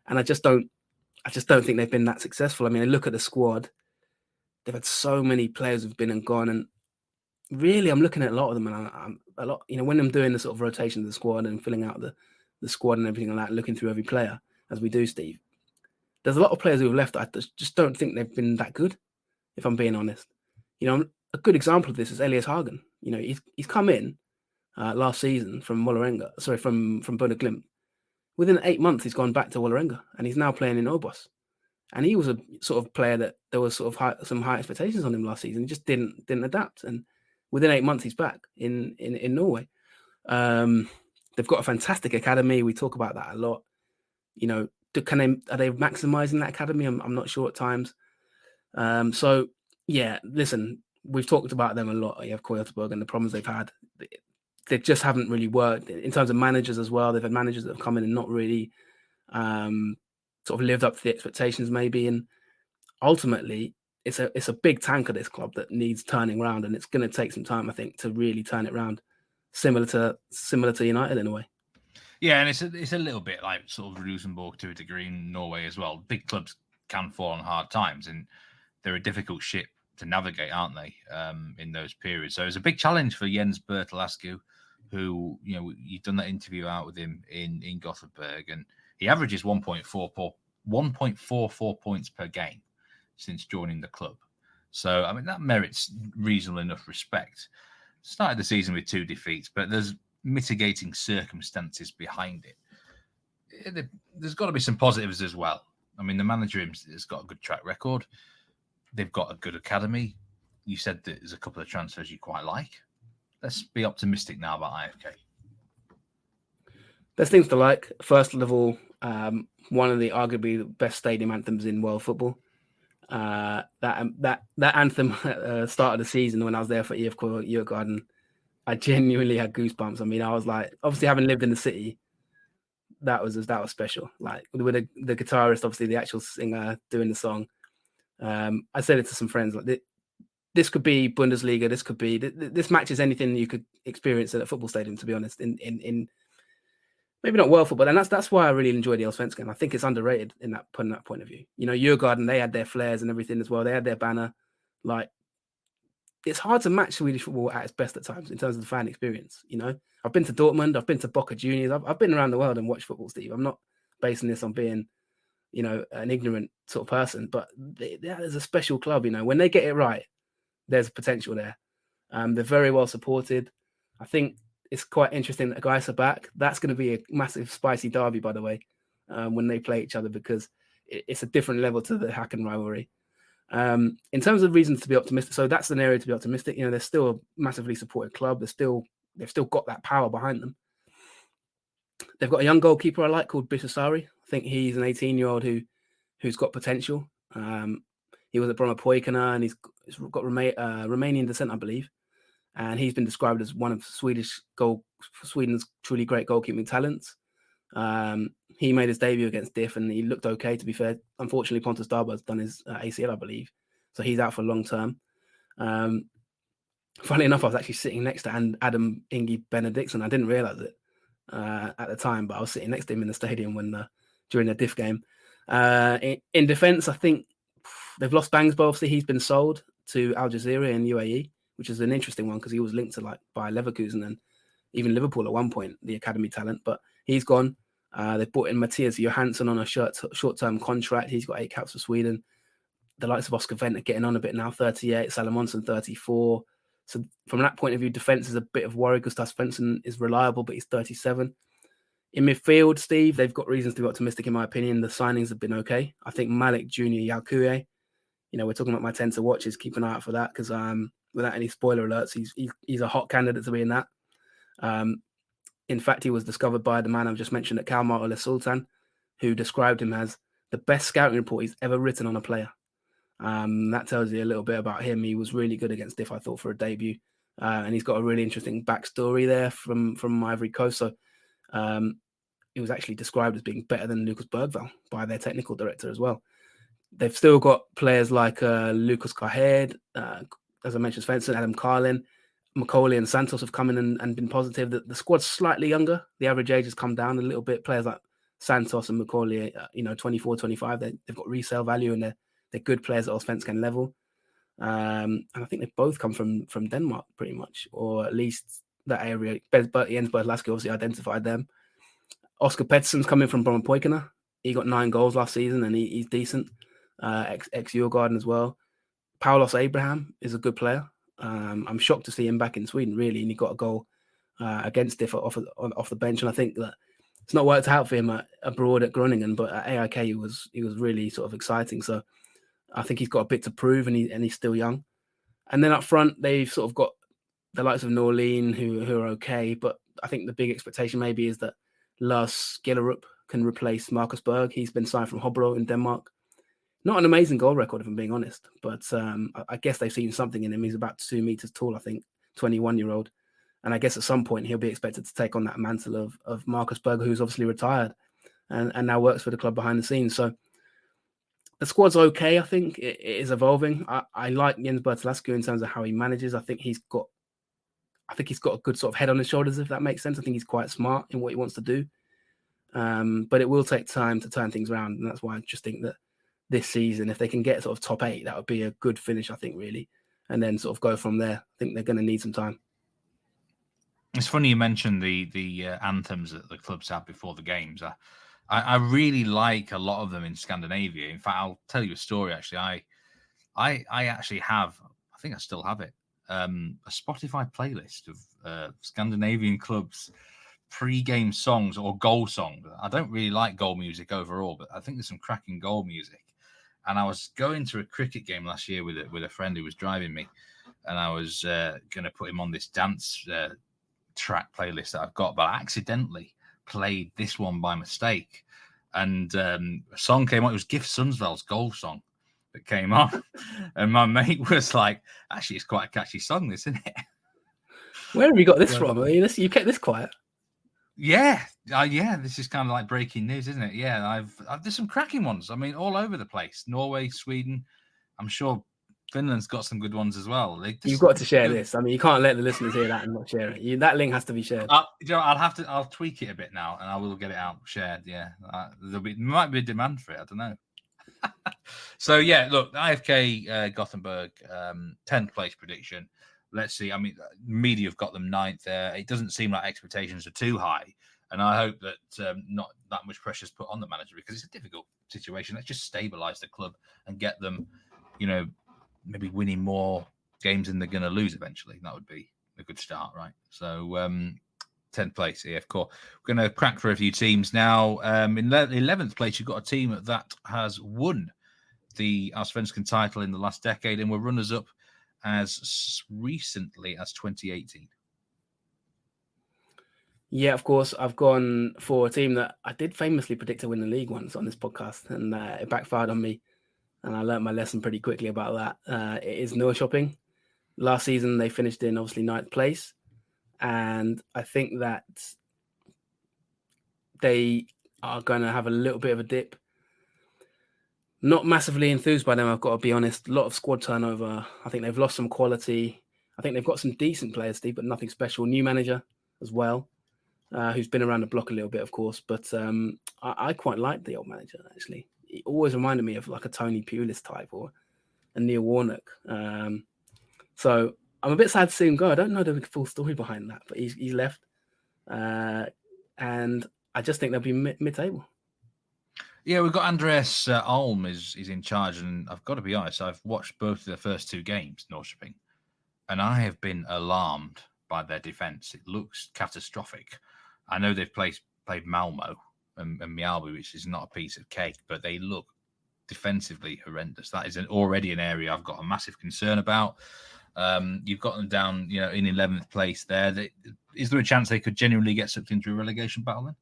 And I just don't think they've been that successful. I mean, I look at the squad; they've had so many players who've been and gone, and really, I'm looking at a lot of them, and I'm a lot. When I'm doing the sort of rotation of the squad and filling out the squad and everything like that, looking through every player as we do, Steve, there's a lot of players who have left. I just don't think they've been that good, if I'm being honest. A good example of this is Elias Hagen. He's come in last season from Bode Glimt. Within 8 months, he's gone back to Vålerenga, and he's now playing in Obos. And he was a sort of player that there was sort of some high expectations on him last season. He just didn't adapt, and within 8 months, he's back in Norway. They've got a fantastic academy. We talk about that a lot. Are they maximizing that academy? I'm not sure at times. So yeah, listen, we've talked about them a lot. IFK Göteborg and the problems they've had. They just haven't really worked in terms of managers as well. They've had managers that have come in and not really sort of lived up to the expectations, maybe. And ultimately, it's a big tank of this club that needs turning around, and it's going to take some time, I think, to really turn it around. Similar to United in a way. Yeah, and it's a little bit like sort of Rosenborg to a degree in Norway as well. Big clubs can fall on hard times, and they're a difficult ship to navigate, aren't they? In those periods, so it's a big challenge for Jens Bertelascu, who you've done that interview out with him in Gothenburg, and he averages 1.44 points per game since joining the club. So I mean that merits reasonable enough respect. Started the season with 2 defeats, but there's mitigating circumstances behind it. There's got to be some positives as well. I mean, the manager has got a good track record. They've got a good academy. You said that there's a couple of transfers you quite like. Let's be optimistic now about IFK. There's things to like. First of all, one of the arguably the best stadium anthems in world football. That anthem at the start of the season when I was there for IFK Djurgården, I genuinely had goosebumps. I mean, I was like, obviously having lived in the city, that was special. Like with the guitarist, obviously the actual singer doing the song. I said it to some friends, like this could be Bundesliga. This matches anything you could experience at a football stadium, to be honest, in maybe not world football. And that's why I really enjoy the Allsvenskan. I think it's underrated in that point of view. Djurgården, they had their flares and everything as well. They had their banner. Like, it's hard to match Swedish football at its best at times in terms of the fan experience. I've been to Dortmund, I've been to Boca Juniors, I've been around the world and watched football, Steve. I'm not basing this on being, an ignorant sort of person, but there's a special club. When they get it right, there's potential there. They're very well supported. I think it's quite interesting that GAIS are back. That's going to be a massive spicy derby, by the way, when they play each other, because it's a different level to the Häcken rivalry. In terms of reasons to be optimistic, so that's an area to be optimistic. They're still a massively supported club. They've still got that power behind them. They've got a young goalkeeper I like called Bisasari. I think he's an 18-year-old who's got potential. He was at Brommapojkarna, and he's got Romanian descent, I believe. And he's been described as one of Sweden's truly great goalkeeping talents. He made his debut against Diff, and he looked okay, to be fair. Unfortunately, Pontus Darbo's done his ACL, I believe. So he's out for long term. Funnily enough, I was actually sitting next to Adam Ingi Benediktsson. I didn't realise it at the time, but I was sitting next to him in the stadium during the Diff game. In defence, I think they've lost Bangsbo. Obviously, he's been sold to Al Jazeera in UAE, which is an interesting one because he was linked to Bayer Leverkusen and even Liverpool at one point, the academy talent. But he's gone. They've brought in Matthias Johansson on a short-term contract. He's got 8 caps for Sweden. The likes of Oscar Wendt are getting on a bit now, 38, Salomonsson 34. So from that point of view, defence is a bit of worry. Gustav Svensson is reliable, but he's 37. In midfield, Steve, they've got reasons to be optimistic, in my opinion. The signings have been okay. I think Malik Jr. Yalkoué, we're talking about my 10 to watches. Keep an eye out for that because without any spoiler alerts, he's a hot candidate to be in that. In fact, he was discovered by the man I've just mentioned at Kalmar, Ole Sultan, who described him as the best scouting report he's ever written on a player. That tells you a little bit about him. He was really good against Diff, I thought, for a debut. And he's got a really interesting backstory there from Ivory Coast. So he was actually described as being better than Lucas Bergvall by their technical director as well. They've still got players like Lucas Carhead, as I mentioned, Svensson, Adam Carlin, Macaulay and Santos have come in and been positive. The squad's slightly younger. The average age has come down a little bit. Players like Santos and Macaulay, 24, 25, they've got resale value and they're good players at Allsvenskan level. And I think they've both come from Denmark pretty much, or at least that area. Jens Bertlaski obviously identified them. Oscar Pettersson's coming from Brommapojkarna. He got 9 goals last season and he's decent. Ex-Djurgården as well. Paulos Abraham is a good player. I'm shocked to see him back in Sweden, really, and he got a goal against Diff off the bench. And I think that it's not worked out for him abroad at Groningen, but at AIK he was really sort of exciting. So I think he's got a bit to prove, and he's still young. And then up front, they've sort of got the likes of Norlin who are okay, but I think the big expectation maybe is that Lars Gillerup can replace Marcus Berg. He's been signed from Hobro in Denmark. Not an amazing goal record, if I'm being honest, but I guess they've seen something in him. He's about 2 meters tall, I think, 21-year-old. And I guess at some point he'll be expected to take on that mantle of Marcus Berg, who's obviously retired and now works for the club behind the scenes. So the squad's okay, I think. It is evolving. I like Jens Bertlaski in terms of how he manages. I think he's got a good sort of head on his shoulders, if that makes sense. I think he's quite smart in what he wants to do. But it will take time to turn things around. And that's why I just think that this season, if they can get sort of top 8, that would be a good finish, I think, really. And then sort of go from there. I think they're going to need some time. It's funny you mentioned the anthems that the clubs have before the games. I really like a lot of them in Scandinavia. In fact, I'll tell you a story, actually. I actually have, I think I still have it, a Spotify playlist of Scandinavian clubs' pre-game songs or goal songs. I don't really like goal music overall, but I think there's some cracking goal music. And I was going to a cricket game last year with a friend who was driving me, and I was going to put him on this dance track playlist that I've got, but I accidentally played this one by mistake. And a song came on. It was Gif Sundsvall's goal song that came on. And my mate was like, actually, it's quite a catchy song, this, isn't it? Where have you got this from? I mean, you kept this quiet. Yeah, this is kind of like breaking news, isn't it? Yeah, I've there's some cracking ones. I mean, all over the place. Norway, Sweden. I'm sure Finland's got some good ones as well. You've got to share this. I mean, you can't let the listeners hear that and not share it. That link has to be shared. I'll tweak it a bit now, and I will get it out shared. Yeah, there might be a demand for it. I don't know. So yeah, look, IFK Gothenburg, 10th place prediction. Let's see. I mean, media have got them 9th there. It doesn't seem like expectations are too high. And I hope that not that much pressure is put on the manager, because it's a difficult situation. Let's just stabilise the club and get them, maybe winning more games than they're going to lose eventually. That would be a good start, right? So 10th place, IFK. We're going to crack for a few teams now. In 11th place, you've got a team that has won the Allsvenskan title in the last decade and were runners-up as recently as 2018. Yeah, of course. I've gone for a team that I did famously predict to win the league once on this podcast, and it backfired on me. And I learned my lesson pretty quickly about that. It is Norrköping. Last season, they finished in, obviously, 9th place. And I think that they are going to have a little bit of a dip. Not massively enthused by them, I've got to be honest. A lot of squad turnover. I think they've lost some quality. I think they've got some decent players, Steve, but nothing special. New manager as well, who's been around the block a little bit, of course. But I quite like the old manager, actually. he always reminded me of like a Tony Pulis type or a Neil Warnock. So I'm a bit sad to see him go. I don't know the full story behind that, but he's left. And I just think they'll be mid-table. Yeah, we've got Andreas Alm is in charge, and I've got to be honest, I've watched both of the first 2 games, Norrköping, and I have been alarmed by their defence. It looks catastrophic. I know they've played Malmö and Mjällby, which is not a piece of cake, but they look defensively horrendous. That is already an area I've got a massive concern about. You've got them down, in 11th place there. Is there a chance they could genuinely get sucked into a relegation battle then?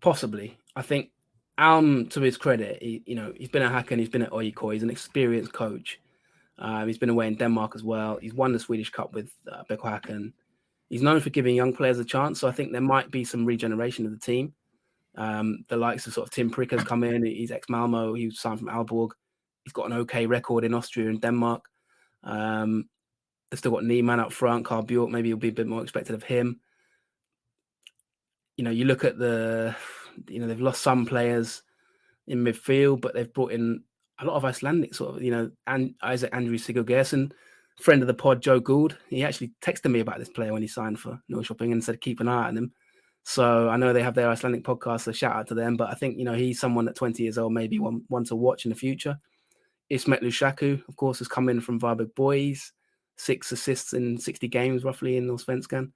Possibly. I think Alm, to his credit, he's been at Häcken, he's been at IFK, he's an experienced coach. He's been away in Denmark as well. He's won the Swedish Cup with BK Häcken. He's known for giving young players a chance, so I think there might be some regeneration of the team. The likes of sort of Tim Prick has come in. He's ex-Malmö. He was signed from Aalborg. He's got an okay record in Austria and Denmark. They've still got Niemann up front. Carl Bjork, maybe you'll be a bit more expected of him. You look at they've lost some players in midfield, but they've brought in a lot of Icelandic sort of, and Isaac Andrew Sigurgesson, friend of the pod, Joe Gould. He actually texted me about this player when he signed for Norrköping and said, keep an eye on him. So I know they have their Icelandic podcast, so shout out to them. But I think, he's someone at 20 years old, maybe one to watch in the future. Ismet Lushaku, of course, has come in from Varberg Boys, 6 assists in 60 games roughly in Allsvenskan.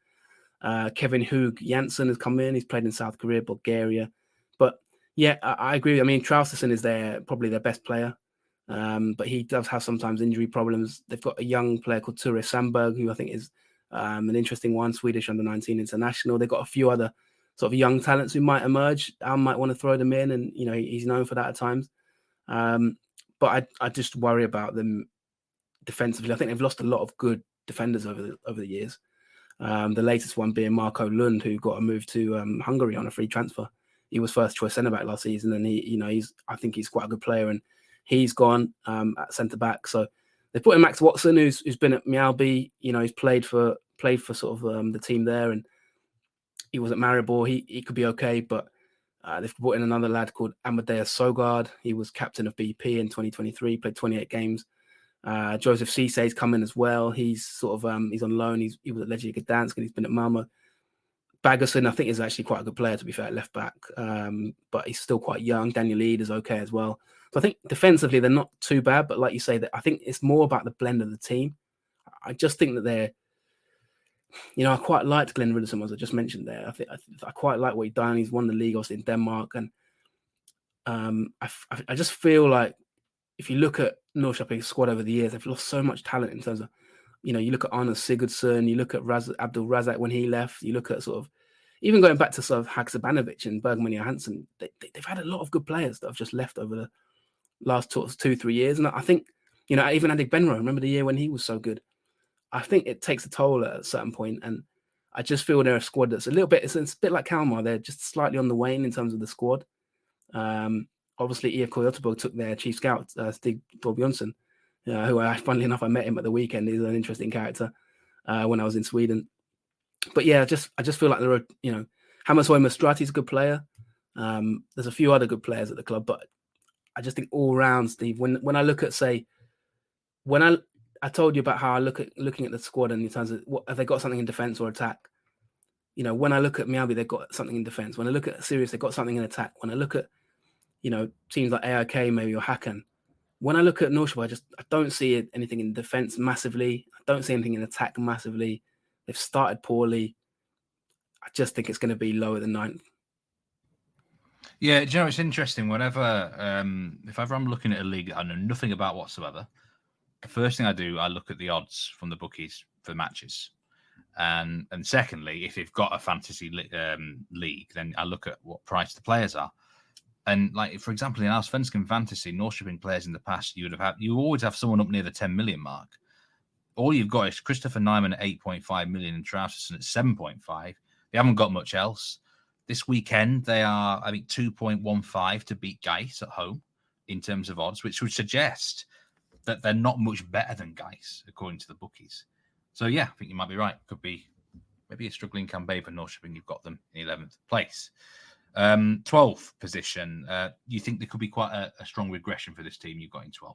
Kevin Hug Janssen has come in. He's played in South Korea, Bulgaria. But yeah, I agree. I mean, Traustason is probably their best player. But he does have sometimes injury problems. They've got a young player called Ture Sandberg, who I think is an interesting one, Swedish under-19 international. They've got a few other sort of young talents who might emerge. Al might want to throw them in, and he's known for that at times. But I just worry about them defensively. I think they've lost a lot of good defenders over the years. The latest one being Marco Lund, who got a move to Hungary on a free transfer. He was first choice centre back last season, and I think he's quite a good player, and he's gone at centre back. So they put in Max Watson, who's been at Mjällby. He's played for sort of the team there, and he was at Maribor. He could be okay, but they've brought in another lad called Amadeus Sogard. He was captain of BP in 2023, played 28 games. Joseph Ceesay's come in as well. He's sort of he's on loan. He was at Legia Gdansk and he's been at Malmö. Baggerson, I think, is actually quite a good player, to be fair, at left back, but he's still quite young. Daniel Eid is okay as well. So I think defensively they're not too bad, but like you say, that I think it's more about the blend of the team. I just think that they're, I quite liked Glenn Ridderson, as I just mentioned there. I quite like what he's done. He's won the league also in Denmark, and I just feel like if you look at Norrköping's squad over the years, they've lost so much talent in terms of, you look at Arne Sigurdsson, you look at Abdul Razak when he left, you look at sort of, even going back to sort of Haksabanovic and Bergman Johansson, they've had a lot of good players that have just left over the last 2-3 years. And I think, even Adik Benro, remember the year when he was so good? I think it takes a toll at a certain point, and I just feel they're a squad that's it's a bit like Kalmar. They're just slightly on the wane in terms of the squad. Obviously, IFK Göteborg took their chief scout, Stig Torbjörnsson, who, funnily enough, I met him at the weekend. He's an interesting character when I was in Sweden. But yeah, I just feel like there are, Hammershøi Mastrati is a good player. There's a few other good players at the club, but I just think all round, Steve, when I look at, say, when I told you about how I looking at the squad and in terms of what have they got something in defence or attack. When I look at Mjällby, they've got something in defence. When I look at Sirius, they've got something in attack. When I look at, teams like AIK maybe or Häcken, when I look at Norrköping, I don't see anything in defence massively. I don't see anything in attack massively. They've started poorly. I just think it's going to be lower than 9th. Yeah, it's interesting. Whenever, if ever I'm looking at a league that I know nothing about whatsoever, the first thing I do, I look at the odds from the bookies for matches. And secondly, if you've got a fantasy league, then I look at what price the players are. And like, for example, in Allsvenskan fantasy, Norrköping players in the past, you always have someone up near the 10 million mark. All you've got is Christopher Nyman at 8.5 million and Traustason at 7.5. They haven't got much else. This weekend, they are, I think, 2.15 to beat GAIS at home in terms of odds, which would suggest that they're not much better than GAIS, according to the bookies. So, yeah, I think you might be right. Could be maybe a struggling campaign for Norrköping. You've got them in 11th place. 12th position. You think there could be quite a strong regression for this team you've got in 12th?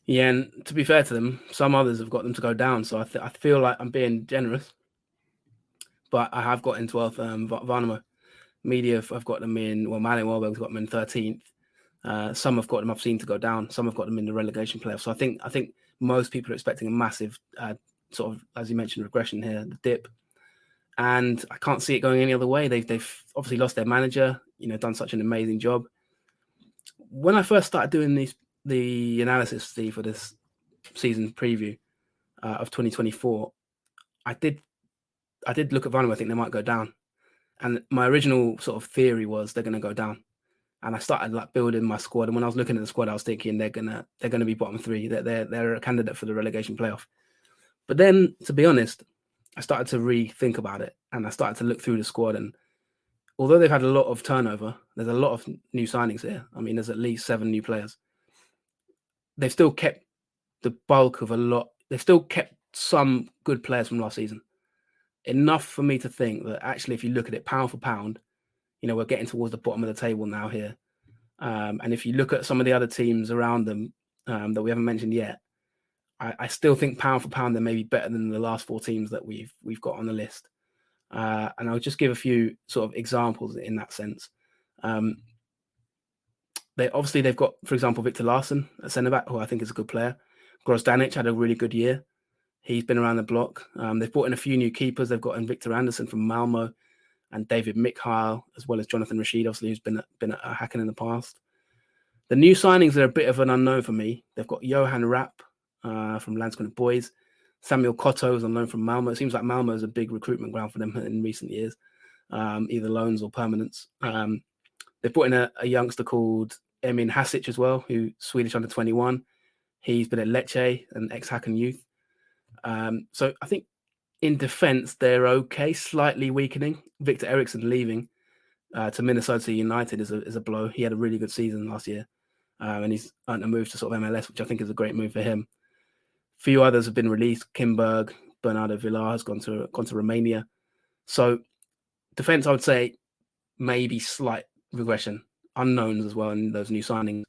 Yeah, and to be fair to them, some others have got them to go down. So I feel like I'm being generous. But I have got in 12th, Värnamo. Media, I've got them in, well, Malin Wahlberg's got them in 13th. Some have got them, I've seen, to go down. Some have got them in the relegation playoffs. So I think most people are expecting a massive sort of, as you mentioned, regression here, the dip. And I can't see it going any other way. They've obviously lost their manager, done such an amazing job. When I first started doing the analysis, Steve, for this season preview of 2024, I did look at Värnamo. I think they might go down. And my original sort of theory was they're going to go down. And I started like building my squad. And when I was looking at the squad, I was thinking they're gonna be bottom three. They're a candidate for the relegation playoff. But then, to be honest, I started to rethink about it, and I started to look through the squad. And although they've had a lot of turnover, there's a lot of new signings here. I mean, there's at least 7 new players. They've still kept the bulk of a lot. They've still kept some good players from last season. Enough for me to think that actually, if you look at it pound for pound, we're getting towards the bottom of the table now here. And if you look at some of the other teams around them that we haven't mentioned yet, I still think pound for pound, they may be better than the last 4 teams that we've got on the list. And I'll just give a few sort of examples in that sense. They've got, for example, Victor Larsson at centre-back, who I think is a good player. Grozdanic had a really good year. He's been around the block. They've brought in a few new keepers. They've got in Victor Anderson from Malmö and David Mikhail, as well as Jonathan Rashid, obviously, who's been at Häcken in the past. The new signings are a bit of an unknown for me. They've got Johan Rapp from Landskrona Boys. Samuel Cotto is on loan from Malmö. It seems like Malmö is a big recruitment ground for them in recent years, either loans or permanents. They've brought in a youngster called Emin Hasic as well, who Swedish under-21. He's been at Lecce and ex-Häcken youth. So I think in defence, they're okay, slightly weakening. Victor Eriksson leaving to Minnesota United is a blow. He had a really good season last year, and he's earned a move to sort of MLS, which I think is a great move for him. A few others have been released. Kimberg, Bernardo Villar has gone to Romania. So defence, I would say, maybe slight regression. Unknowns as well in those new signings.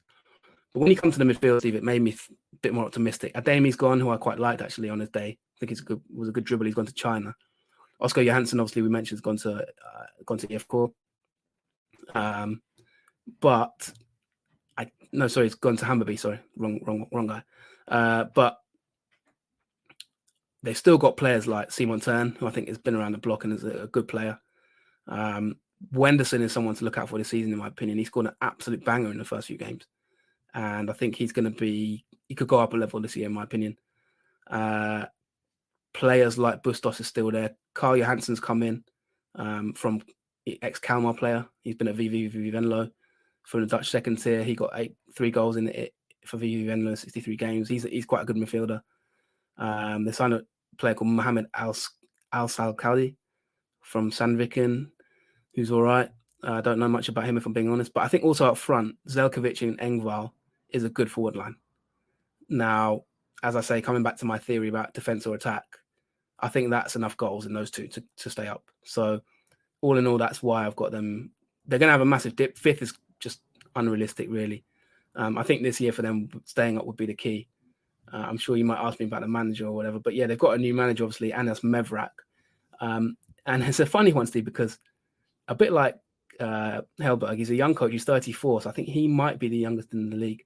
But when you come to the midfield, Steve, it made me a bit more optimistic. Ademi's gone, who I quite liked actually on his day. I think was a good dribble. He's gone to China. Oscar Johansson, obviously we mentioned, has gone to IFK. He's gone to Hammarby. Sorry, wrong guy. But they've still got players like Simon Tern, who I think has been around the block and is a good player. Wenderson is someone to look out for this season, in my opinion. He scored an absolute banger in the first few games. And I think he could go up a level this year, in my opinion. Players like Bustos is still there. Carl Johansson's come in from ex-Kalmar player. He's been at VV Venlo from the Dutch second tier. He got 3 goals in it for VV Venlo, 63 games. He's quite a good midfielder. They signed a player called Mohamed Al-Salkali from Sandviken, who's all right. I don't know much about him, if I'm being honest. But I think also up front, Zelkovic and Engvall is a good forward line. Now, as I say, coming back to my theory about defence or attack, I think that's enough goals in those two to stay up. So all in all, that's why I've got them. They're going to have a massive dip. 5th is just unrealistic, really. I think this year for them, staying up would be the key. I'm sure you might ask me about the manager or whatever. But yeah, they've got a new manager, obviously, Anas Mevrak. And it's a funny one, Steve, because a bit like Helberg, he's a young coach. He's 34, so I think he might be the youngest in the league.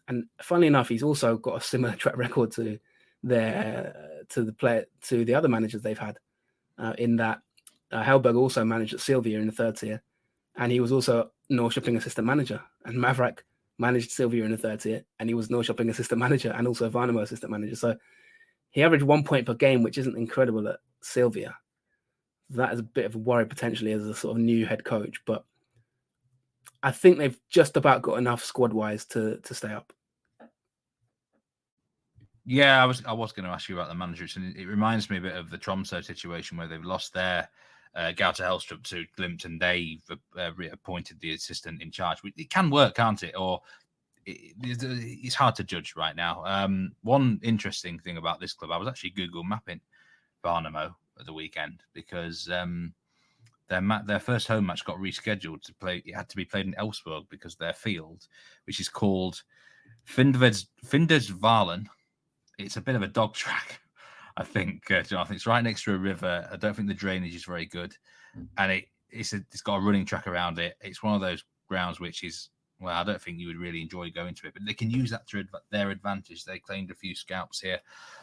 And funnily enough, he's also got a similar track record to the other managers they've had. In that Helberg also managed at Sylvia in the 3rd tier, and he was also Norrköping assistant manager. And Mavrak managed Sylvia in the 3rd tier, and he was Norrköping assistant manager and also Värnamo assistant manager. So he averaged 1 point per game, which isn't incredible at Sylvia. That is a bit of a worry potentially as a sort of new head coach, but I think they've just about got enough squad-wise to stay up. Yeah, I was going to ask you about the managers, and it reminds me a bit of the Tromsø situation where they've lost their Gauta Hellstrup to Glimt, and they've appointed the assistant in charge. It can work, can't it? Or it's hard to judge right now. One interesting thing about this club, I was actually Google mapping Värnamo at the weekend because their first home match got rescheduled to play. It had to be played in Elfsborg because their field, which is called Findersvalen, it's a bit of a dog track, I think. Jonathan, it's right next to a river. I don't think the drainage is very good, and it's got a running track around it. It's one of those grounds which is, well, I don't think you would really enjoy going to it, but they can use that to their advantage. They claimed a few scouts here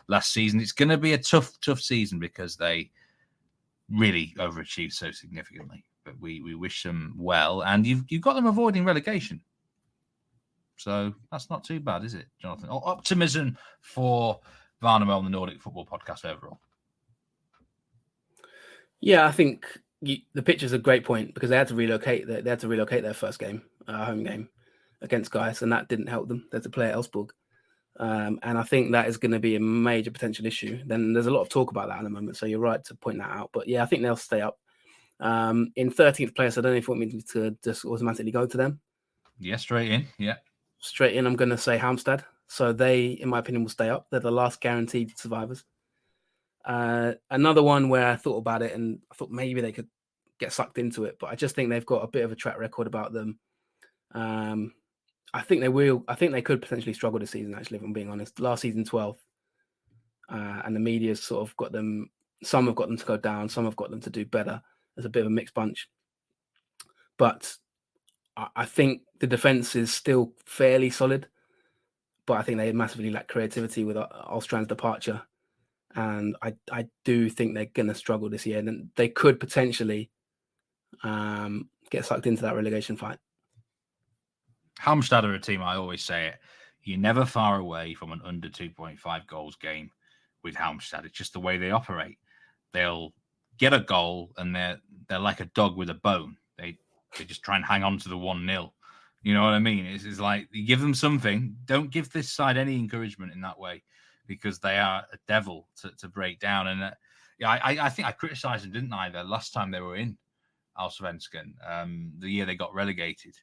last season. It's going to be a tough season because they really overachieved so significantly. But we wish them well, and you've got them avoiding relegation. So that's not too bad, is it, Jonathan? Optimism for Värnamo on the Nordic Football Podcast overall. Yeah, I think the pitch is a great point because they had to relocate. They had to relocate their first game, home game against GAIS, and that didn't help them. They had to play at Elfsborg, and I think that is going to be a major potential issue. Then there's a lot of talk about that in the moment, so you're right to point that out. But yeah, I think they'll stay up. In 13th place, I don't know if you want me to just automatically go to them. Yeah, straight in. Yeah. Straight in, I'm going to say Halmstad. So they, in my opinion, will stay up. They're the last guaranteed survivors. Another one where I thought about it and I thought maybe they could get sucked into it, but I just think they've got a bit of a track record about them. I think they will. I think they could potentially struggle this season, actually, if I'm being honest. Last season, 12th. And the media's sort of got them. Some have got them to go down. Some have got them to do better. There's a bit of a mixed bunch. But I think the defense is still fairly solid, but I think they massively lack creativity with Alstrand's departure. And I do think they're going to struggle this year. And they could potentially get sucked into that relegation fight. Halmstad are a team, I always say it, you're never far away from an under 2.5 goals game with Halmstad. It's just the way they operate. They'll get a goal and they're like a dog with a bone. They just try and hang on to the 1-0. You know what I mean? It's like you give them something. Don't give this side any encouragement in that way because they are a devil to break down. And I think I criticised them, didn't I, the last time they were in Allsvenskan, the year they got relegated.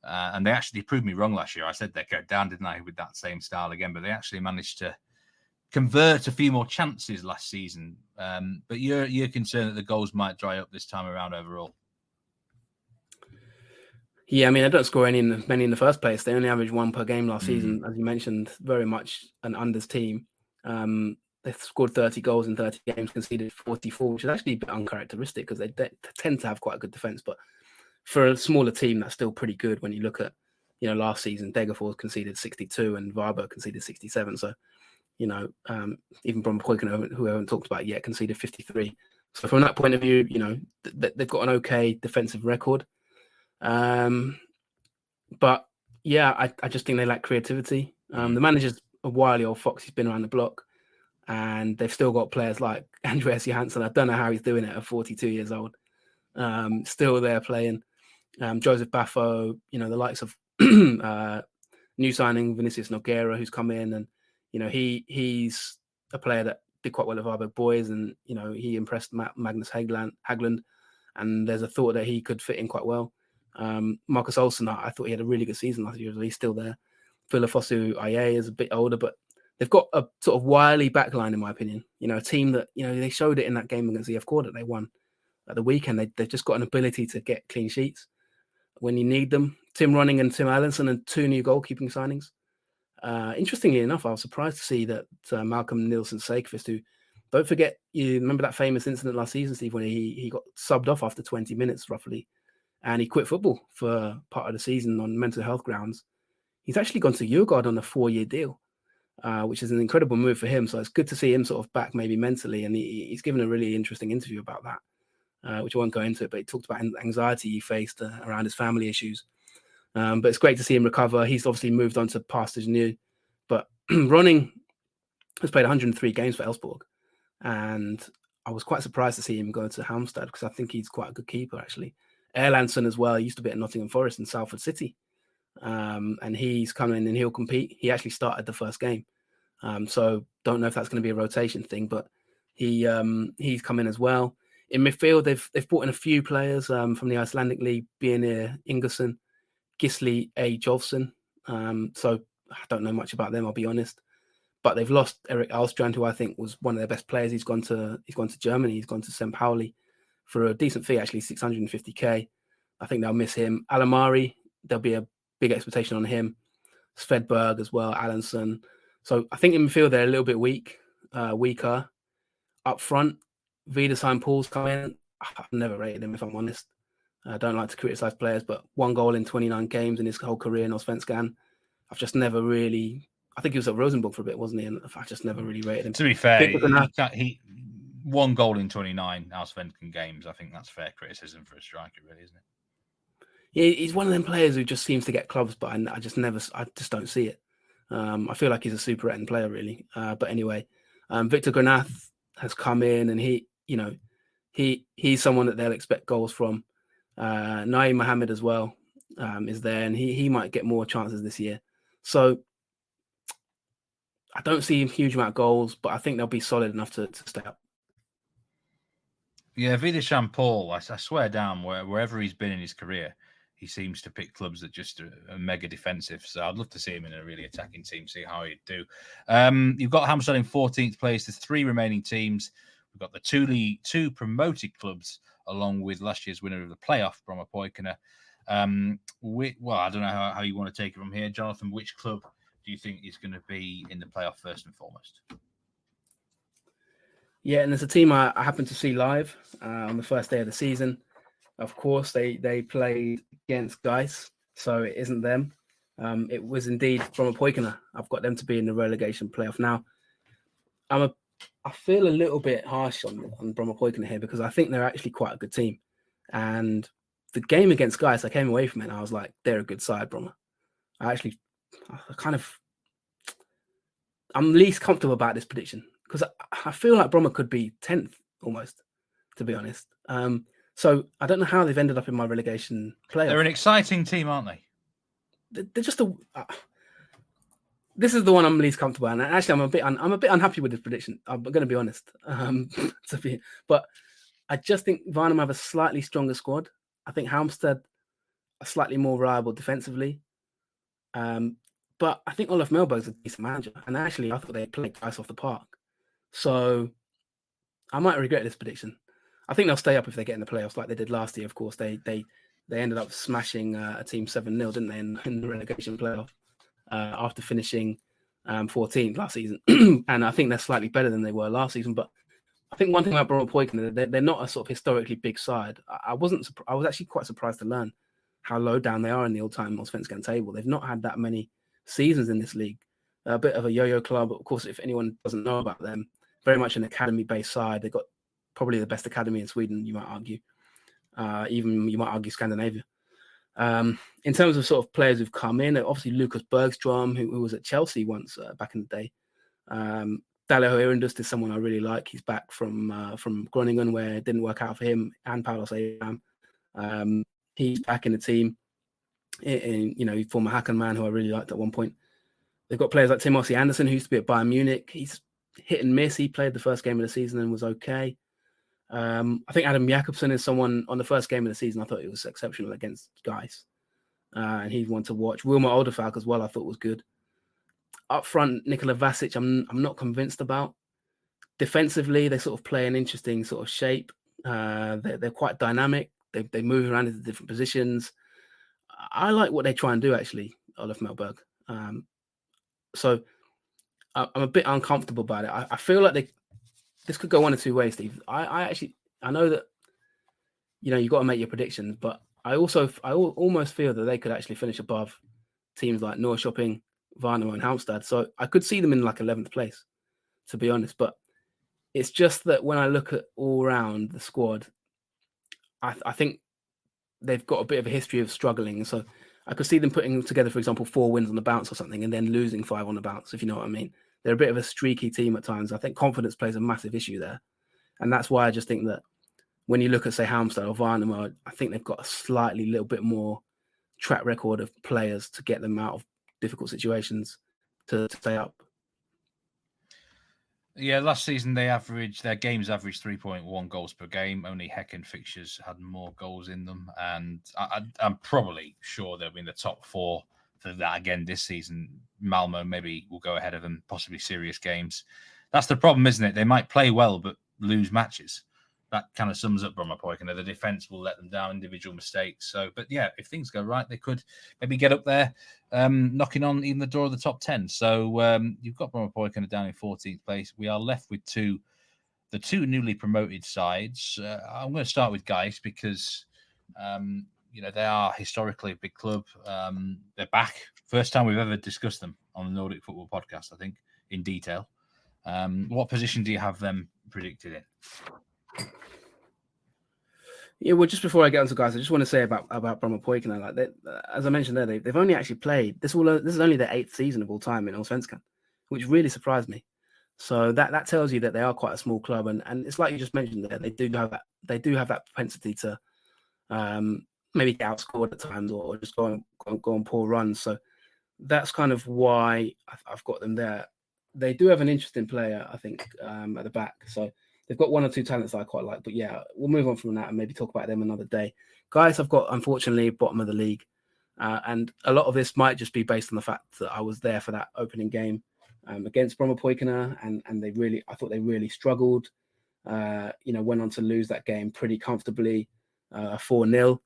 And they actually proved me wrong last year. I said they'd go down, didn't I, with that same style again. But they actually managed to convert a few more chances last season. But you're concerned that the goals might dry up this time around overall. Yeah, I mean, they don't score many in the first place. They only averaged one per game last season, as you mentioned, very much an unders team. They've scored 30 goals in 30 games, conceded 44, which is actually a bit uncharacteristic because they tend to have quite a good defense. But for a smaller team, that's still pretty good when you look at, last season, Degerfors conceded 62 and Varberg conceded 67. So, even Brommapojkarna, who we haven't talked about yet, conceded 53. So from that point of view, they've got an okay defensive record. But yeah, I just think they lack creativity. The manager's a wily old fox. He's been around the block and they've still got players like Andreas Johansson. I don't know how he's doing it at 42 years old. Still there playing. Joseph Baffo, the likes of new signing Vinicius Nogueira, who's come in and, he's a player that did quite well at Varberg Boys and, he impressed Magnus Hagland and there's a thought that he could fit in quite well. Marcus Olsson, I thought he had a really good season last year. He's still there. Philofosu Aye is a bit older, but they've got a sort of wily backline, in my opinion. A team that, they showed it in that game against IFK that they won at the weekend. They've just got an ability to get clean sheets when you need them. Tim Ronning and Tim Allenson and 2 new goalkeeping signings. Interestingly enough, I was surprised to see that Malcolm Nielsen Seikvist, who, don't forget, you remember that famous incident last season, Steve, when he got subbed off after 20 minutes roughly, and he quit football for part of the season on mental health grounds. He's actually gone to Djurgården on a 4-year deal, which is an incredible move for him. So it's good to see him sort of back maybe mentally. And he's given a really interesting interview about that, which I won't go into it, but he talked about anxiety he faced around his family issues. But it's great to see him recover. He's obviously moved on to pastures new. But Ronning has played 103 games for Elfsborg. And I was quite surprised to see him go to Halmstad because I think he's quite a good keeper, actually. Erlandsson as well. He used to be at Nottingham Forest and Salford City. And he's coming in and he'll compete. He actually started the first game. So don't know if that's going to be a rotation thing, but he's come in as well. In midfield, they've brought in a few players from the Icelandic League, Birnir Ingersson, Gisli A. Jolfsson. So I don't know much about them, I'll be honest. But they've lost Erik Alstrand, who I think was one of their best players. He's gone to Germany. He's gone to St. Pauli. for a decent fee, actually, 650k. I think they'll miss him. Alamari, there'll be a big expectation on him. Svedberg as well, Allenson. So I think in midfield they're a little bit weaker. Up front, Wiedersheim Paul's come in. I've never rated him, if I'm honest. I don't like to criticise players, but 1 goal in 29 games in his whole career in Allsvenskan. I've just never really... I think he was at Rosenborg for a bit, wasn't he? And I just never really rated him. To be fair, he 1 goal in 29 Allsvenskan games. I think that's fair criticism for a striker, really, isn't it? Yeah, he's one of them players who just seems to get clubs, but I just don't see it. I feel like he's a super rating player, really. But anyway, Victor Granath has come in, and he's someone that they'll expect goals from. Naeem Mohammed as well is there, and he might get more chances this year. So I don't see a huge amount of goals, but I think they'll be solid enough to stay up. Yeah, Wiedersheim Paul, I swear down, wherever he's been in his career, he seems to pick clubs that just are mega defensive. So I'd love to see him in a really attacking team, see how he'd do. You've got Hamstad in 14th place. There's 3 remaining teams. We've got the two promoted clubs, along with last year's winner of the playoff, Brommapojkarna. Well, I don't know how you want to take it from here. Jonathan, which club do you think is going to be in the playoff first and foremost? Yeah, and there's a team I happened to see live on the first day of the season. Of course, they played against GAIS, so it isn't them. It was indeed Brommapojkarna. I've got them to be in the relegation playoff. Now, I feel a little bit harsh on Brommapojkarna here because I think they're actually quite a good team. And the game against GAIS, I came away from it and I was like, they're a good side, Bromma. I'm least comfortable about this prediction because I feel like Bromma could be 10th almost, to be honest. So I don't know how they've ended up in my relegation playoff. They're an exciting team, aren't they? They're just this is the one I'm least comfortable in. And actually, I'm a bit unhappy with this prediction. I'm going to be honest. But I just think Värnamo have a slightly stronger squad. I think Halmstad are slightly more reliable defensively. But I think Olof Mellberg's a decent manager. And actually, I thought they played GAIS off the park. So I might regret this prediction. I think they'll stay up if they get in the playoffs like they did last year. Of course, they ended up smashing a team 7-0, didn't they, in the relegation playoff after finishing 14th last season. And I think they're slightly better than they were last season. But I think one thing about Brommapojkarna, they're not a sort of historically big side. I was actually quite surprised to learn how low down they are in the all-time Allsvenskan table. They've not had that many seasons in this league. A bit of a yo-yo club. Of course, if anyone doesn't know about them, very much an academy-based side. They've got probably the best academy in Sweden, you might argue. Even you might argue Scandinavia. In terms of sort of players who've come in, obviously Lucas Bergstrom, who was at Chelsea once back in the day. Dalio Irindust is someone I really like. He's back from Groningen, where it didn't work out for him, and Paulos Abraham. He's back in the team. Former Häcken man who I really liked at one point. They've got players like Timothy Anderson, who used to be at Bayern Munich. He's hit and miss. He played the first game of the season and was okay. I think Adam Jakobsen is someone on the first game of the season. I thought he was exceptional against GAIS. And he's one to watch. Wilmer Olderfalk as well, I thought was good. Up front, Nikola Vasic, I'm not convinced about. Defensively, they sort of play an interesting sort of shape. They're quite dynamic. They move around into different positions. I like what they try and do, actually, Olof Mellberg. So I'm a bit uncomfortable about it. I feel like this could go one or two ways, Steve. I know that, you've got to make your predictions, but I almost feel that they could actually finish above teams like Norrköping, Värnamo and Halmstad. So I could see them in like 11th place, to be honest. But it's just that when I look at all round the squad, I think they've got a bit of a history of struggling. So I could see them putting together, for example, 4 wins on the bounce or something, and then losing 5 on the bounce, if you know what I mean. They're a bit of a streaky team at times. I think confidence plays a massive issue there. And that's why I just think that when you look at, say, Halmstad or Värnamo, I think they've got a slightly little bit more track record of players to get them out of difficult situations to stay up. Yeah, last season their games averaged 3.1 goals per game. Only Häcken fixtures had more goals in them. And I'm probably sure they'll be in the top 4 for that again this season. Malmö maybe will go ahead of them, possibly serious games. That's the problem, isn't it? They might play well, but lose matches. that kind of sums up Brommapojkarna. The defence will let them down, individual mistakes. So, but yeah, if things go right, they could maybe get up there, knocking on even the door of the top 10. So you've got Brommapojkarna down in 14th place. We are left with the two newly promoted sides. I'm going to start with GAIS because they are historically a big club. They're back. First time we've ever discussed them on the Nordic Football Podcast, I think, in detail. What position do you have them predicted in? Yeah, well, just before I get onto GAIS, I just want to say about Brommapojkarna. Like as I mentioned there, they've only actually played this is only their 8th season of all time in Allsvenskan, which really surprised me. So that tells you that they are quite a small club, and it's like you just mentioned there, they do have that propensity to maybe get outscored at times or just go on poor runs. So that's kind of why I've got them there. They do have an interesting player, I think, at the back. So they've got one or two talents that I quite like. But yeah, we'll move on from that and maybe talk about them another day. GAIS, I've got, unfortunately, bottom of the league. And a lot of this might just be based on the fact that I was there for that opening game against Brommapojkarna, and I thought they really struggled. Went on to lose that game pretty comfortably, 4-0.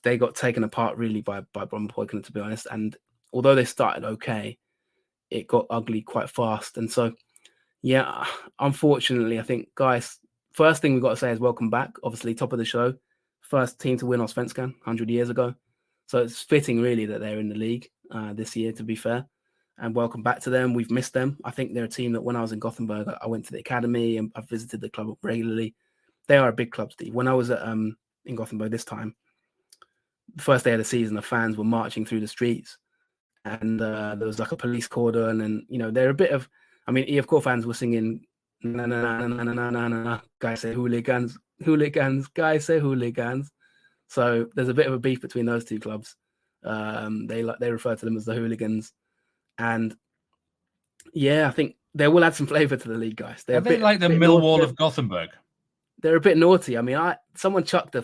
They got taken apart really by Brommapojkarna, to be honest. And although they started okay, it got ugly quite fast. And so, yeah, unfortunately, I think, GAIS, first thing we've got to say is welcome back. Obviously, top of the show, first team to win Allsvenskan 100 years ago. So it's fitting, really, that they're in the league this year, to be fair. And welcome back to them. We've missed them. I think they're a team that when I was in Gothenburg, I went to the academy and I've visited the club regularly. They are a big club, Steve. When I was in Gothenburg this time, the first day of the season, the fans were marching through the streets. And there was like a police cordon, and they're a bit of, IFK fans were singing na na na na na na na na, guys say hooligans, guys say hooligans. So there's a bit of a beef between those two clubs. They refer to them as the hooligans, and yeah, I think they will add some flavour to the league, guys. They're a bit like the Millwall of Gothenburg. They're a bit naughty. Someone chucked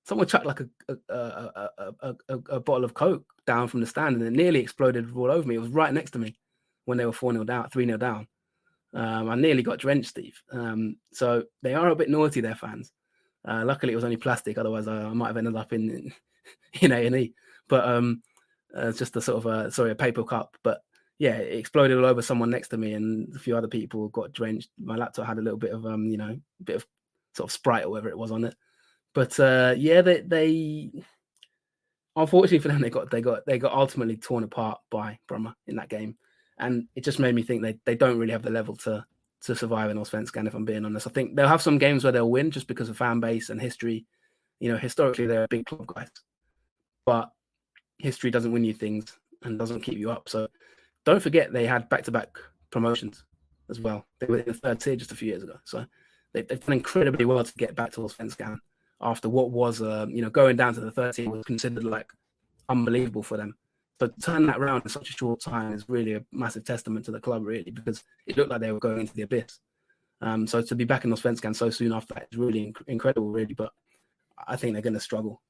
someone chucked like a bottle of Coke down from the stand, and it nearly exploded all over me. It was right next to me when they were 4-0 down, 3-0 down. I nearly got drenched, Steve. So they are a bit naughty, their fans. Luckily, it was only plastic. Otherwise, I might have ended up in A&E. But it's just a sort of a paper cup. But yeah, it exploded all over someone next to me, and a few other people got drenched. My laptop had a little bit of bit of sort of Sprite or whatever it was on it. But they unfortunately for them, they got ultimately torn apart by Bromma in that game, and it just made me think they don't really have the level to survive in Allsvenskan, if I'm being honest. I think they'll have some games where they'll win just because of fan base and history. Historically they're a big club, guys, but history doesn't win you things and doesn't keep you up. So don't forget they had back-to-back promotions as well. They were in the third tier just a few years ago, so they've done incredibly well to get back to Allsvenskan after what was, going down to the third tier was considered like unbelievable for them. But to turn that around in such a short time is really a massive testament to the club, really, because it looked like they were going into the abyss. So to be back in Allsvenskan so soon after that is really incredible, really. But I think they're going to struggle.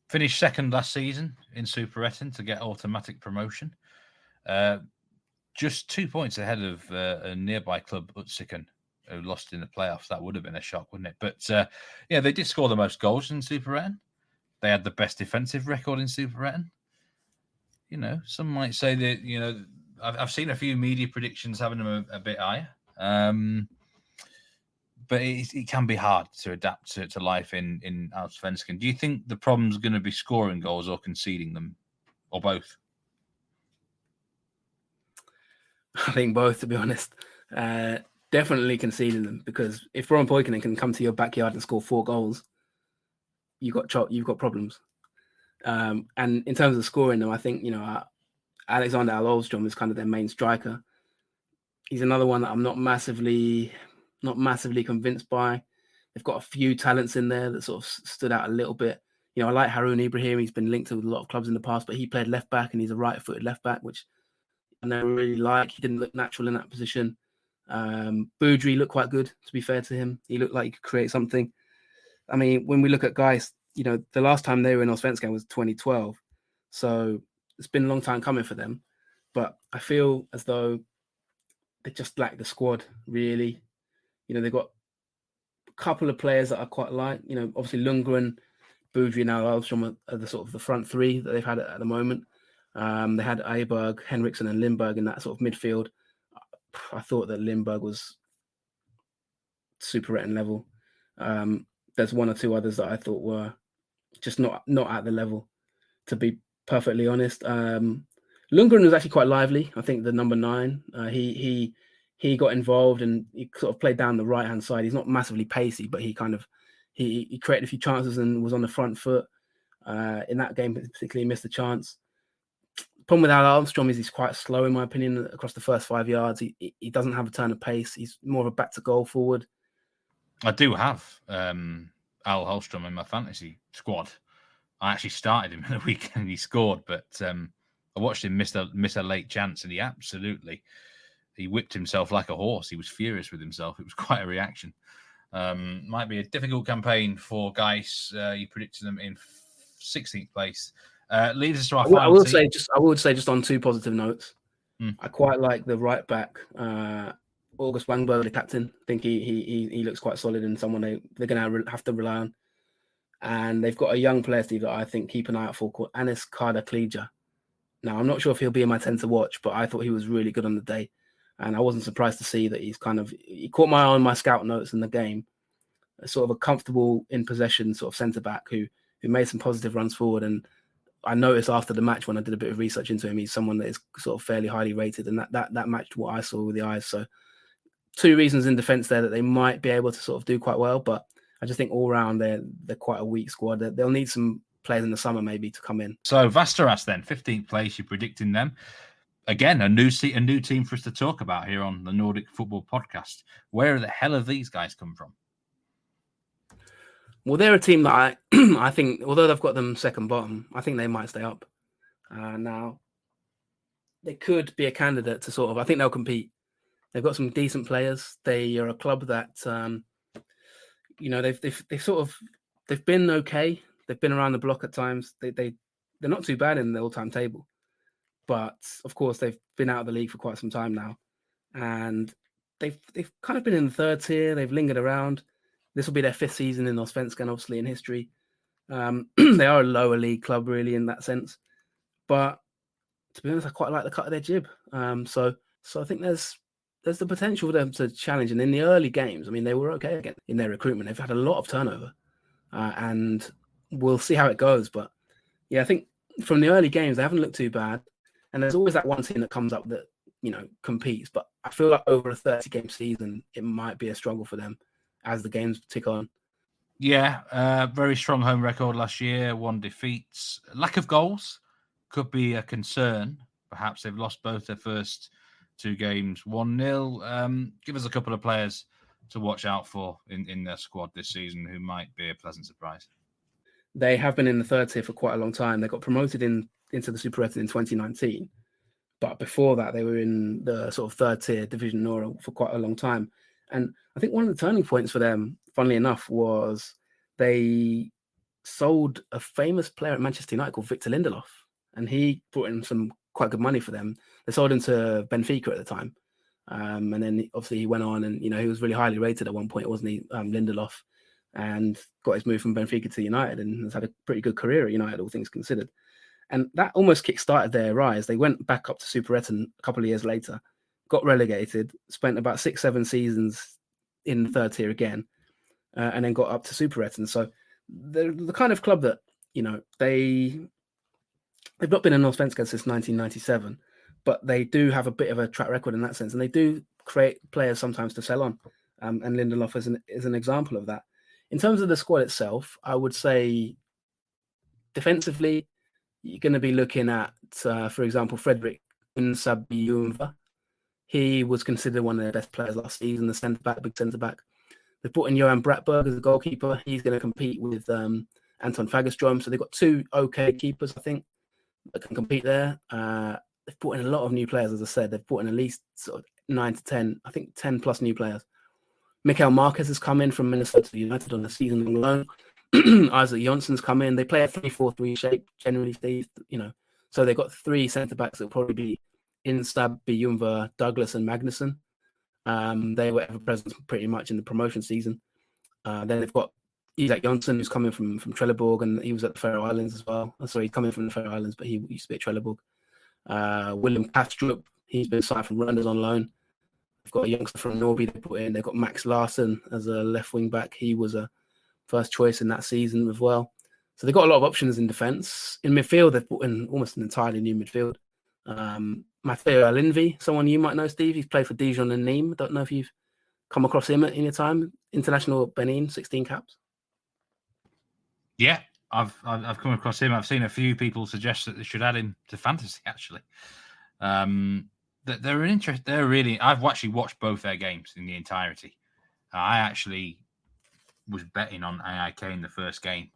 Finished second last season in Superettan to get automatic promotion. Just 2 points ahead of a nearby club, Utsiken, who lost in the playoffs. That would have been a shock, wouldn't it? But they did score the most goals in Superettan. They had the best defensive record in Superettan. Some might say that, I've seen a few media predictions having them a bit higher. But it can be hard to adapt to life in Allsvenskan. Do you think the problem's going to be scoring goals or conceding them, or both? I think both, to be honest. Definitely conceding them, because if Brommapojkarna can come to your backyard and score 4 goals, you've got problems. And in terms of scoring them, I think Alexander Alolstrom is kind of their main striker. He's another one that I'm not massively convinced by. They've got a few talents in there that sort of stood out a little bit. I like Haroun Ibrahim. He's been linked to a lot of clubs in the past, but he played left back and he's a right-footed left back, which I never really like. He didn't look natural in that position. Boudry looked quite good, to be fair to him. He looked like he could create something. When we look at GAIS, the last time they were in Allsvenskan was 2012. So it's been a long time coming for them. But I feel as though they just lack the squad, really. they've got a couple of players that I quite like. Obviously Lundgren, Budry, and Alström are the sort of the front three that they've had at the moment. They had Aberg, Henriksen, and Lindberg in that sort of midfield. I thought that Lindberg was super-written level. There's one or two others that I thought were just not at the level, to be perfectly honest. Lundgren was actually quite lively. I think the number 9, he got involved and he sort of played down the right-hand side. He's not massively pacey, but he created a few chances and was on the front foot. In that game, particularly, he missed a chance. The problem with Al Armstrong is he's quite slow, in my opinion, across the first 5 yards. He doesn't have a turn of pace. He's more of a back-to-goal forward. I do have Al Hallström in my fantasy squad. I actually started him in the weekend. He scored, but I watched him miss a late chance, and he whipped himself like a horse. He was furious with himself. It was quite a reaction. Might be a difficult campaign for GAIS. You predicted them in 16th place. Leads us to our final team. I would say just on 2 positive notes. I quite like the right back, August Wangberg, the captain. I think he looks quite solid and someone they're going to have to rely on. And they've got a young player, Steve, that I think keep an eye out for, called Anis Karda-Klija. Now, I'm not sure if he'll be in my 10 to watch, but I thought he was really good on the day. And I wasn't surprised to see that he caught my eye on my scout notes in the game. A sort of a comfortable in possession sort of centre-back who made some positive runs forward. And I noticed after the match when I did a bit of research into him, he's someone that is sort of fairly highly rated. And that matched what I saw with the eyes. So 2 reasons in defence there that they might be able to sort of do quite well. But I just think all round they're quite a weak squad. They'll need some players in the summer maybe to come in. So Västerås then, 15th place, you're predicting them. Again, a new team for us to talk about here on the Nordic Football Podcast. Where the hell have these guys come from? Well, they're a team that I think, although they've got them second bottom, I think they might stay up. Now, they could be a candidate to sort of, I think they'll compete. They've got some decent players. They are a club that, they've been okay. They've been around the block at times. They're not too bad in the all-time table. But, of course, they've been out of the league for quite some time now. And they've kind of been in the 3rd tier. They've lingered around. This will be their 5th season in Allsvenskan, obviously, in history. They are a lower league club, really, in that sense. But, to be honest, I quite like the cut of their jib. So I think there's the potential for them to challenge. And in the early games, I mean, they were okay again in their recruitment. They've had a lot of turnover. And we'll see how it goes. But, yeah, I think from the early games, they haven't looked too bad. And there's always that one team that comes up that, competes. But I feel like over a 30-game season, it might be a struggle for them as the games tick on. Yeah, very strong home record last year, 1 defeat. Lack of goals could be a concern. Perhaps they've lost both their first 2 games 1-0. Give us a couple of players to watch out for in their squad this season who might be a pleasant surprise. They have been in the 3rd tier for quite a long time. They got promoted into the Superettan in 2019. But before that, they were in the sort of 3rd tier Division Nord for quite a long time. And I think one of the turning points for them, funnily enough, was they sold a famous player at Manchester United called Victor Lindelof. And he brought in some quite good money for them. They sold him to Benfica at the time. And then obviously he went on and, he was really highly rated at one point, wasn't he, Lindelof? And got his move from Benfica to United and has had a pretty good career at United, all things considered. And that almost kick-started their rise. They went back up to Superettan a couple of years later, got relegated, spent about 6-7 seasons in the 3rd tier again, and then got up to Superettan. So they're the kind of club that, they've not been in Allsvenskan since 1997, but they do have a bit of a track record in that sense. And they do create players sometimes to sell on. And Lindelof is an example of that. In terms of the squad itself, I would say defensively, you're going to be looking at, for example, Fredrik Nsabiyumva. He was considered one of their best players last season, the big centre-back. They've brought in Johan Brattberg as a goalkeeper. He's going to compete with Anton Fagerström. So they've got 2 okay keepers, I think, that can compete there. They've brought in a lot of new players, as I said. They've brought in at least sort of 9 to 10, I think 10 plus new players. Mikael Marquez has come in from Minnesota United on a season-long loan. Isaac Jonsson's come in. They play a 3-4-3 shape, generally, Steve, So they've got 3 centre-backs that will probably be Instab, Biyumva, Douglas and Magnuson. They were ever present pretty much in the promotion season. Then they've got Isak Jonsson, who's coming from Trelleborg, and he was at the Faroe Islands as well. Sorry, he's coming from the Faroe Islands, but he used to be at Trelleborg. William Kastrup, he's been signed from Randers on loan. They've got a youngster from Norby they put in. They've got Max Larsson as a left wing back. He was a first choice in that season as well. So they've got a lot of options in defence. In midfield, they've put in almost an entirely new midfield. Matteo Alinvi, someone you might know, Steve. He's played for Dijon and Nîmes. I don't know if you've come across him in your time. International Benin, 16 caps. Yeah, I've come across him. I've seen a few people suggest that they should add him to fantasy, actually. They're an interest. They're really. I've actually watched both their games in the entirety. I actually was betting on AIK in the first game.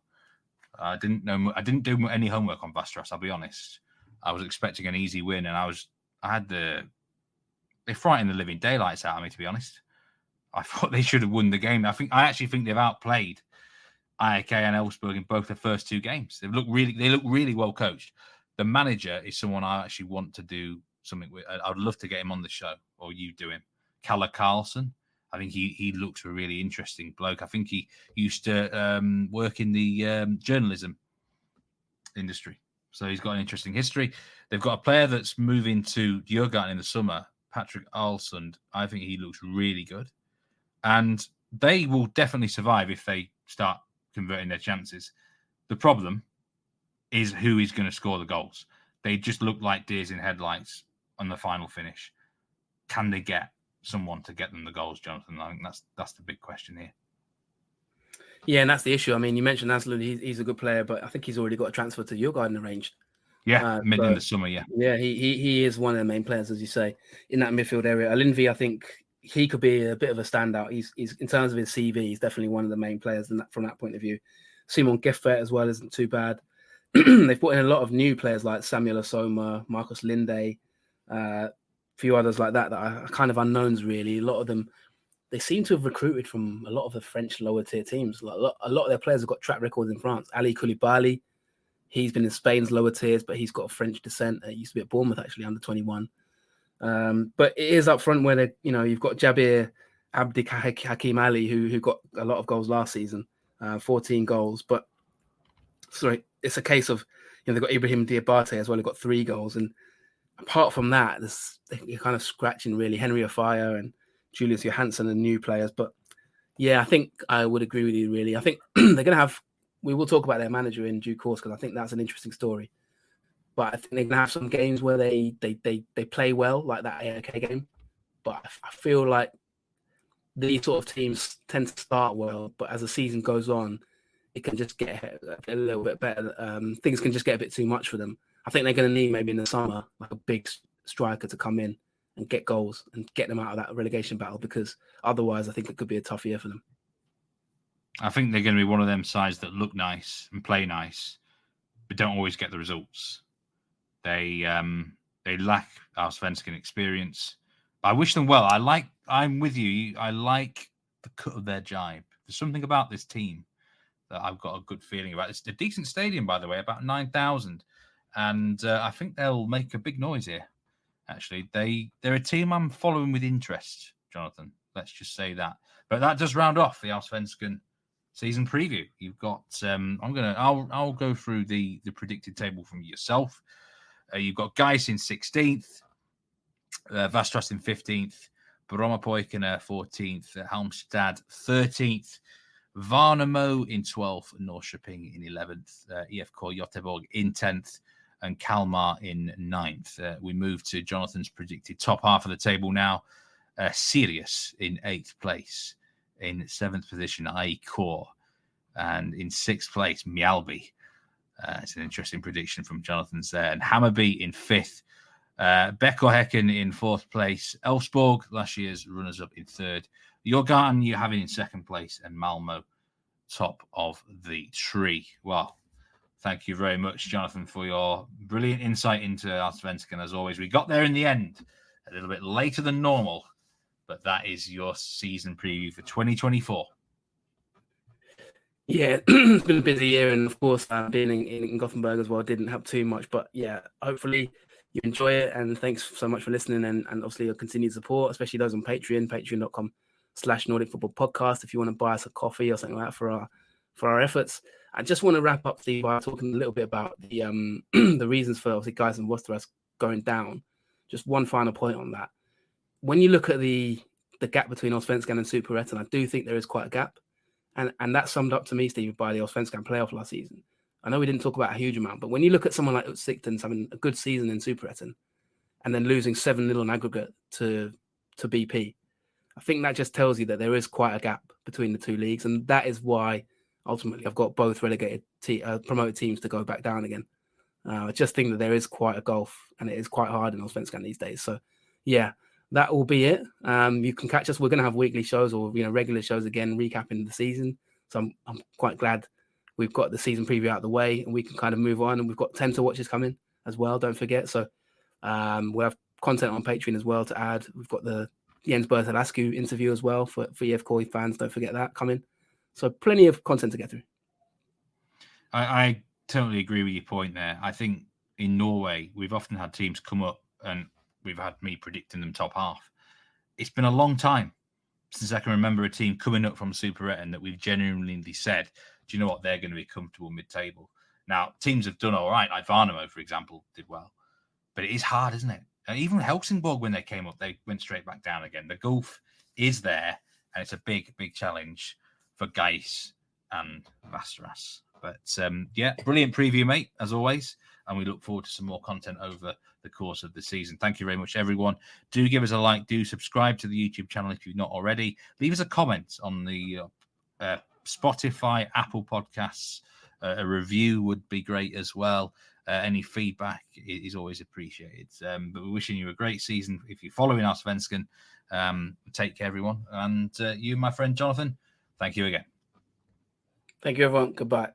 I didn't do any homework on Västerås. I'll be honest. I was expecting an easy win, and they frightened the living daylights out of me, to be honest. I thought they should have won the game. I actually think they've outplayed IFK and Elfsborg in both the first two games. They look really well coached. The manager is someone I actually want to do something with. I'd love to get him on the show, or you do him. Kalle Carlson. I think he looks a really interesting bloke. I think he used to work in the journalism industry. So he's got an interesting history. They've got a player that's moving to Djurgården in the summer, Patrick Alsund. I think he looks really good. And they will definitely survive if they start converting their chances. The problem is who is going to score the goals. They just look like deers in headlights on the final finish. Can they get someone to get them the goals, Jonathan? I think that's the big question here. Yeah, and that's the issue. I mean, you mentioned Aslund, he's a good player, but I think he's already got a transfer to Djurgården arranged. Yeah, mid in the summer, yeah. Yeah, he is one of the main players, as you say, in that midfield area. Alinvi, I think he could be a bit of a standout. He's in terms of his CV, he's definitely one of the main players from that point of view. Simon Geffert as well isn't too bad. They've put in a lot of new players like Samuel Asoma, Marcus Linde, a few others like that are kind of unknowns, really. A lot of them, they seem to have recruited from a lot of the French lower tier teams. A lot of their players have got track records in France. Ali Koulibaly, he's been in Spain's lower tiers, but he's got a French descent. He used to be at Bournemouth, actually, under 21. But it is up front where you've got Jabir Abdi Hakim Ali, who got a lot of goals last season, 14 goals. But sorry, it's a case of they've got Ibrahim Diabate as well, who got 3 goals. And apart from that, you're kind of scratching really. Henry Afire and Julius Johansson and new players. But yeah, I think I would agree with you, really. I think they're going to have, we will talk about their manager in due course, because I think that's an interesting story. But I think they're going to have some games where they play well, like that AIK game. But I feel like these sort of teams tend to start well, but as the season goes on, it can just get a little bit better. Things can just get a bit too much for them. I think they're going to need maybe in the summer like a big striker to come in and get goals and get them out of that relegation battle, because otherwise I think it could be a tough year for them. I think they're going to be one of them sides that look nice and play nice, but don't always get the results. They lack Allsvenskan experience. But I wish them well. I'm with you. I like the cut of their jibe. There's something about this team that I've got a good feeling about. It's a decent stadium, by the way, about 9,000. And I think they'll make a big noise here, actually. They're a team I'm following with interest, Jonathan. Let's just say that. But that does round off the Allsvenskan season preview. You've got I'll go through the predicted table from yourself. You've got GAIS in 16th, Västerås in 15th, Brommapojkarna 14th, Halmstad 13th, Värnamo in 12th, Norrköping in 11th, IFK Göteborg in 10th, and Kalmar in 9th. We move to Jonathan's predicted top half of the table now. Sirius in 8th place, in 7th position, IFK, and in 6th place, Mjällby. It's an interesting prediction from Jonathan's there. And Hammarby in 5th. BK Häcken in 4th place. Elfsborg, last year's runners-up, in 3rd. Djurgården you have it in 2nd place. And Malmö, top of the tree. Well, thank you very much, Jonathan, for your brilliant insight into Allsvenskan. As always, we got there in the end, a little bit later than normal. But that is your season preview for 2024. Yeah, it's been a busy year, and of course, being in Gothenburg as well didn't help too much. But yeah, hopefully you enjoy it. And thanks so much for listening and obviously your continued support, especially those on Patreon, patreon.com/Nordic Football Podcast. If you want to buy us a coffee or something like that for our efforts. I just want to wrap up, Steve, by talking a little bit about the the reasons for obviously GAIS and Västerås going down. Just one final point on that. When you look at the gap between Allsvenskan and Superettan, I do think there is quite a gap. And that's summed up to me, Steve, by the Allsvenskan playoff last season. I know we didn't talk about a huge amount, but when you look at someone like Utsikten having a good season in Superettan and then losing 7-0 on aggregate to BP, I think that just tells you that there is quite a gap between the two leagues. And that is why ultimately I've got both relegated promoted teams to go back down again. I just think that there is quite a gulf and it is quite hard in Allsvenskan these days. So yeah, that will be it. You can catch us. We're going to have weekly shows or regular shows again, recapping the season. So I'm quite glad we've got the season preview out of the way and we can kind of move on. And we've got 10 to watches coming as well. Don't forget. So we'll have content on Patreon as well to add. We've got the Jens Bertalascu interview as well for IFK fans. Don't forget that coming. So plenty of content to get through. I totally agree with your point there. I think in Norway, we've often had teams come up and we've had me predicting them top half. It's been a long time since I can remember a team coming up from Superettan that we've genuinely said, do you know what, they're going to be comfortable mid-table. Now, teams have done all right, like Värnamo, for example, did well. But it is hard, isn't it? And even Helsingborg, when they came up, they went straight back down again. The gulf is there, and it's a big, big challenge for GAIS and Västerås. But yeah, brilliant preview, mate, as always. And we look forward to some more content over the course of the season. Thank you very much, everyone. Do give us a like. Do subscribe to the YouTube channel if you've not already. Leave us a comment on the Spotify, Apple Podcasts. A review would be great as well. Any feedback is always appreciated. But we're wishing you a great season. If you're following Allsvenskan, take care, everyone. And you, my friend Jonathan, thank you again. Thank you, everyone. Goodbye.